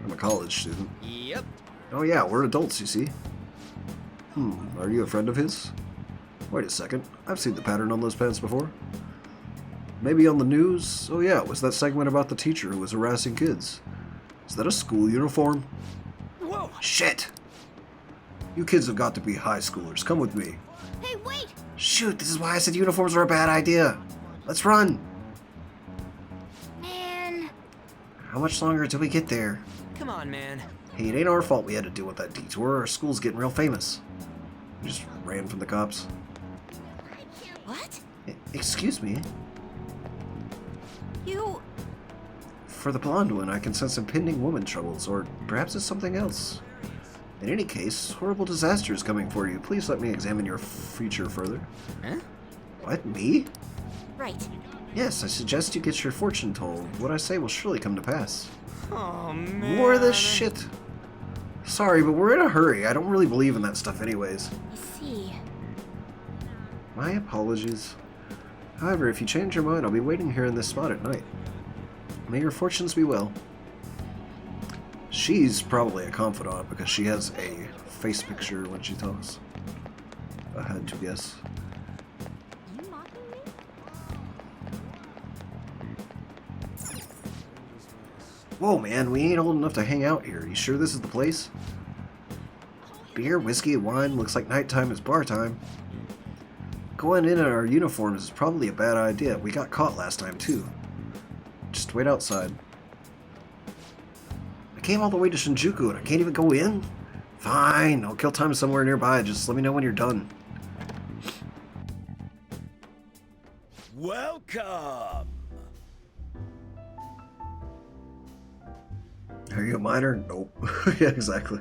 I'm a college student. Yep. Oh yeah, we're adults, you see. Are you a friend of his? Wait a second, I've seen the pattern on those pants before. Maybe on the news? Oh yeah, it was that segment about the teacher who was harassing kids. Is that a school uniform? Whoa. Shit! You kids have got to be high schoolers, come with me. hey, wait! Shoot, this is why I said uniforms are a bad idea. Let's run! Man, How much longer till we get there? Come on, man. Hey, it ain't our fault we had to deal with that detour. Our school's getting real famous. We just ran from the cops. What? Excuse me? You... For the blonde one, I can sense impending woman troubles, or perhaps it's something else. In any case, horrible disaster is coming for you. Please let me examine your future further. Huh? What, me? Right. Yes, I suggest you get your fortune told. What I say will surely come to pass. Oh, man. More of this shit. Sorry, but we're in a hurry. I don't really believe in that stuff anyways. I see. My apologies. However, if you change your mind, I'll be waiting here in this spot at night. May your fortunes be well. She's probably a confidant because she has a face picture when she talks. I had to guess. You mocking me? Whoa, man, we ain't old enough to hang out here. You sure this is the place? Beer, whiskey, wine, looks like nighttime is bar time. Going in our uniforms is probably a bad idea. We got caught last time, too. Just wait outside. I came all the way to Shinjuku and I can't even go in? Fine, I'll kill time somewhere nearby. Just let me know when you're done. Welcome! Are you a minor? Nope. Yeah, exactly.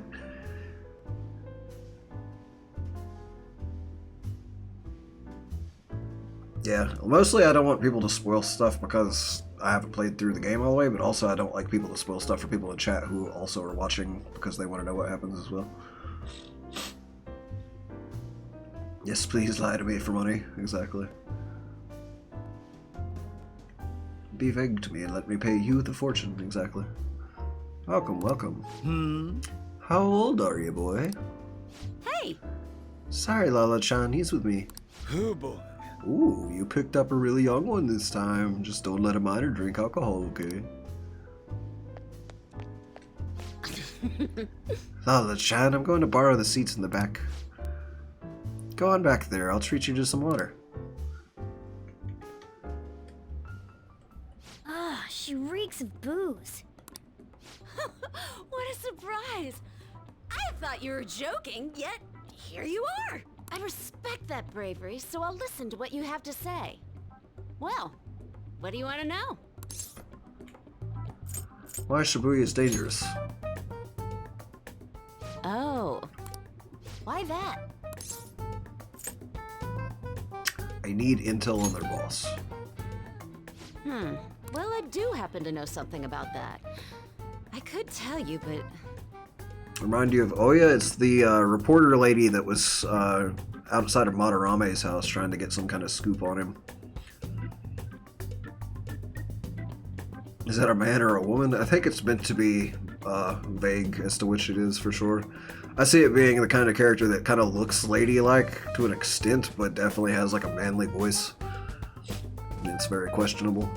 Yeah, mostly I don't want people to spoil stuff because I haven't played through the game all the way, but also I don't like people to spoil stuff for people in chat who also are watching because they want to know what happens as well. Yes, please lie to me for money. Exactly. Be vague to me and let me pay you the fortune. Exactly. Welcome, welcome. How old are you, boy? Hey! Sorry, Lala-chan, he's with me. Oh boy. Ooh, you picked up a really young one this time. Just don't let a minor drink alcohol, okay? Lala-chan, I'm going to borrow the seats in the back. Go on back there, I'll treat you to some water. Ah, she reeks of booze. What a surprise! I thought you were joking, yet here you are! I respect that bravery, so I'll listen to what you have to say. Well, what do you want to know? Why Shibuya is dangerous? Oh. Why that? I need intel on their boss. Well, I do happen to know something about that. I could tell you, but... Remind you of Oya? It's the reporter lady that was outside of Madarame's house trying to get some kind of scoop on him. Is that a man or a woman? I think it's meant to be vague as to which it is for sure. I see it being the kind of character that kind of looks ladylike to an extent, but definitely has like a manly voice. And it's very questionable.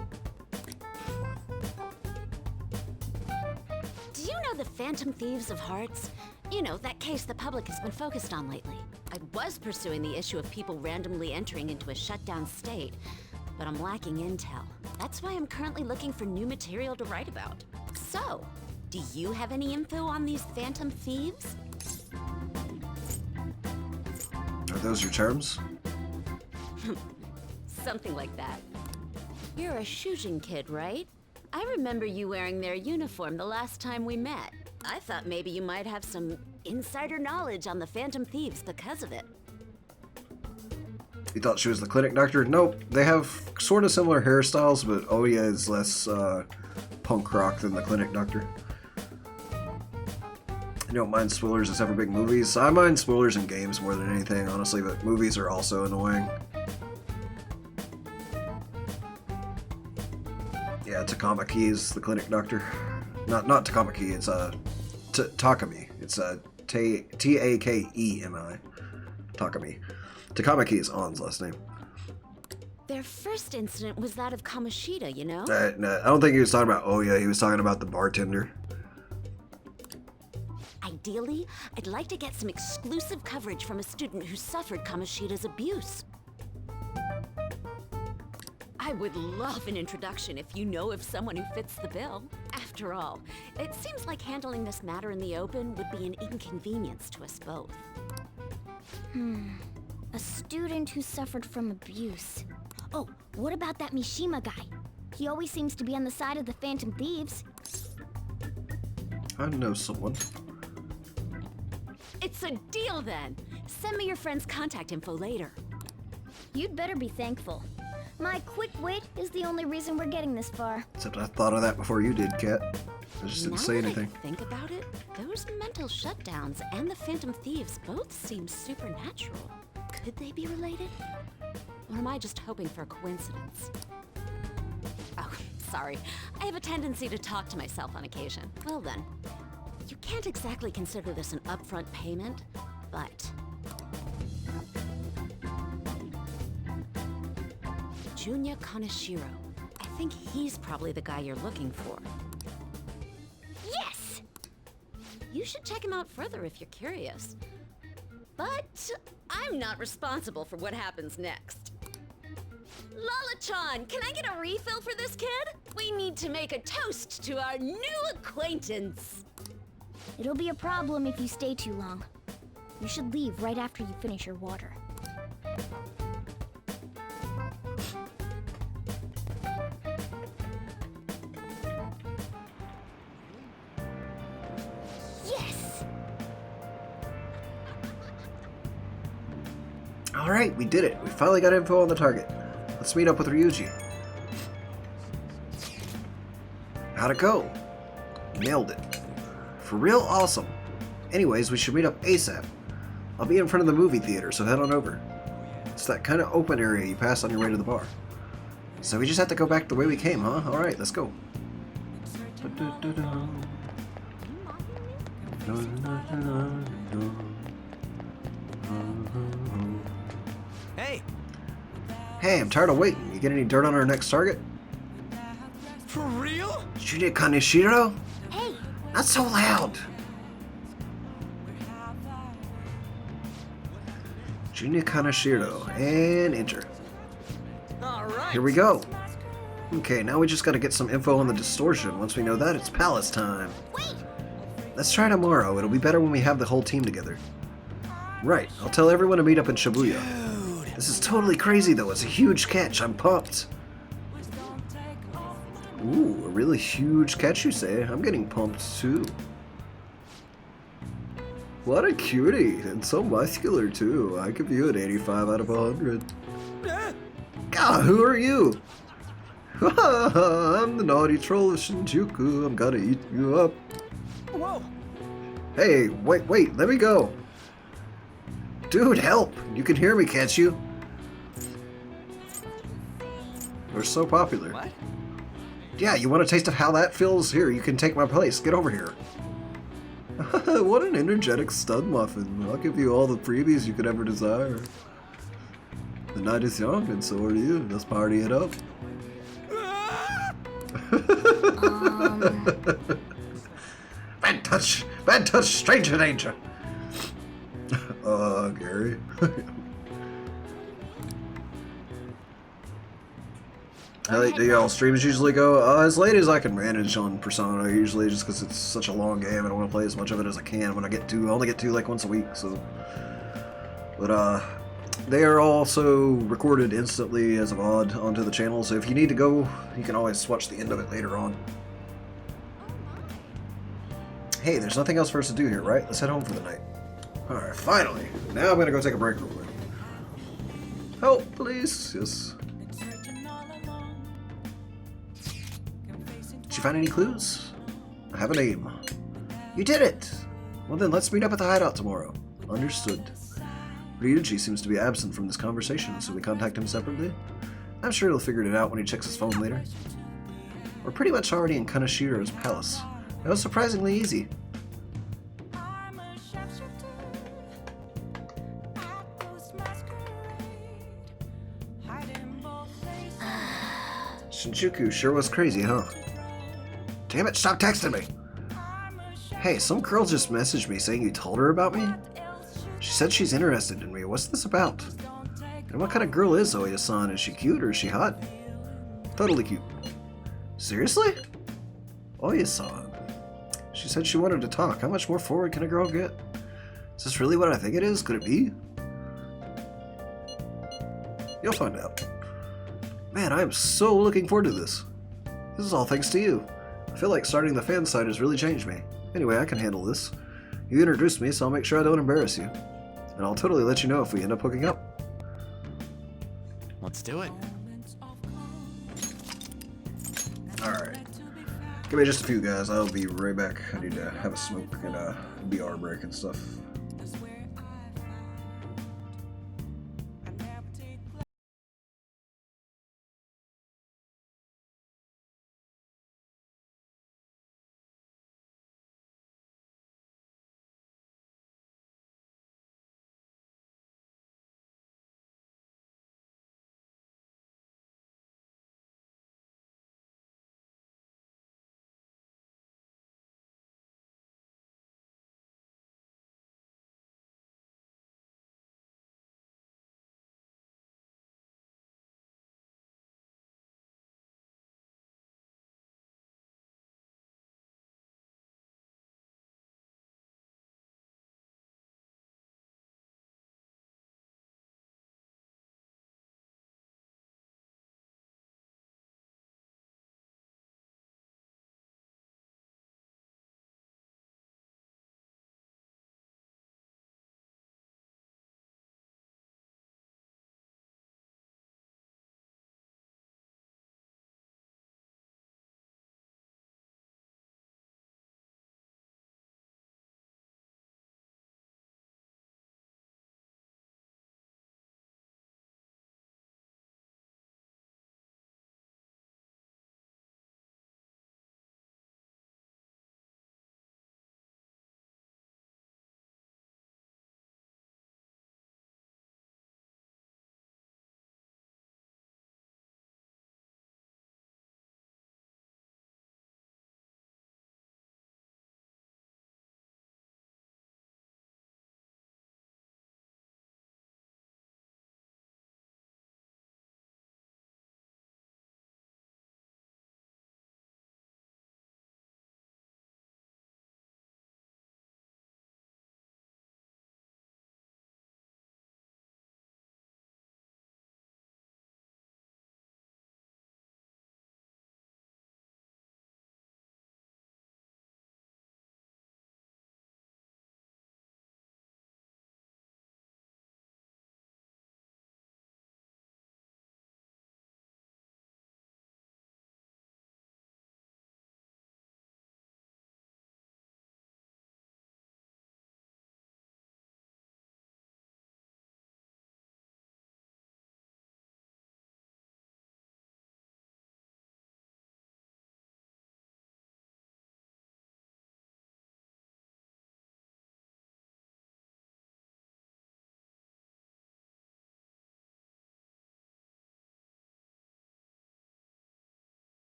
Do you know the Phantom Thieves of Hearts? You know, that case the public has been focused on lately. I was pursuing the issue of people randomly entering into a shutdown state, but I'm lacking intel. That's why I'm currently looking for new material to write about. So, do you have any info on these Phantom Thieves? Are those your terms? Something like that. You're a Shujin kid, right? I remember you wearing their uniform the last time we met. I thought maybe you might have some insider knowledge on the Phantom Thieves because of it. You thought she was the clinic doctor? Nope. They have sort of similar hairstyles, but Oya is less punk rock than the clinic doctor. You don't mind spoilers except for big movies? I mind spoilers in games more than anything, honestly, but movies are also annoying. Yeah, Takamaki is the clinic doctor. Not Takamaki, it's Takami. It's Takemi. Takami. Takamaki is On's last name. Their first incident was that of Kamoshida, you know? No, I don't think he was talking about Oya, he was talking about the bartender. Ideally, I'd like to get some exclusive coverage from a student who suffered Kamoshida's abuse. I would love an introduction if you know of someone who fits the bill. After all, it seems like handling this matter in the open would be an inconvenience to us both. A student who suffered from abuse. Oh, what about that Mishima guy? He always seems to be on the side of the Phantom Thieves. I know someone. It's a deal then! Send me your friend's contact info later. You'd better be thankful. My quick wit is the only reason we're getting this far. Except I thought of that before you did, Kat. I just didn't say anything. Now that I think about it, those mental shutdowns and the Phantom Thieves both seem supernatural. Could they be related? Or am I just hoping for a coincidence? Oh, sorry. I have a tendency to talk to myself on occasion. Well then, you can't exactly consider this an upfront payment, but... Junya Kaneshiro. I think he's probably the guy you're looking for. You should check him out further if you're curious. But I'm not responsible for what happens next. Lala-chan, can I get a refill for this kid? We need to make a toast to our new acquaintance. It'll be a problem if you stay too long. You should leave right after you finish your water. Yes! Alright, we did it. We finally got info on the target. Let's meet up with Ryuji. How'd it go? Nailed it. For real awesome. Anyways, we should meet up ASAP. I'll be in front of the movie theater, so head on over. It's that kind of open area you pass on your way to the bar. So we just have to go back the way we came, huh? Alright, let's go. Hey! Hey, I'm tired of waiting. You get any dirt on our next target? For real? Junya Kaneshiro? Hey! Not so loud! Junya Kaneshiro, and enter. Alright! Here we go. Okay, now we just gotta get some info on the distortion. Once we know that, it's palace time. Wait! Let's try tomorrow. It'll be better when we have the whole team together. Right, I'll tell everyone to meet up in Shibuya. Dude! This is totally crazy though, it's a huge catch, I'm pumped. Ooh, a really huge catch you say. I'm getting pumped too. What a cutie, and so muscular too. I give you an 85 out of 100. God, who are you? I'm the naughty troll of Shinjuku. I'm gonna eat you up. Whoa! Hey, wait, let me go. Dude, help! You can hear me, can't you? We're so popular. What? Yeah, you want a taste of how that feels? Here, you can take my place. Get over here. What an energetic stud muffin. I'll give you all the freebies you could ever desire. The night is young, and so are you. Let's party it up. Bad touch, stranger danger. Gary. How late do y'all streams usually go? As late as I can manage on Persona, usually, just because it's such a long game. I don't want to play as much of it as I can when I get to. I only get to like once a week, so. But they are also recorded instantly as a VOD onto the channel, so if you need to go, you can always watch the end of it later on. Hey, there's nothing else for us to do here, right? Let's head home for the night. Alright, finally. Now I'm gonna go take a break real quick. Help, please. Yes. Did you find any clues? I have a name. You did it! Well then, let's meet up at the hideout tomorrow. Understood. Ryuji seems to be absent from this conversation, so we contact him separately? I'm sure he'll figure it out when he checks his phone later. We're pretty much already in Kaneshiro's palace. That was surprisingly easy. Shinjuku sure was crazy, huh? Damn it, stop texting me! Hey, some girl just messaged me saying you told her about me? She said she's interested in me. What's this about? And what kind of girl is Oya-san? Is she cute or is she hot? Totally cute. Seriously? Oya-san. She said she wanted to talk. How much more forward can a girl get? Is this really what I think it is? Could it be? You'll find out. Man, I am so looking forward to this. This is all thanks to you. I feel like starting the fan site has really changed me. Anyway, I can handle this. You introduced me, so I'll make sure I don't embarrass you. And I'll totally let you know if we end up hooking up. Let's do it. Alright. Give me just a few, guys. I'll be right back. I need to have a smoke and a BR break and stuff.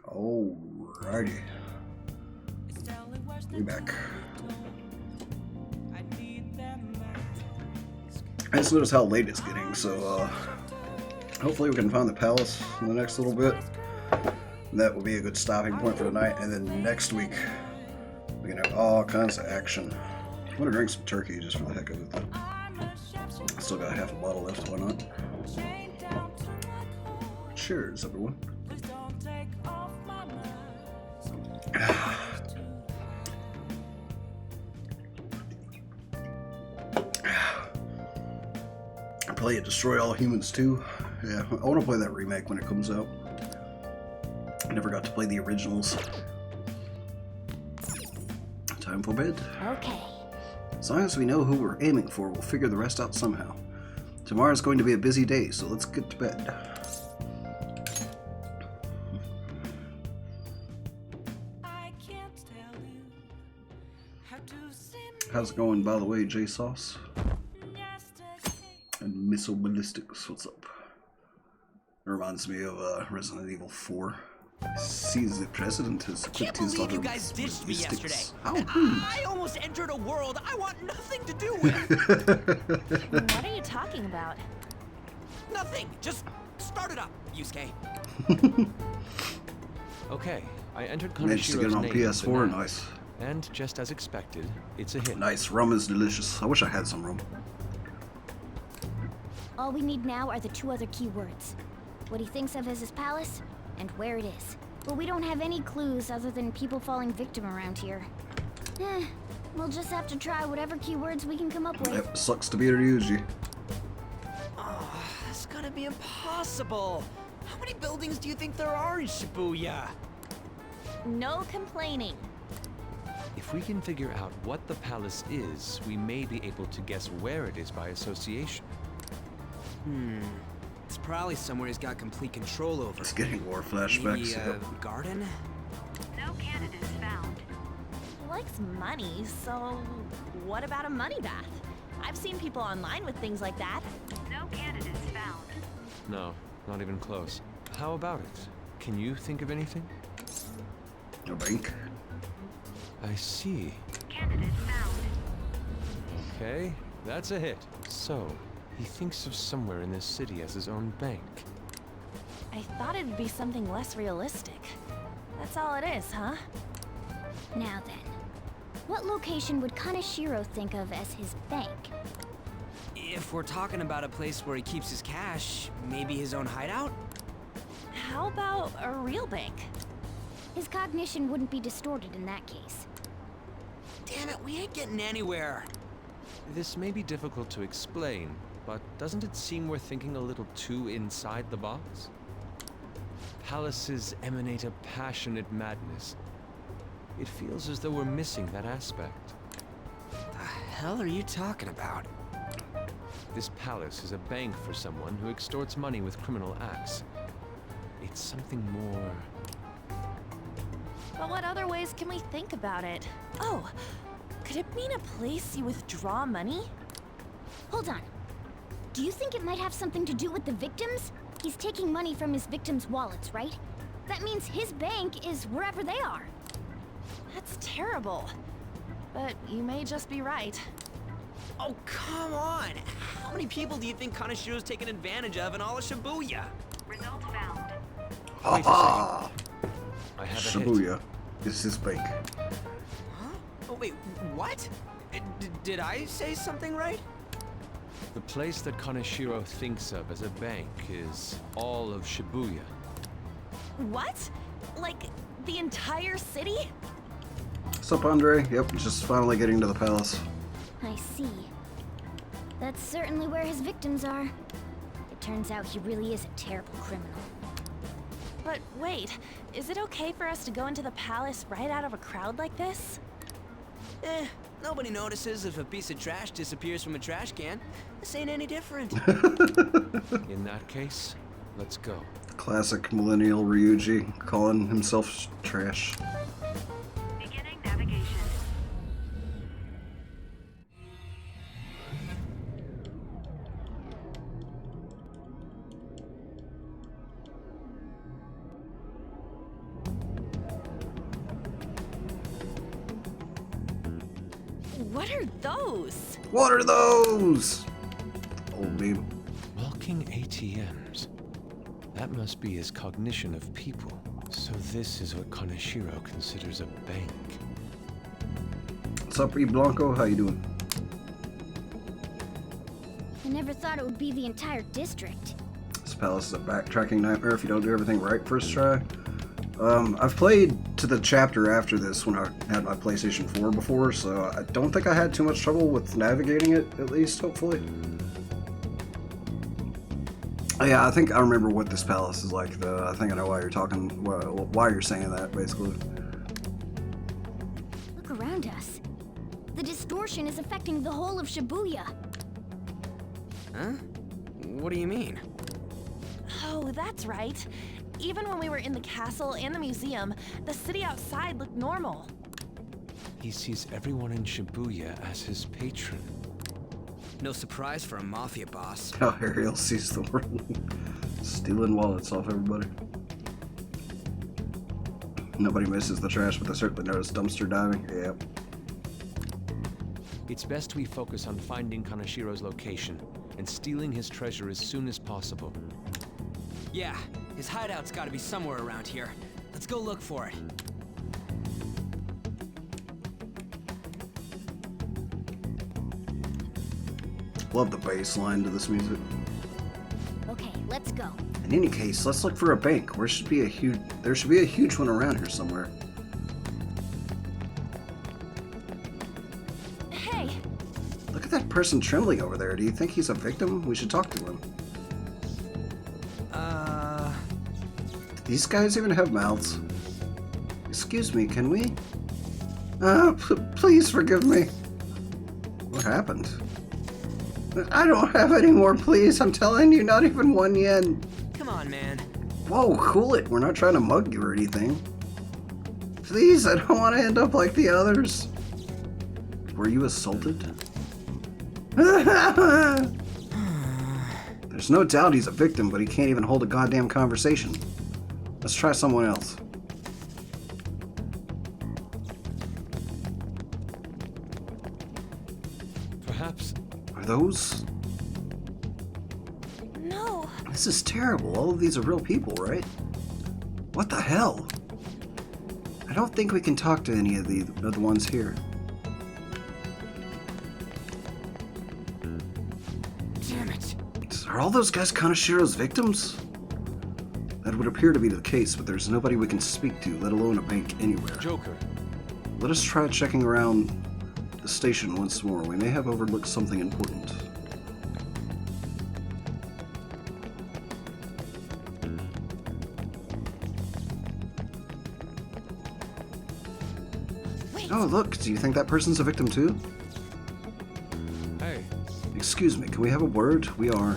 Alrighty. We back. I just noticed how late it's getting, so hopefully we can find the palace in the next little bit. That will be a good stopping point for tonight, and then next week we can have all kinds of action. I'm gonna drink some turkey just for the heck of it, though. Still got half a bottle left, why not? Cheers, everyone. Play it, Destroy All Humans 2. Yeah, I want to play that remake when it comes out. I never got to play the originals. Time for bed. Okay. As long as we know who we're aiming for, we'll figure the rest out somehow. Tomorrow's going to be a busy day, so let's get to bed. How's it going, by the way, J-Sauce? And Missile Ballistics, what's up? It reminds me of Resident Evil 4. Sees the president has Can't believe you guys ditched me yesterday. How I almost entered a world I want nothing to do with. What are you talking about? Nothing. Just start it up, Yusuke. Okay, I entered Managed to get Kanashiro's it on name PS4, into the nice. map, and just as expected, it's a hit. Nice, rum is delicious. I wish I had some rum. All we need now are the 2 other keywords. What he thinks of as his palace, and where it is. But we don't have any clues other than people falling victim around here. We'll just have to try whatever keywords we can come up with. Yep, sucks to be Ryuji. Oh, that's gonna be impossible. How many buildings do you think there are in Shibuya? No complaining. If we can figure out what the palace is, we may be able to guess where it is by association. It's probably somewhere he's got complete control over. It's getting more Maybe flashbacks. a Yep. garden? No candidates found. He likes money, so what about a money bath? I've seen people online with things like that. No candidates found. No, not even close. How about it? Can you think of anything? A bank. I see. Candidate found. Okay, that's a hit. So, he thinks of somewhere in this city as his own bank. I thought it'd be something less realistic. That's all it is, huh? Now then, what location would Kaneshiro think of as his bank? If we're talking about a place where he keeps his cash, maybe his own hideout? How about a real bank? His cognition wouldn't be distorted in that case. Damn it, we ain't getting anywhere. This may be difficult to explain, but doesn't it seem we're thinking a little too inside the box? Palaces emanate a passionate madness. It feels as though we're missing that aspect. The hell are you talking about? This palace is a bank for someone who extorts money with criminal acts. It's something more... But what other ways can we think about it? Oh, could it mean a place you withdraw money? Hold on. Do you think it might have something to do with the victims? He's taking money from his victims' wallets, right? That means his bank is wherever they are. That's terrible. But you may just be right. Oh, come on! How many people do you think Kanashiro's taken advantage of in all of Shibuya? Result found. Wait a Ah, second. I have a hit. Shibuya is his bank. Huh? Oh, wait, what? Did I say something right? The place that Kaneshiro thinks of as a bank is all of Shibuya. What? Like, the entire city? What's up, Andre? Yep, just finally getting to the palace. I see. That's certainly where his victims are. It turns out he really is a terrible criminal. But wait, is it okay for us to go into the palace right out of a crowd like this? Nobody notices if a piece of trash disappears from a trash can. This ain't any different. In that case, let's go. Classic millennial Ryuji calling himself trash. Beginning navigation. What are those? What are those? Old meme. Walking ATMs. That must be his cognition of people. So this is what Kaneshiro considers a bank. What's up, E. Blanco? How you doing? I never thought it would be the entire district. This palace is a backtracking nightmare if you don't do everything right first try. I've played to the chapter after this when I had my PlayStation 4 before, so I don't think I had too much trouble with navigating it, at least, hopefully. Yeah, I think I remember what this palace is like, though. I think I know why you're talking, why you're saying that, basically. Look around us. The distortion is affecting the whole of Shibuya. Huh? What do you mean? Oh, that's right. Even when we were in the castle and the museum, the city outside looked normal. He sees everyone in Shibuya as his patron. No surprise for a mafia boss. How Ariel sees the world. Stealing wallets off everybody. Nobody misses the trash, but they certainly notice dumpster diving. Yep. It's best we focus on finding Kaneshiro's location and stealing his treasure as soon as possible. Yeah, his hideout's gotta be somewhere around here. Let's go look for it. Love the bass line to this music. Okay, let's go. In any case, let's look for a bank. There should be a huge one around here somewhere. Hey! Look at that person trembling over there. Do you think he's a victim? We should talk to him. Do these guys even have mouths? Excuse me, can we? Please forgive me. What happened? I don't have any more, please. I'm telling you, not even 1 yen. Come on, man. Whoa, cool it. We're not trying to mug you or anything. Please, I don't want to end up like the others. Were you assaulted? There's no doubt he's a victim, but he can't even hold a goddamn conversation. Let's try someone else. Perhaps. Are those? No. This is terrible. All of these are real people, right? What the hell? I don't think we can talk to any of the ones here. Damn it. Are all those guys Kaneshiro's victims? That would appear to be the case, but there's nobody we can speak to, let alone a bank anywhere. Joker. Let us try checking around the station once more. We may have overlooked something important. Wait. Oh, look, do you think that person's a victim too? Hey. Excuse me, can we have a word? We are.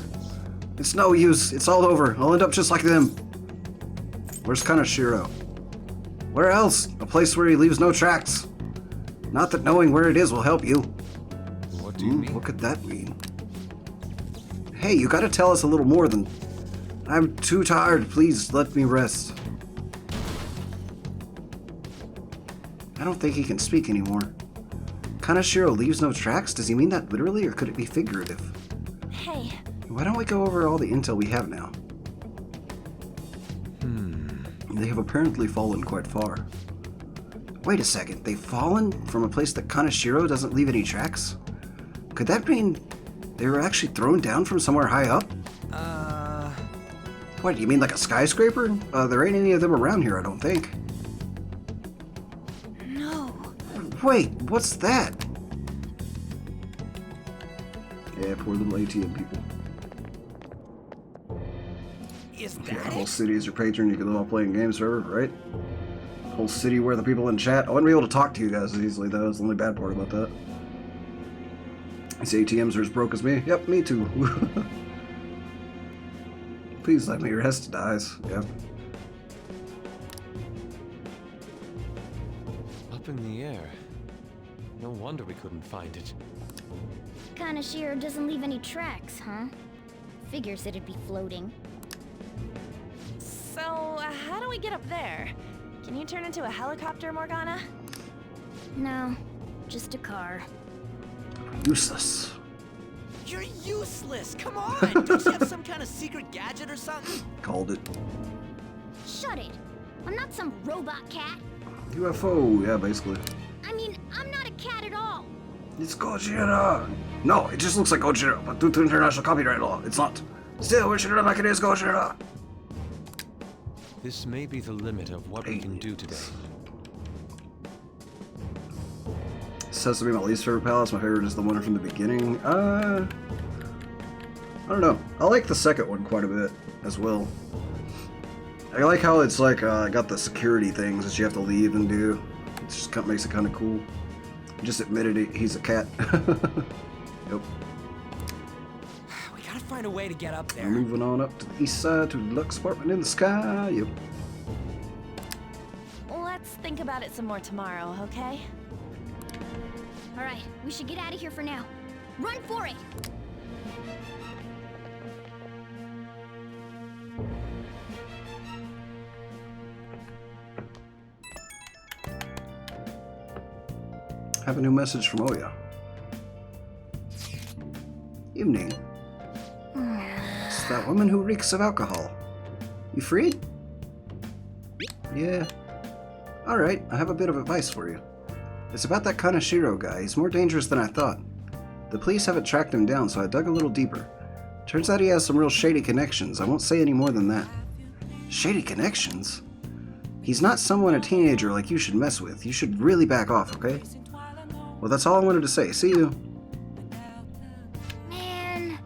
It's no use. It's all over. I'll end up just like them. Where's Kaneshiro? Where else? A place where he leaves no tracks. Not that knowing where it is will help you. What do you mean? What could that mean? Hey, you gotta tell us a little more than... I'm too tired. Please let me rest. I don't think he can speak anymore. Kaneshiro leaves no tracks? Does he mean that literally, or could it be figurative? Hey. Why don't we go over all the intel we have now? They have apparently fallen quite far. Wait a second, they've fallen from a place that Kaneshiro doesn't leave any tracks? Could that mean they were actually thrown down from somewhere high up? What, you mean like a skyscraper? There ain't any of them around here, I don't think. No. Wait, what's that? Yeah, poor little ATM people. Is Yeah, that the whole it? city is your patron. You can live off playing games forever, right? Whole city where the people in chat. I wouldn't be able to talk to you guys as easily, though. That's the only bad part about that. These ATMs are as broke as me. Yep, me too. Please let me rest, guys. Yep. Up in the air. No wonder we couldn't find it. Kaneshiro doesn't leave any tracks, huh? Figures it'd be floating. So, how do we get up there? Can you turn into a helicopter, Morgana? No, just a car. Useless. You're useless! Come on! Don't you have some kind of secret gadget or something? Called it. Shut it. I'm not some robot cat. UFO, yeah, basically. I mean, I'm not a cat at all. It's Gojira. No, it just looks like Gojira, but due to international copyright law, it's not. Still, we should run like it is Gojira. This may be the limit of what we can do today. This has to be my least favorite palace. My favorite is the one from the beginning. I don't know. I like the second one quite a bit as well. I like how it's like got the security things that you have to leave and do. It just kind of makes it kind of cool. He just admitted he's a cat. Yep. We gotta find a way to get up there. We're moving on up to the east side to the deluxe apartment in the sky. Yep. Let's think about it some more tomorrow, okay? All right, we should get out of here for now. Run for it! Have a new message from Oya. Evening. It's that woman who reeks of alcohol. You freed? Yeah. Alright, I have a bit of advice for you. It's about that Kaneshiro guy. He's more dangerous than I thought. The police haven't tracked him down, so I dug a little deeper. Turns out he has some real shady connections. I won't say any more than that. Shady connections? He's not someone a teenager like you should mess with. You should really back off, okay? Well, that's all I wanted to say. See you. Man.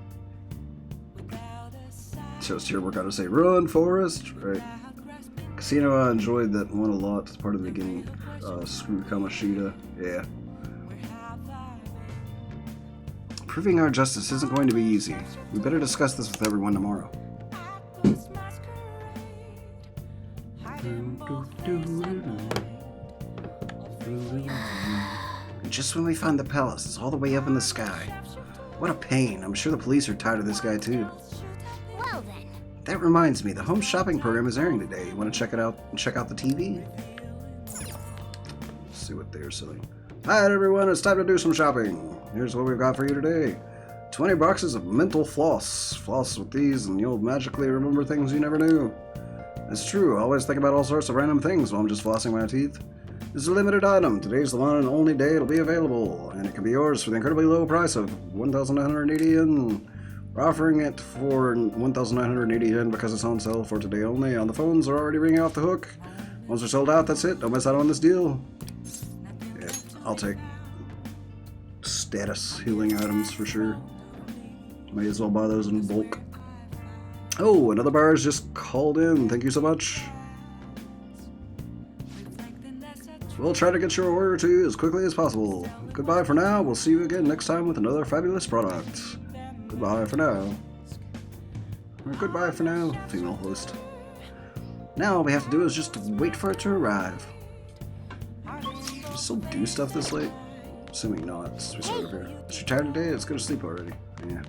Shows here we're gonna say run, Forrest. Right. Casino, I enjoyed that one a lot. It's part of the beginning. Screw Kamoshida. Yeah. Proving our justice isn't going to be easy. We better discuss this with everyone tomorrow. And just when we find the palace, it's all the way up in the sky. What a pain. I'm sure the police are tired of this guy too. Well then. That reminds me, the home shopping program is airing today. You want to check it out and check out the TV? Let's see what they're selling. Alright everyone, it's time to do some shopping. Here's what we've got for you today. 20 boxes of mental floss. Floss with these and you'll magically remember things you never knew. That's true, I always think about all sorts of random things while I'm just flossing my teeth. This is a limited item. Today's the one and only day it'll be available, and it can be yours for the incredibly low price of 1,980 yen. We're offering it for 1,980 yen because it's on sale for today only. On the phones are already ringing off the hook. Once they're sold out, that's it. Don't miss out on this deal. Yeah, I'll take status healing items for sure. May as well buy those in bulk. Oh, another bar has just called in. Thank you so much. We'll try to get your order to you as quickly as possible. Goodbye for now. We'll see you again next time with another fabulous product. Goodbye for now. Or goodbye for now, female host. Now all we have to do is just wait for it to arrive. Can you still do stuff this late? Assuming not. We start over here. Is you tired today? Let's go to sleep already. Yeah.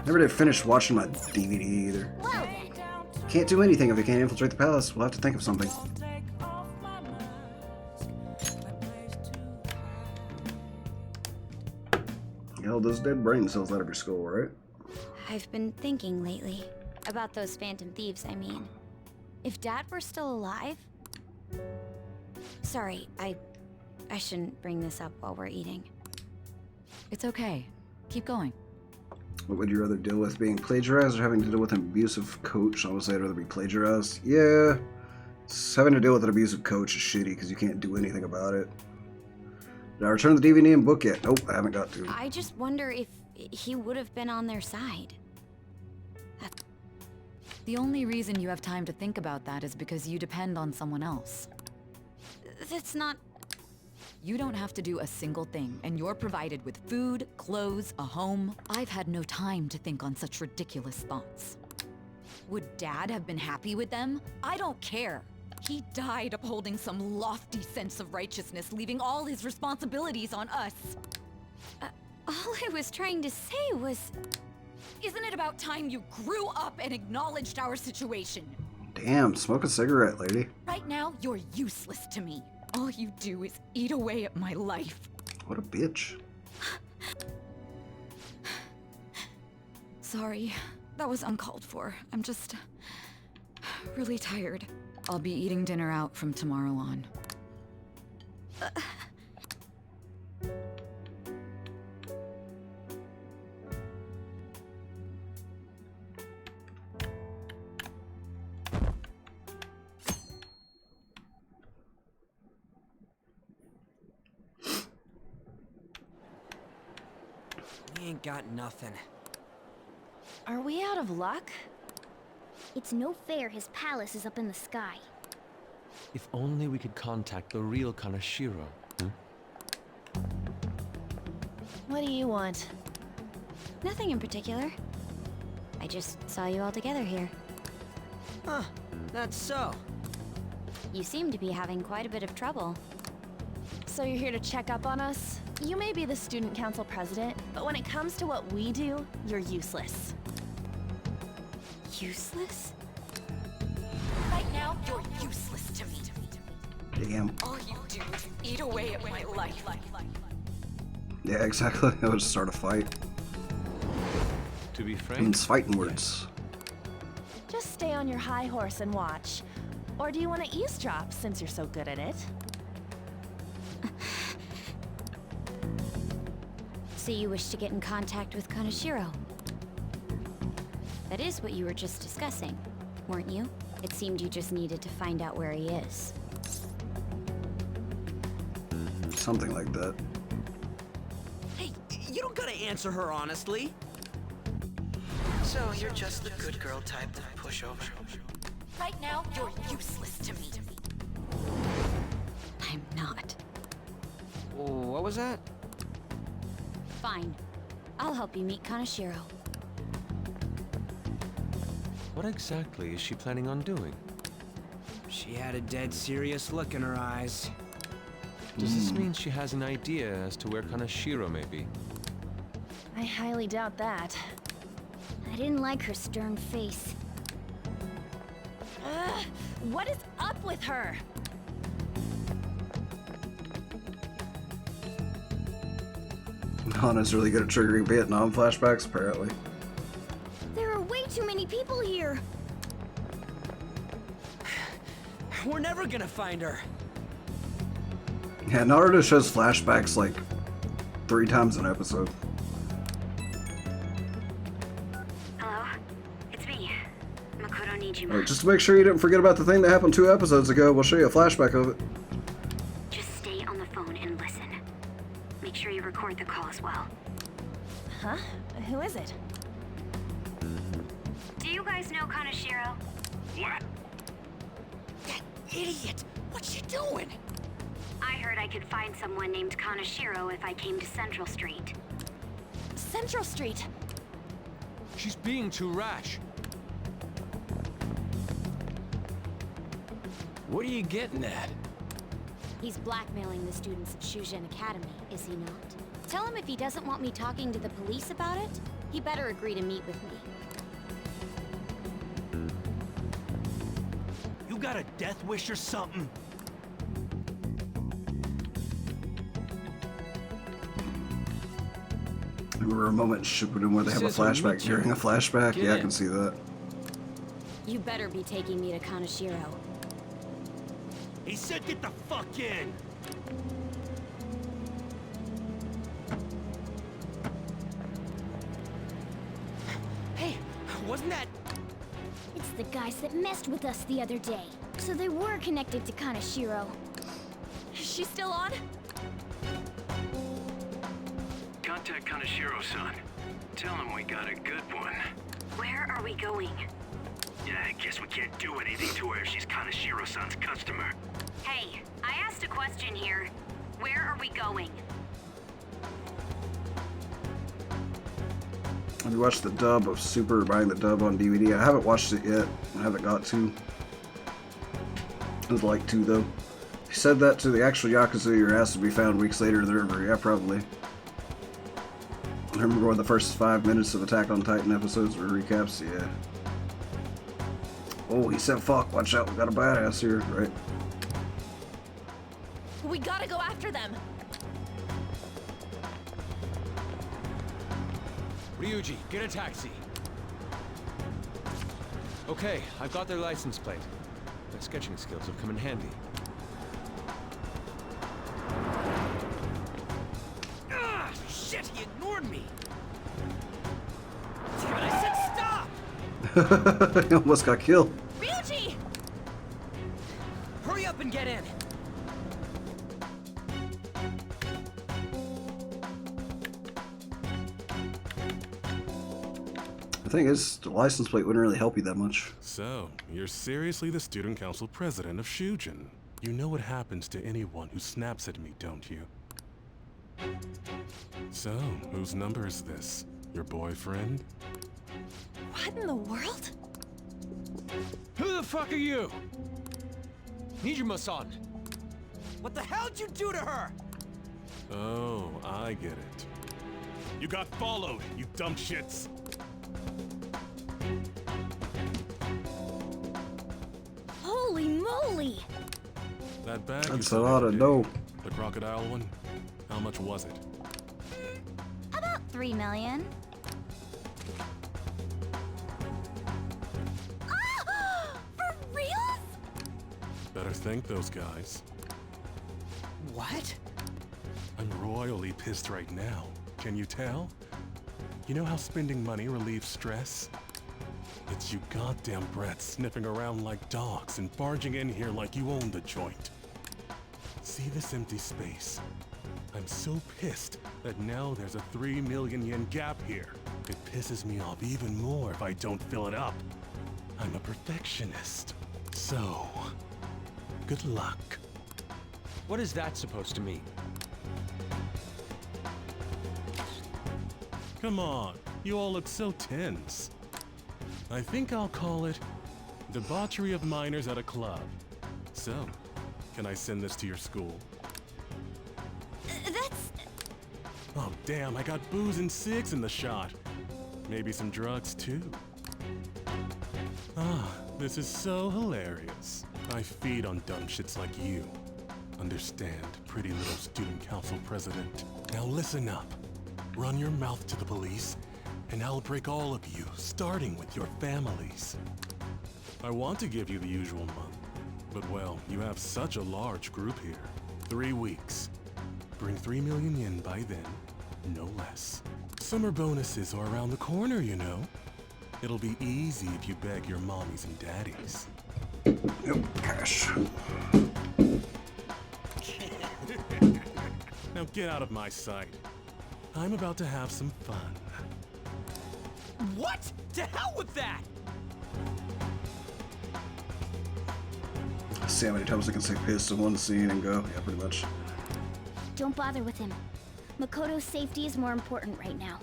Never did finish watching my DVD either. Well then. Can't do anything if we can't infiltrate the palace. We'll have to think of something. Hell, those dead brain cells out of your skull, right? I've been thinking lately. About those phantom thieves, I mean. If Dad were still alive... Sorry, I shouldn't bring this up while we're eating. It's okay. Keep going. What would you rather deal with, being plagiarized or having to deal with an abusive coach? I would say I'd rather be plagiarized. Yeah, having to deal with an abusive coach is shitty because you can't do anything about it. Did I return the DVD and book yet? Nope, I haven't got to. I just wonder if he would have been on their side. The only reason you have time to think about that is because you depend on someone else. That's not... You don't have to do a single thing, and you're provided with food, clothes, a home. I've had no time to think on such ridiculous thoughts. Would Dad have been happy with them? I don't care. He died upholding some lofty sense of righteousness, leaving all his responsibilities on us. All I was trying to say was... Isn't it about time you grew up and acknowledged our situation? Damn, smoke a cigarette, lady. Right now, you're useless to me. All you do is eat away at my life. What a bitch. Sorry, that was uncalled for. I'm just really tired. I'll be eating dinner out from tomorrow on. We ain't got nothing. Are we out of luck? It's no fair his palace is up in the sky. If only we could contact the real Kanashiro. What do you want? Nothing in particular. I just saw you all together here. Huh, that's so. You seem to be having quite a bit of trouble. So you're here to check up on us? You may be the student council president, but when it comes to what we do, you're useless. Useless? Right now, you're useless to me. Damn. All you do is eat away at my life. Yeah, exactly. I would start a fight. To be frank, Means fighting words. Just stay on your high horse and watch. Or do you want to eavesdrop since you're so good at it? So you wish to get in contact with Kanashiro? That is what you were just discussing, weren't you? It seemed you just needed to find out where he is. Something like that. Hey, you don't gotta answer her honestly. So you're just the good girl type to push over. Right now, you're useless to me. I'm not. What was that? Fine. I'll help you meet Kanashiro. what exactly is she planning on doing? She had a dead serious look in her eyes. Does this mean she has an idea as to where Kanashiro may be? I highly doubt that. I didn't like her stern face. Ugh, what is up with her? Hana's really good at triggering Vietnam flashbacks, apparently. There are way too many people here. We're never gonna find her. Yeah, Naruto shows flashbacks like 3 times an episode. Hello? It's me. Makoto Nijima. Right, just to make sure you didn't forget about the thing that happened 2 episodes ago, we'll show you a flashback of it. Just stay on the phone and listen. Make sure you record the call as well. Huh? Who is it? Do you guys know Kanashiro? What? That idiot! What's she doing? I heard I could find someone named Kanashiro if I came to Central Street. Central Street. She's being too rash. What are you getting at? He's blackmailing the students of Shujin Academy, is he not? Tell him if he doesn't want me talking to the police about it, he better agree to meet with me. You got a death wish or something? Remember a moment in Shippuden where they have a Says we'll flashback meet you. during a flashback? Get Yeah, I in. can see that. You better be taking me to Kanashiro. He said get the fuck in! Hey, wasn't that... It's the guys that messed with us the other day. So they were connected to Kanashiro. She's still on? Contact Kanashiro-san. Tell him we got a good one. Where are we going? Yeah, I guess we can't do anything to her if she's Kanashiro-san's customer. Hey, I asked a question here. Where are we going? Have you watched the dub of Super, buying the dub on DVD? I haven't watched it yet. I haven't got to. I'd like to, though. If you said that to the actual Yakuza, your ass would be found weeks later in the river. Yeah, probably. I remember one of the first 5 minutes of Attack on Titan episodes were recaps, yeah. Oh, he said fuck, watch out, we got a badass here, right? We gotta go after them. Ryuji, get a taxi. Okay, I've got their license plate. My sketching skills have come in handy. Ah, shit, he ignored me. Damn it, I said stop! He almost got killed. Ryuji! Hurry up and get in. The thing is, the license plate wouldn't really help you that much. So, you're seriously the student council president of Shujin. You know what happens to anyone who snaps at me, don't you? So, whose number is this? Your boyfriend? What in the world? Who the fuck are you? Nijima-san! What the hell'd you do to her? Oh, I get it. You got followed, you dumb shits. Holy moly! That bag That's you a saw lot the of other dough. day, the crocodile one? How much was it? About 3 million. Ah! For reals? Better thank those guys. What? I'm royally pissed right now. Can you tell? You know how spending money relieves stress? It's you goddamn brats sniffing around like dogs and barging in here like you own the joint. See this empty space? I'm so pissed that now there's a 3 million yen gap here. It pisses me off even more if I don't fill it up. I'm a perfectionist. So, good luck. What is that supposed to mean? Come on, you all look so tense. I think I'll call it debauchery of minors at a club. So, can I send this to your school? That's... Oh damn, I got booze and cigs in the shot. Maybe some drugs too. Ah, this is so hilarious. I feed on dumb shits like you. Understand, pretty little student council president. Now listen up. Run your mouth to the police, and I'll break all of you, starting with your families. I want to give you the usual month, but well, you have such a large group here. 3 weeks. Bring 3 million yen by then, no less. Summer bonuses are around the corner, you know. It'll be easy if you beg your mommies and daddies. Yep, cash. Now get out of my sight. I'm about to have some fun. What? To hell with that! See how many times I can say pissed in one scene and go. Yeah, pretty much. Don't bother with him. Makoto's safety is more important right now.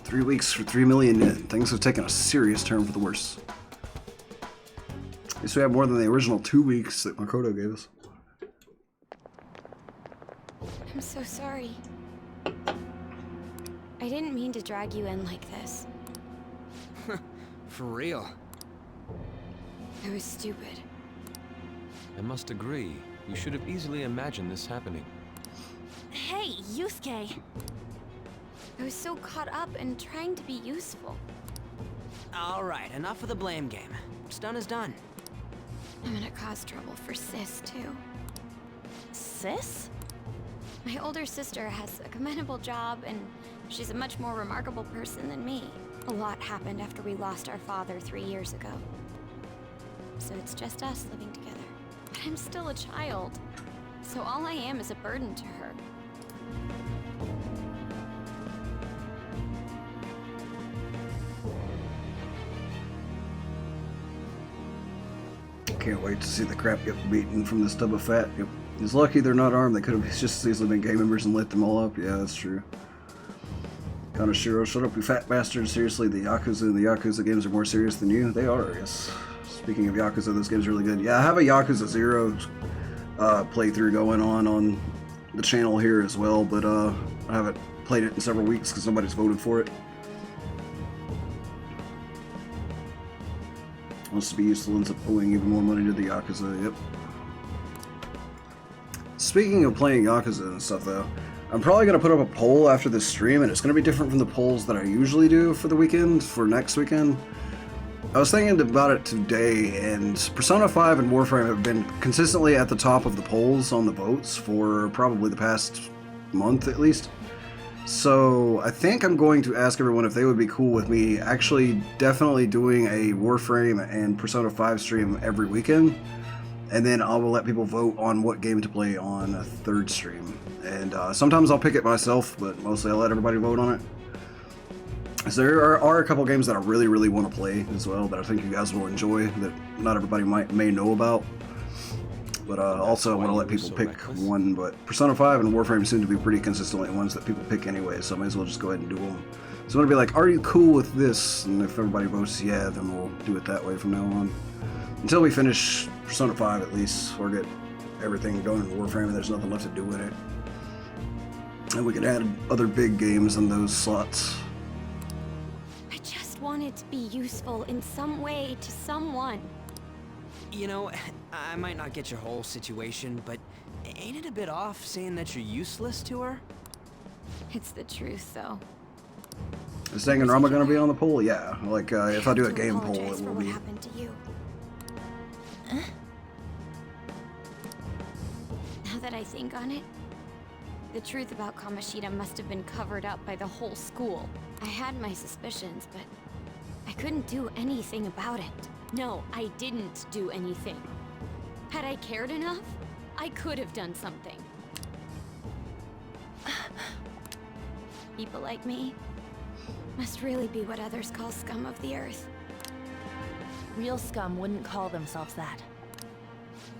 Three weeks for 3 million yen. Things have taken a serious turn for the worse. At least we have more than the original 2 weeks that Makoto gave us. I'm so sorry. I didn't mean to drag you in like this. For real. I was stupid. I must agree. You should have easily imagined this happening. Hey, Yusuke! I was so caught up in trying to be useful. Alright, enough of the blame game. What's done is done. I'm gonna cause trouble for Sis, too. Sis? My older sister has a commendable job, and she's a much more remarkable person than me. A lot happened after we lost our father 3 years ago. So it's just us living together. But I'm still a child, so all I am is a burden to her. Can't wait to see the crap get beaten from this tub of fat. Yep. He's lucky they're not armed. They could have just as easily been gang members and lit them all up. Yeah, that's true. Kanashiro, shut up, you fat bastard. Seriously, the Yakuza and the Yakuza games are more serious than you? They are, yes. Speaking of Yakuza, this game's really good. Yeah, I have a Yakuza 0 playthrough going on the channel here as well, but I haven't played it in several weeks because nobody's voted for it. Wants to be useful, ends up owing even more money to the Yakuza, yep. speaking of playing Yakuza and stuff, though, I'm probably going to put up a poll after this stream, and it's going to be different from the polls that I usually do for the weekend, for next weekend. I was thinking about it today, and Persona 5 and Warframe have been consistently at the top of the polls on the votes for probably the past month, at least. So I think I'm going to ask everyone if they would be cool with me actually definitely doing a Warframe and Persona 5 stream every weekend. And then I will let people vote on what game to play on a third stream. And sometimes I'll pick it myself, but mostly I'll let everybody vote on it. So there are a couple games that I really, really want to play as well that I think you guys will enjoy that not everybody may know about. But also I want to let people pick one, but Persona 5 and Warframe seem to be pretty consistently ones that people pick anyway, so I might as well just go ahead and do them. So I'm going to be like, are you cool with this? And if everybody votes yeah, then we'll do it that way from now on. Until we finish Persona 5 at least, or get everything going in Warframe and there's nothing left to do in it. And we can add other big games in those slots. I just want it to be useful in some way to someone. You know, I might not get your whole situation, but ain't it a bit off saying that you're useless to her? It's the truth, though. Is Danganronpa going to be on the poll? Yeah. Like, if I do a game poll, it will be. What happened to you? Now that I think on it, the truth about Kamoshida must have been covered up by the whole school. I had my suspicions, but I couldn't do anything about it. No, I didn't do anything. Had I cared enough, I could have done something. People like me must really be what others call scum of the earth. Real scum wouldn't call themselves that.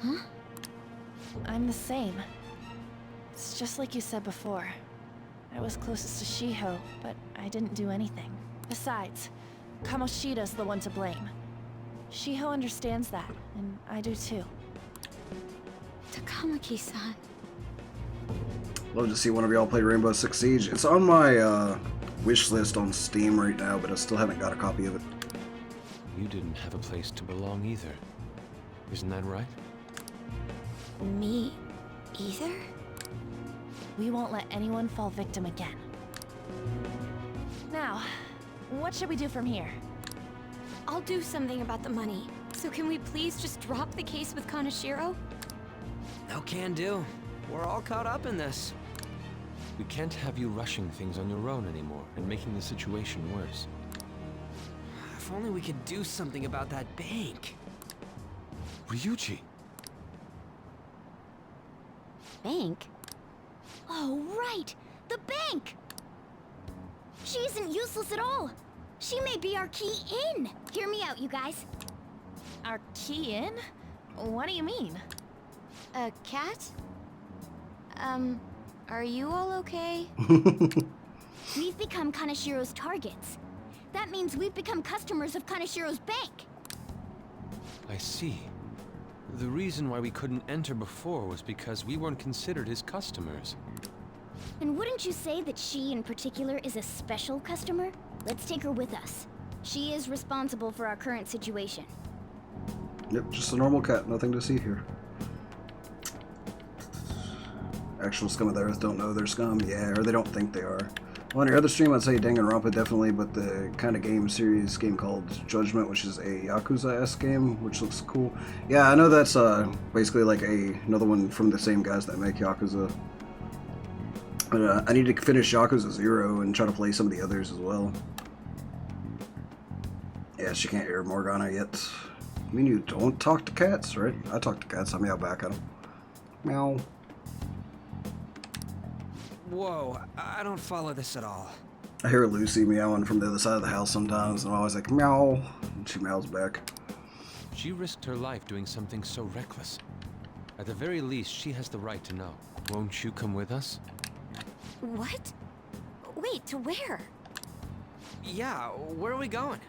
Huh? I'm the same. It's just like you said before. I was closest to Shiho, but I didn't do anything. Besides, Kamoshida's the one to blame. Shiho understands that, and I do too. Takamaki-san. Love to see one of y'all play Rainbow Six Siege. It's on my wish list on Steam right now, but I still haven't got a copy of it. You didn't have a place to belong either. Isn't that right? Me either? We won't let anyone fall victim again. Now, what should we do from here? I'll do something about the money. So can we please just drop the case with Kaneshiro? No can do. We're all caught up in this. We can't have you rushing things on your own anymore and making the situation worse. If only we could do something about that bank. Ryuji! Bank? Oh, right! The bank! She isn't useless at all! She may be our key in! Hear me out, you guys. Our key in? What do you mean? A cat? Are you all okay? We've become Kaneshiro's targets. That means we've become customers of Kaneshiro's bank. I see. The reason why we couldn't enter before was because we weren't considered his customers. And wouldn't you say that she in particular is a special customer? Let's take her with us. She is responsible for our current situation. Yep, just a normal cat, nothing to see here. Actual scum of the earth don't know they're scum, yeah, or they don't think they are. Well, on your other stream, I'd say Danganronpa definitely, but the kind of game called Judgment, which is a Yakuza-esque game, which looks cool. Yeah, I know that's basically like another one from the same guys that make Yakuza. But I need to finish Yakuza 0 and try to play some of the others as well. Yeah, she can't hear Morgana yet. I mean, you don't talk to cats, right? I talk to cats, I meow back at them. Meow. Whoa, I don't follow this at all. I hear Lucy meowing from the other side of the house sometimes, and I'm always like, meow, and she meows back. She risked her life doing something so reckless. At the very least, she has the right to know. Won't you come with us? What? Wait, to where? Yeah, where are we going?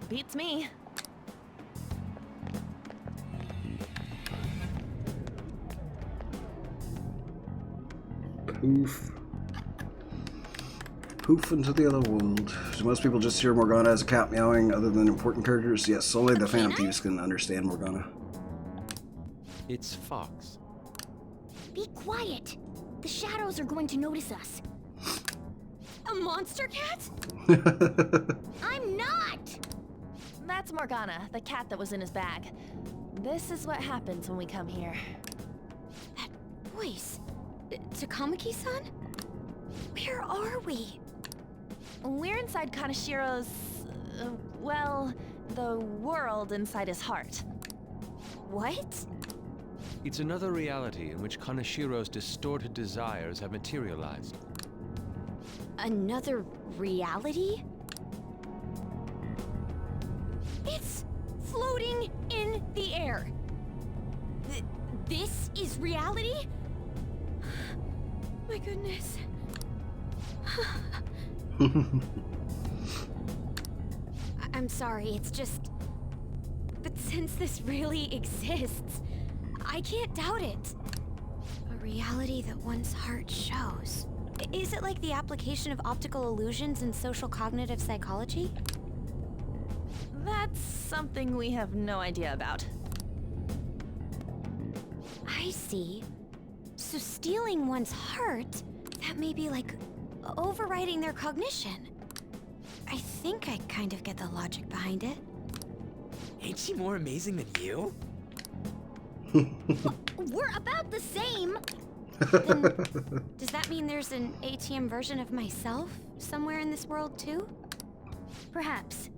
Beats me. Poof. Poof into the other world. Do most people just hear Morgana as a cat meowing other than important characters? Yes, only the Phantom Thieves can understand Morgana. It's Fox. Be quiet. The shadows are going to notice us. A monster cat? I'm not! That's Morgana, the cat that was in his bag. This is what happens when we come here. That voice. Takamaki-san? Where are we? We're inside Kanashiro's... well, the world inside his heart. What? It's another reality in which Kanashiro's distorted desires have materialized. Another reality? It's floating in the air. This is reality? My goodness. I'm sorry, it's just... But since this really exists, I can't doubt it. A reality that one's heart shows. Is it like the application of optical illusions in social cognitive psychology? That's something we have no idea about. I see. So stealing one's heart, that may be like overriding their cognition. I think I kind of get the logic behind it. Ain't she more amazing than you? We're about the same. Then, does that mean there's an ATM version of myself somewhere in this world too? Perhaps.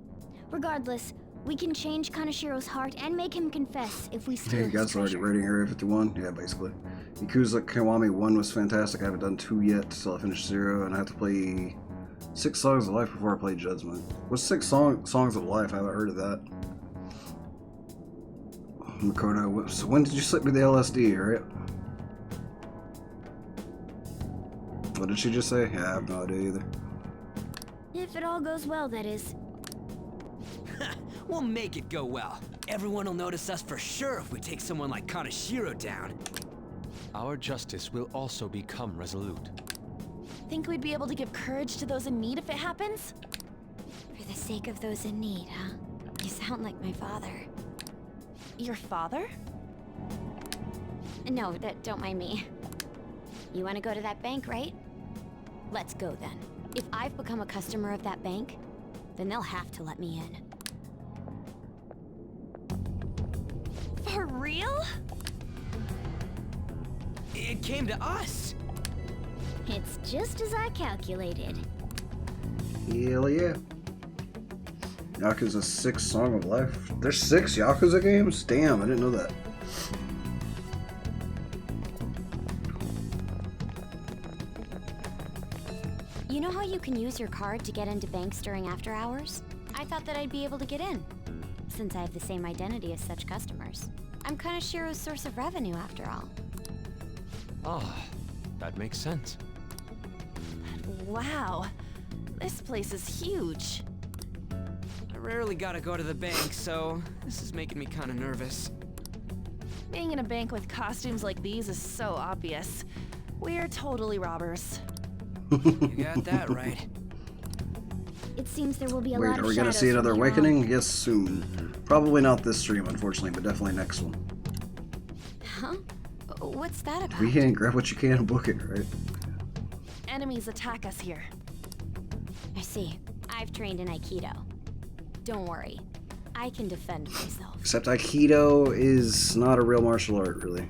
Regardless, we can change Kanashiro's heart and make him confess if we steal Yeah, you his guys already treasure. rating Area 51? Yeah, basically. Yakuza Kiwami 1 was fantastic. I haven't done 2 yet till I finish 0, and I have to play 6 Songs of Life before I play Judgment. What's 6 Songs of Life? I haven't heard of that. Makoto, so when did you slip me the LSD, right? What did she just say? Yeah, I have no idea either. If it all goes well, that is. We'll make it go well. Everyone will notice us for sure if we take someone like Kanashiro down. Our justice will also become resolute. Think we'd be able to give courage to those in need if it happens? For the sake of those in need, huh? You sound like my father. Your father? No, don't mind me. You want to go to that bank, right? Let's go then. If I've become a customer of that bank, then they'll have to let me in. For real? It came to us. It's just as I calculated. Hell yeah. Yakuza 6 Song of Life. There's 6 Yakuza games? Damn, I didn't know that. You know how you can use your card to get into banks during after hours? I thought that I'd be able to get in, since I have the same identity as such customers. I'm Kanashiro's source of revenue, after all. Ah, that makes sense. Wow. This place is huge. I rarely gotta go to the bank, so this is making me kinda nervous. Being in a bank with costumes like these is so obvious. We're totally robbers. You got that right. It seems there will be a Wait, lot of are we gonna shadows see another from here on. Awakening? Yes, soon. Probably not this stream, unfortunately, but definitely next one. Huh? What's that about? We can grab what you can and book it, right? Enemies attack us here. I see. I've trained in Aikido. Don't worry. I can defend myself. Except Aikido is not a real martial art, really.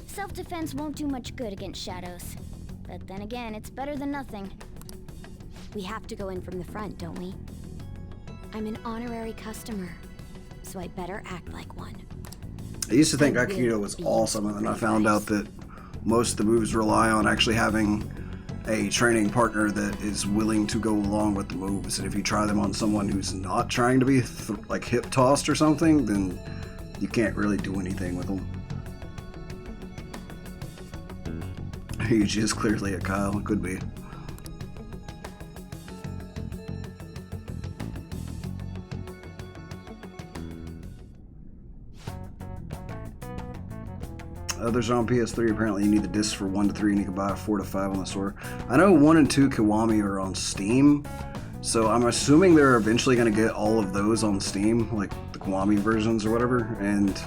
Self-defense won't do much good against shadows. But then again, it's better than nothing. We have to go in from the front, don't we? I'm an honorary customer, so I better act like one. I used to think Aikido was awesome, and then I found out that most of the moves rely on actually having a training partner that is willing to go along with the moves. And if you try them on someone who's not trying to be like hip tossed or something, then you can't really do anything with them. Huge is clearly a Kyle. Could be. Others are on PS3. Apparently, you need the discs for 1 to 3, and you can buy 4 to 5 on the store. I know 1 and 2 Kiwami are on Steam, so I'm assuming they're eventually going to get all of those on Steam, like the Kiwami versions or whatever. And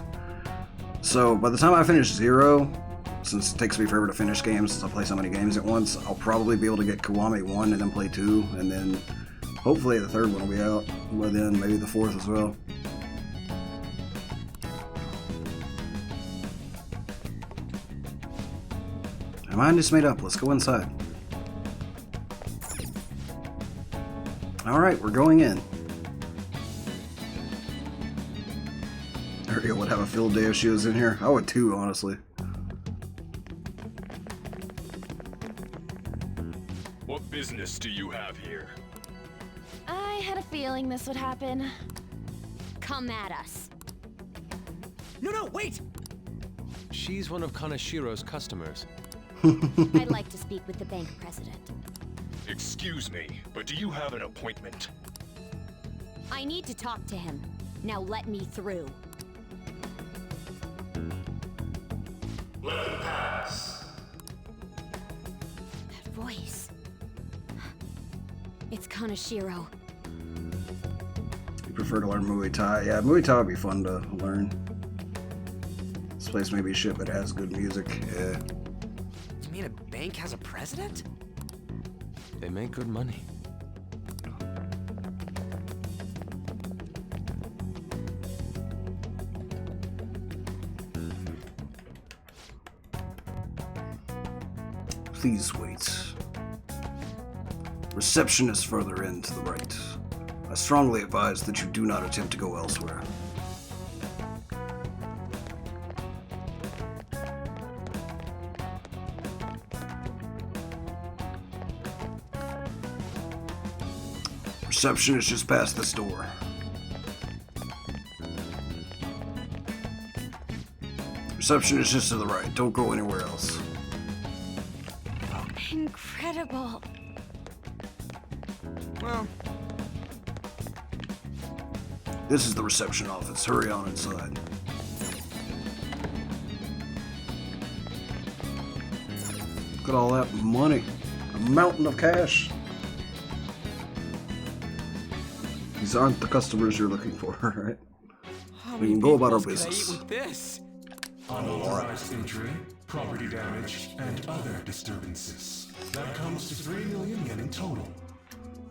so by the time I finish 0, since it takes me forever to finish games, since I play so many games at once, I'll probably be able to get Kiwami 1 and then play 2, and then hopefully the third one will be out by then, maybe the fourth as well. My mind is made up. Let's go inside. Alright, we're going in. Ariel would have a field day if she was in here. I would too, honestly. What business do you have here? I had a feeling this would happen. Come at us. No, wait! She's one of Kanashiro's customers. I'd like to speak with the bank president. Excuse me, but do you have an appointment? I need to talk to him. Now let me through. Let them pass. That voice. It's Kanashiro. You prefer to learn Muay Thai? Yeah, Muay Thai would be fun to learn. This place may be shit, but it has good music. Yeah. You mean a bank has a president? They make good money. Please wait. Reception is further in to the right. I strongly advise that you do not attempt to go elsewhere. Reception is just past this door. Reception is just to the right. Don't go anywhere else. Incredible. Well, This is the reception office. Hurry on inside. Look at all that money. A mountain of cash. These aren't the customers you're looking for, right? We can go about our business. with this? Unauthorized entry, property damage, and other disturbances. That comes to 3 million yen in total.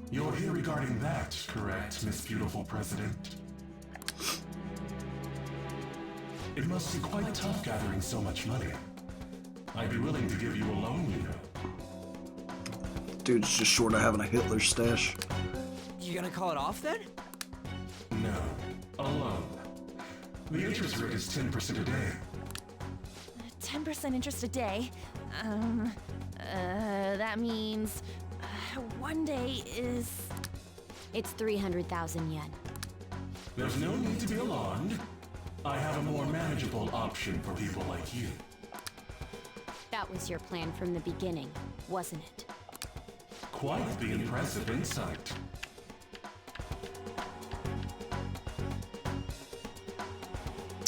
You're here regarding that, correct, Miss Beautiful President? It must be quite tough gathering so much money. I'd be willing to give you a loan, you know. Dude's just short of having a Hitler stash. You gonna call it off then? No, a loan. The interest rate is 10% a day. 10% interest a day. That means 1 day is... It's 300,000 yen. There's no need to be alarmed. I have a more manageable option for people like you. That was your plan from the beginning, wasn't it? Quite the impressive insight.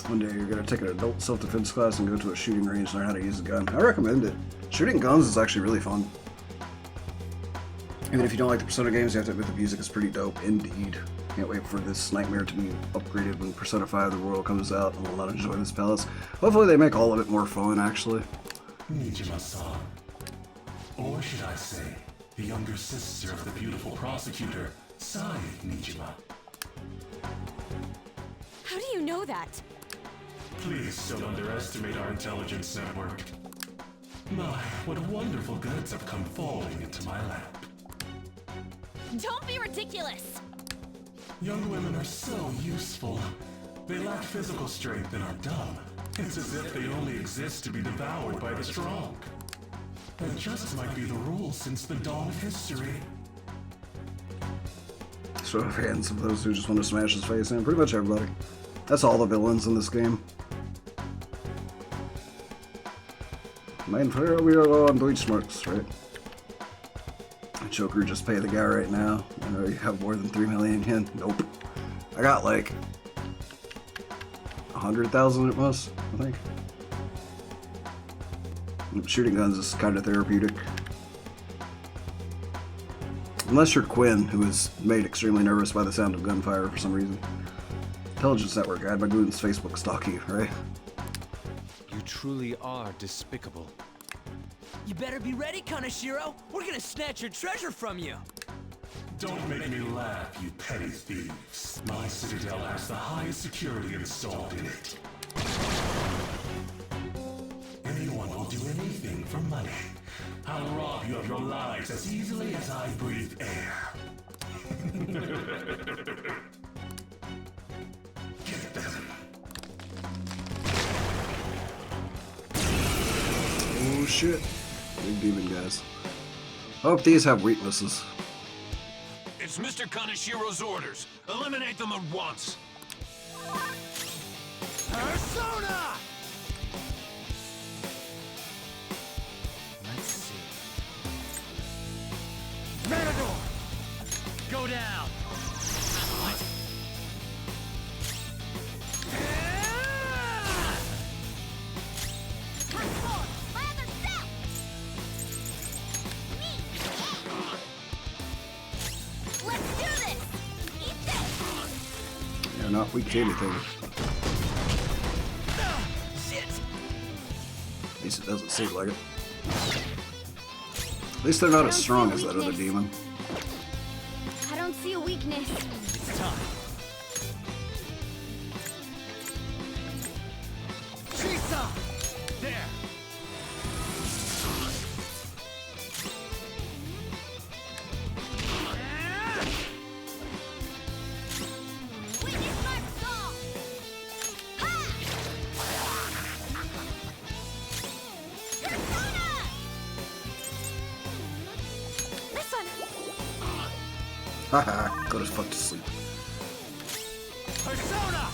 One day you're gonna take an adult self-defense class and go to a shooting range and learn how to use a gun. I recommend it. Shooting guns is actually really fun. Even if you don't like the Persona games, you have to admit the music is pretty dope indeed. Can't wait for this nightmare to be upgraded when Persona 5 The Royal comes out, and we'll not enjoy this palace. Hopefully they make all of it more fun, actually. Nijima-san. Or should I say, the younger sister of the beautiful prosecutor, Sai Nijima. How do you know that? Please don't underestimate our intelligence network. My, what wonderful goods have come falling into my lap. Don't be ridiculous! Young women are so useful. They lack physical strength and are dumb. It's as if they only exist to be devoured by the strong. That just might be the rule since the dawn of history. Show of hands of those who just want to smash his face in. Pretty much everybody. That's all the villains in this game. Mein Führer, we are low on Deutschmarks, right? Joker, just pay the guy right now. I know you have more than 3 million yen. Nope. I got like 100,000 at most, I think. Shooting guns is kind of therapeutic. Unless you're Quinn, who is made extremely nervous by the sound of gunfire for some reason. Intelligence Network, I had my goons Facebook stalk you, right? You truly are despicable. You better be ready, Kaneshiro. We're gonna snatch your treasure from you. Don't make me laugh, you petty thieves. My citadel has the highest security installed in it. Anyone will do anything for money. I'll rob you of your lives as easily as I breathe air. Get them. Oh shit. Big demon guys. Hope these have weaknesses. It's Mr. Kaneshiro's orders. Eliminate them at once. Persona! Let's see. Matador! Go down! What? They're not weak to anything. Shit! At least it doesn't seem like it. At least they're not as strong as that other demon. I don't see a weakness. It's time. Chisa! There! Witness my song! Ha! Persona! Listen! Haha, go to fuck to sleep. Persona!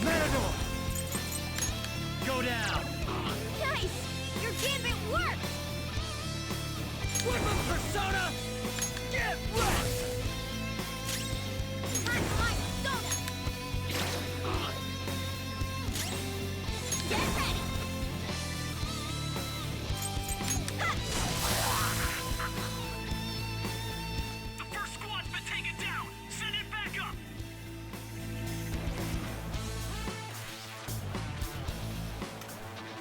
Matador! Go down! Nice! Your gambit worked! Flip him, Persona! Get wrecked! Time for my soda! Get ready! The first squad's been taken down. Send it back up.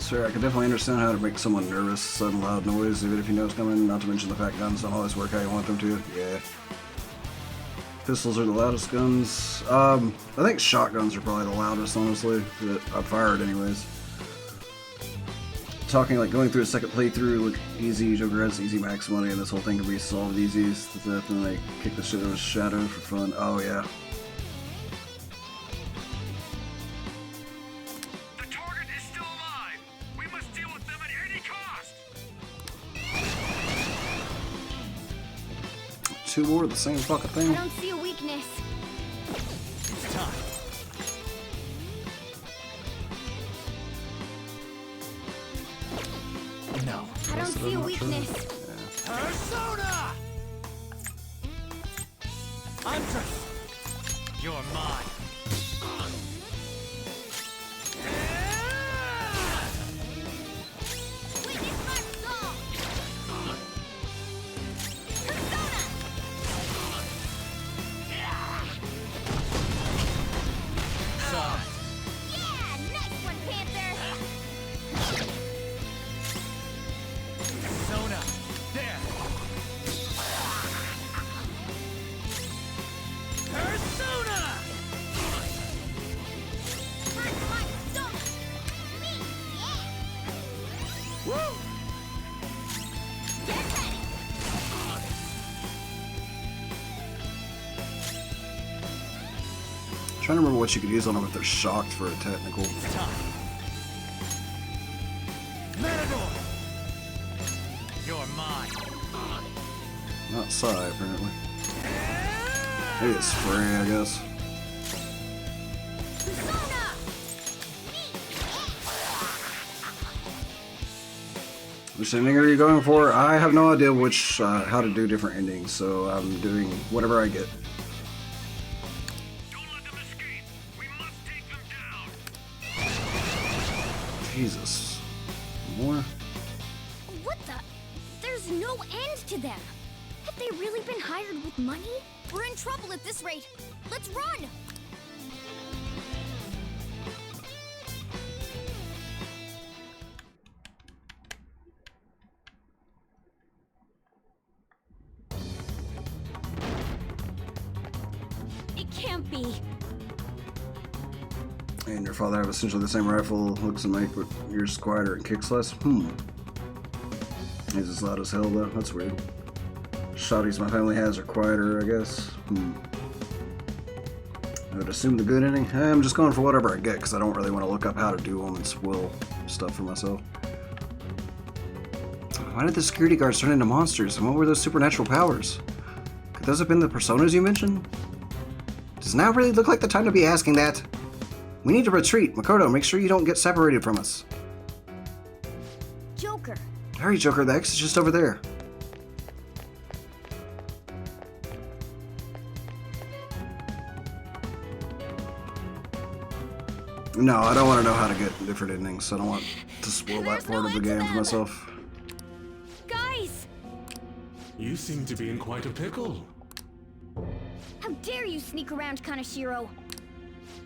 Sir, I can definitely understand how to make someone nervous, sudden loud noise, even if you know it's coming, not to mention the fact guns don't always work how you want them to. Yeah. Pistols are the loudest guns. I think shotguns are probably the loudest, honestly, that I've fired anyways. Talking like going through a second playthrough, look easy, Joker has easy max money, and this whole thing can be solved easy. Then they kick the shit out of Shadow for fun. Oh yeah. The target is still alive. We must deal with them at any cost. Two more of the same fucking I thing. don't see a weakness. It's time. No. I don't see a weakness. Persona! Huntress! You're mine. Witness my song! Persona! Side. Yeah! Nice one, Panther! Persona. There. Persona! Time for my soda! Me! Yeah! Woo! Get ready! Trying to remember what you could use on them if they're shocked for a technical. It's time. Matador! You're mine. Not Psy, apparently. Maybe it's Frey, I guess. Persona! Which ending are you going for? I have no idea which, how to do different endings, so I'm doing whatever I get. Don't let them escape. We must take them down. Jesus. More? What the? There's no end to them! Have they really been hired with money? We're in trouble at this rate! Let's run! be. And your father have essentially the same rifle, looks and make, but yours is quieter and kicks less? He's as loud as hell, though. That's weird. Shotties my family has are quieter, I guess. I would assume the good ending. I'm just going for whatever I get, because I don't really want to look up how to do them and spoil stuff for myself. Why did the security guards turn into monsters, and what were those supernatural powers? Could those have been the personas you mentioned? Does now really look like the time to be asking that? We need to retreat. Makoto, make sure you don't get separated from us. Joker. Hurry, Joker. The exit's just over there. No, I don't want to know how to get different endings. I don't want to spoil that part of the game for myself. Guys! You seem to be in quite a pickle. How dare you sneak around Kaneshiro?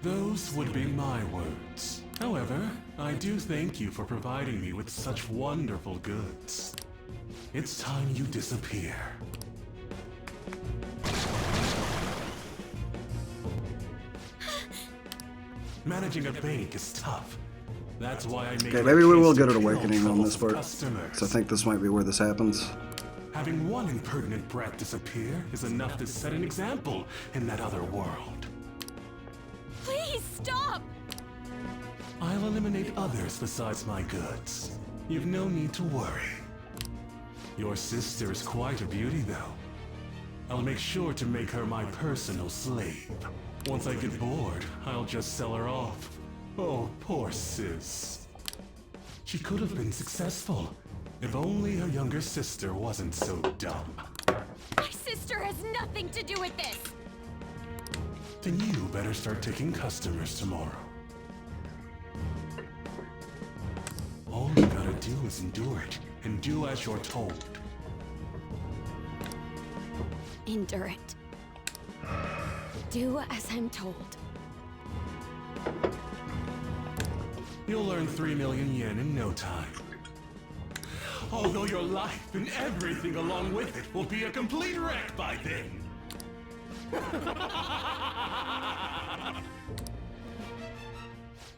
Those would be my words. However, I do thank you for providing me with such wonderful goods. It's time you disappear. Managing a bank is tough. That's why I make Okay, maybe we will get an awakening on this part. So I think this might be where this happens. Having one impertinent brat disappear is enough to set an example in that other world. Please stop! I'll eliminate others besides my goods. You've no need to worry. Your sister is quite a beauty, though. I'll make sure to make her my personal slave. Once I get bored, I'll just sell her off. Oh, poor sis. She could have been successful, if only her younger sister wasn't so dumb. My sister has nothing to do with this! Then you better start taking customers tomorrow. All you gotta do is endure it, and do as you're told. Endure it. Do as I'm told. You'll earn 3 million yen in no time. Although your life and everything along with it will be a complete wreck by then.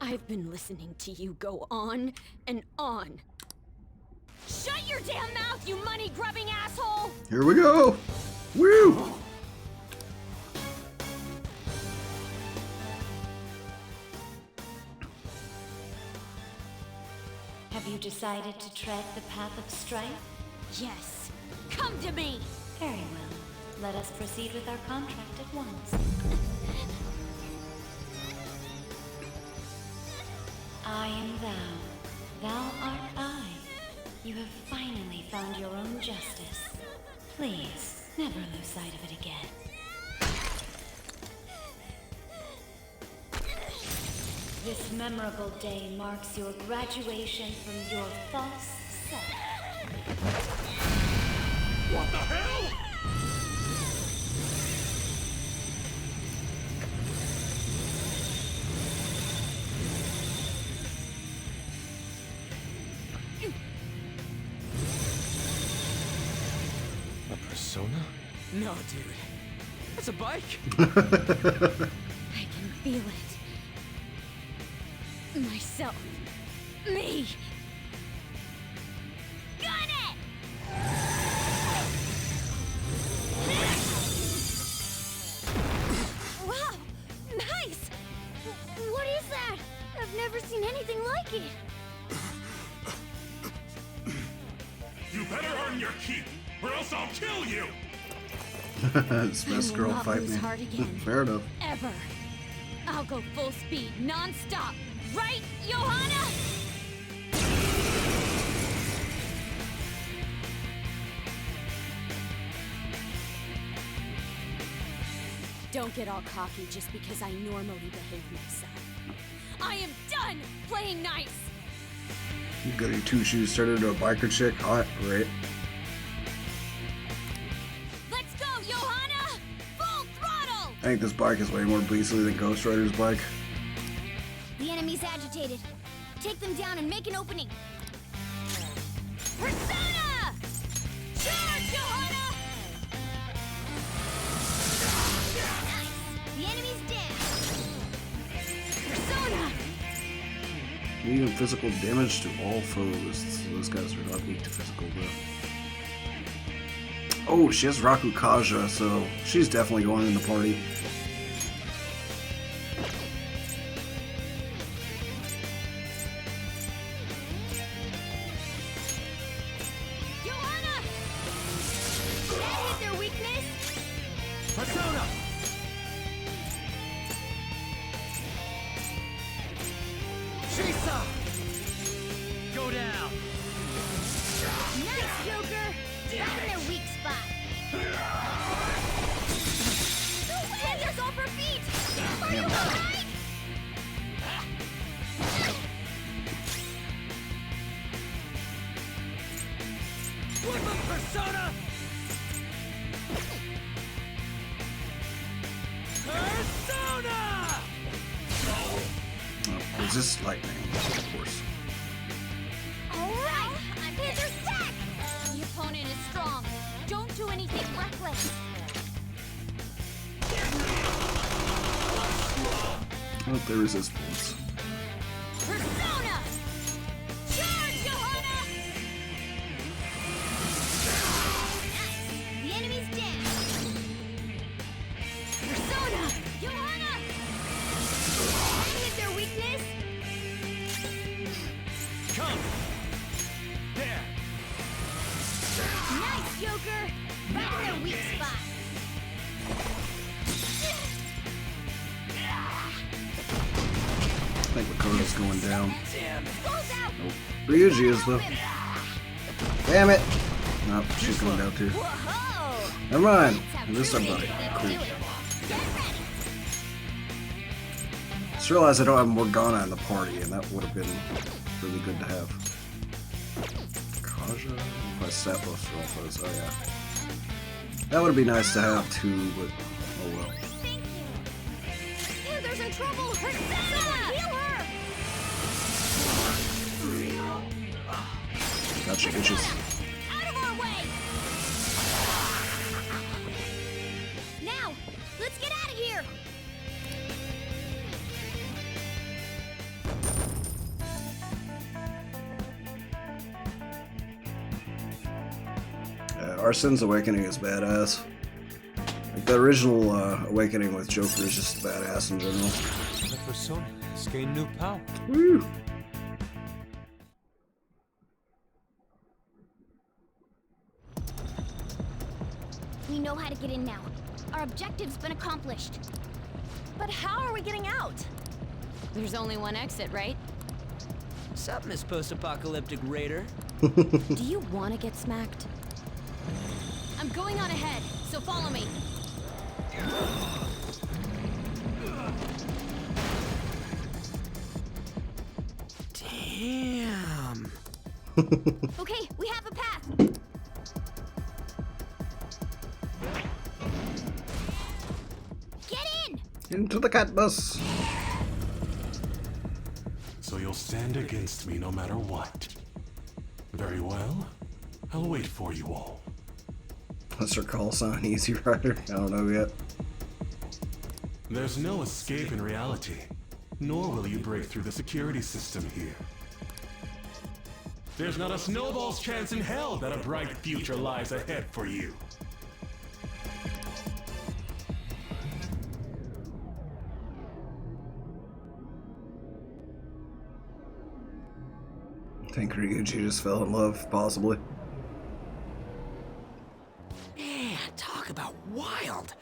I've been listening to you go on and on. Shut your damn mouth, you money-grubbing asshole! Here we go! Woo! Have you decided to tread the path of strife? Yes. Come to me! Very well. Let us proceed with our contract at once. I am thou. Thou art I. You have finally found your own justice. Please, never lose sight of it again. This memorable day marks your graduation from your false self. What the hell? A persona? No, dude. That's a bike. I can feel it. Myself. Me! Got it! Wow! Nice! What is that? I've never seen anything like it. You better earn your keep, or else I'll kill you! This best girl not fight lose me. heart again. Fair enough. Ever. I'll go full speed, non-stop. Right, Johanna? Don't get all cocky just because I normally behave myself. I am done playing nice! You goody two shoes turned into a biker chick. Hot, right? Let's go, Johanna! Full throttle! I think this bike is way more beastly than Ghost Rider's bike. The enemy's agitated. Take them down and make an opening. Persona! Charge, Johanna! Nice! The enemy's dead. Medium physical damage to all foes. So those guys are not weak to physical, though. Oh, she has Raku Kaja, so she's definitely going in the party. Johanna! That hit their weakness? Persona! Shisa! Go down! Nice, Joker! Right in their weak spot. Panthers off her feet! Are you alright? Flip of Persona! Persona! Oh, resist lightning, of course. Alright! Panthers back! The opponent is strong. Don't do anything reckless. Oh, they resist bullets. Persona! Charge, Johanna! Nice. The enemy's dead. Persona! Johanna! That hit their weakness? Come! There! Nice, Joker! Right in their weak spot. I think Makoto's going down. Goes out! Nope. Ryuji is, though. Damn it! Nope, she's going down, too. Whoa! Never mind. This is somebody. Cool. Get ready! Just realized I don't have Morgana in the party, and that would have been really good to have. Kaja? If I stat buffs for all foes. Oh, yeah. That would be nice to have, too, but oh well. Thank you! Panther's in trouble! Persona! Heal her! Gotcha, bitches. Out of our way! Now, let's get out of here! Arsene's Awakening is badass. Like, the original Awakening with Joker is just badass in general. The Persona has gained new power. Woo! We know how to get in now. Our objective's been accomplished. But how are we getting out? There's only one exit, right? Sup, Miss Post-Apocalyptic Raider? Do you want to get smacked? I'm going on ahead, so follow me. Damn. Okay, we have a path. Get in! Into the cat bus! So you'll stand against me no matter what. Very well. I'll wait for you all. What's her call sign? Easy Rider? I don't know yet. There's no escape in reality, nor will you break through the security system here. There's not a snowball's chance in hell that a bright future lies ahead for you. I think Ryuji just fell in love, possibly. Man, talk about wild.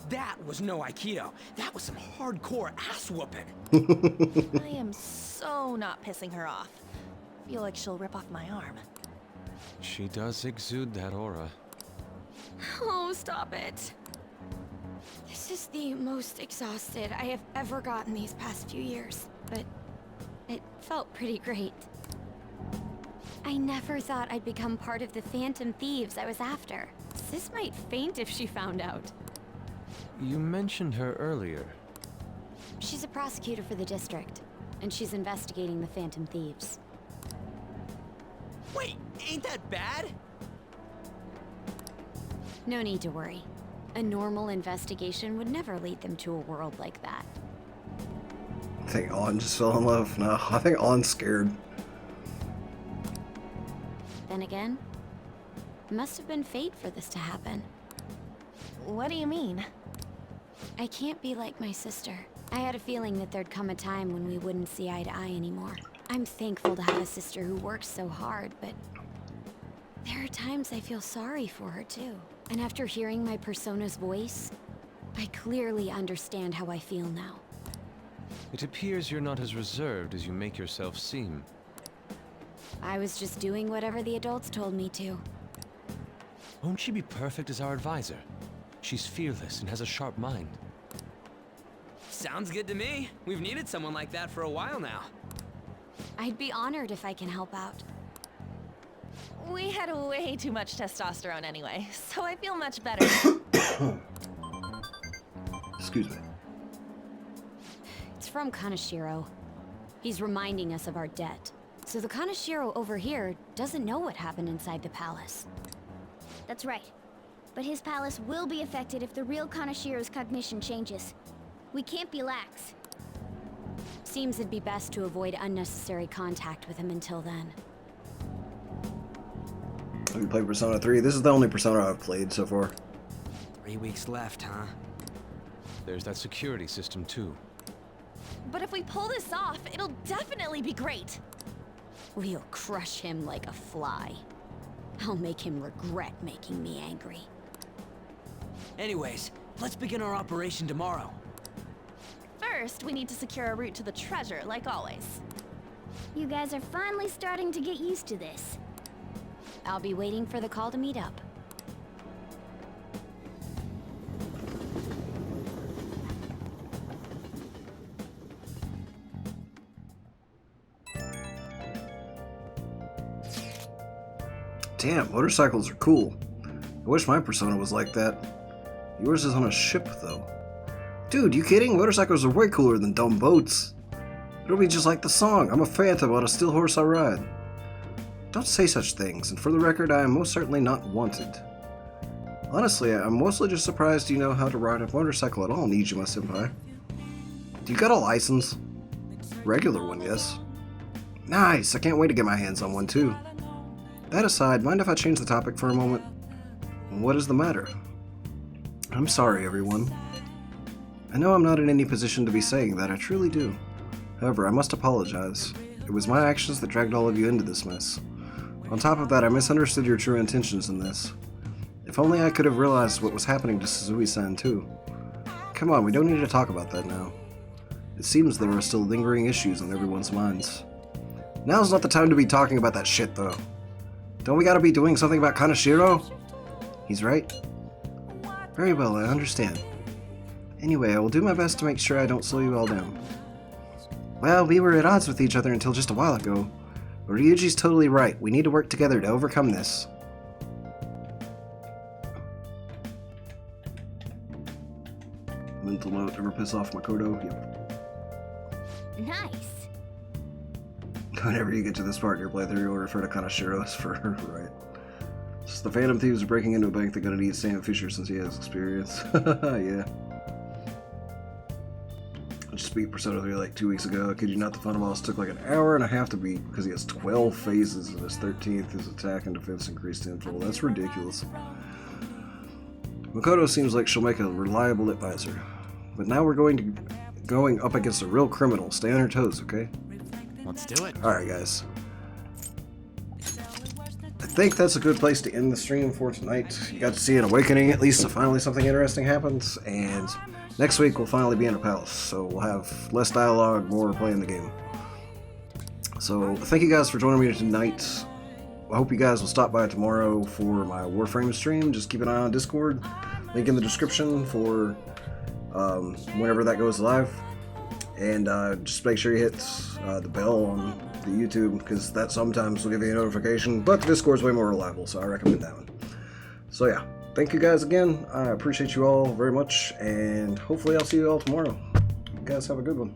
That was no Aikido. That was some hardcore ass whooping. I am so not pissing her off. Feel like she'll rip off my arm. She does exude that aura. Oh, stop it. This is the most exhausted I have ever gotten these past few years, but it felt pretty great. I never thought I'd become part of the Phantom Thieves I was after. Sis might faint if she found out. You mentioned her earlier. She's a prosecutor for the district, and she's investigating the Phantom Thieves. Wait, ain't that bad? No need to worry. A normal investigation would never lead them to a world like that. think On just fell in love. No, I think On's scared. Then again, it must have been fate for this to happen. What do you mean? I can't be like my sister. I had a feeling that there'd come a time when we wouldn't see eye to eye anymore. I'm thankful to have a sister who works so hard, but there are times I feel sorry for her too. And after hearing my persona's voice, I clearly understand how I feel now. It appears you're not as reserved as you make yourself seem. I was just doing whatever the adults told me to. Won't she be perfect as our advisor? She's fearless and has a sharp mind. Sounds good to me. We've needed someone like that for a while now. I'd be honored if I can help out. We had way too much testosterone anyway, so I feel much better. Excuse me. It's from Kaneshiro. He's reminding us of our debt. So the Kaneshiro over here doesn't know what happened inside the palace. That's right. But his palace will be affected if the real Kaneshiro's cognition changes. We can't be lax. Seems it'd be best to avoid unnecessary contact with him until then. We played Persona 3. This is the only Persona I've played so far. 3 weeks left, huh? There's that security system too. But if we pull this off, it'll definitely be great. We'll crush him like a fly. I'll make him regret making me angry. Anyways, let's begin our operation tomorrow. First, we need to secure a route to the treasure, like always. You guys are finally starting to get used to this. I'll be waiting for the call to meet up. Damn, motorcycles are cool. I wish my Persona was like that. Yours is on a ship, though. Dude, you kidding? Motorcycles are way cooler than dumb boats. It'll be just like the song, I'm a phantom on a still horse I ride. Don't say such things, and for the record, I am most certainly not wanted. Honestly, I'm mostly just surprised you know how to ride a motorcycle at all, Nijima senpai. Do you got a license? Regular one, yes. Nice, I can't wait to get my hands on one too. That aside, mind if I change the topic for a moment? What is the matter? I'm sorry, everyone. I know I'm not in any position to be saying that, I truly do. However, I must apologize. It was my actions that dragged all of you into this mess. On top of that, I misunderstood your true intentions in this. If only I could have realized what was happening to Suzui-san too. Come on, we don't need to talk about that now. It seems there are still lingering issues on everyone's minds. Now's not the time to be talking about that shit, though. Don't we gotta be doing something about Kaneshiro? He's right. Very well, I understand. Anyway, I will do my best to make sure I don't slow you all down. Well, we were at odds with each other until just a while ago. But Ryuji's totally right. We need to work together to overcome this. Mental note, ever piss off Makoto? Yep. Nice. Whenever you get to this part in your playthrough, you'll refer to Kaneshiro as for her, right? Just the Phantom Thieves are breaking into a bank. They're gonna need Sam Fisher since he has experience. Yeah. I just beat Persona 3 like 2 weeks ago. I kid you not, the final boss took like an hour and a half to beat because he has 12 phases and his 13th is attack and defense increased tenfold. That's ridiculous. Makoto seems like she'll make a reliable advisor. But now we're going up against a real criminal. Stay on your toes, okay? Let's do it. Alright, guys. I think that's a good place to end the stream for tonight. You got to see an awakening, at least, so finally something interesting happens, and next week we'll finally be in a palace, so we'll have less dialogue, more playing the game. So, thank you guys for joining me tonight. I hope you guys will stop by tomorrow for my Warframe stream. Just keep an eye on Discord. Link in the description for whenever that goes live. And just make sure you hit the bell on the YouTube, because that sometimes will give you a notification, but the Discord's way more reliable, so I recommend that one. So yeah, thank you guys again. I appreciate you all very much, and hopefully I'll see you all tomorrow. You guys have a good one.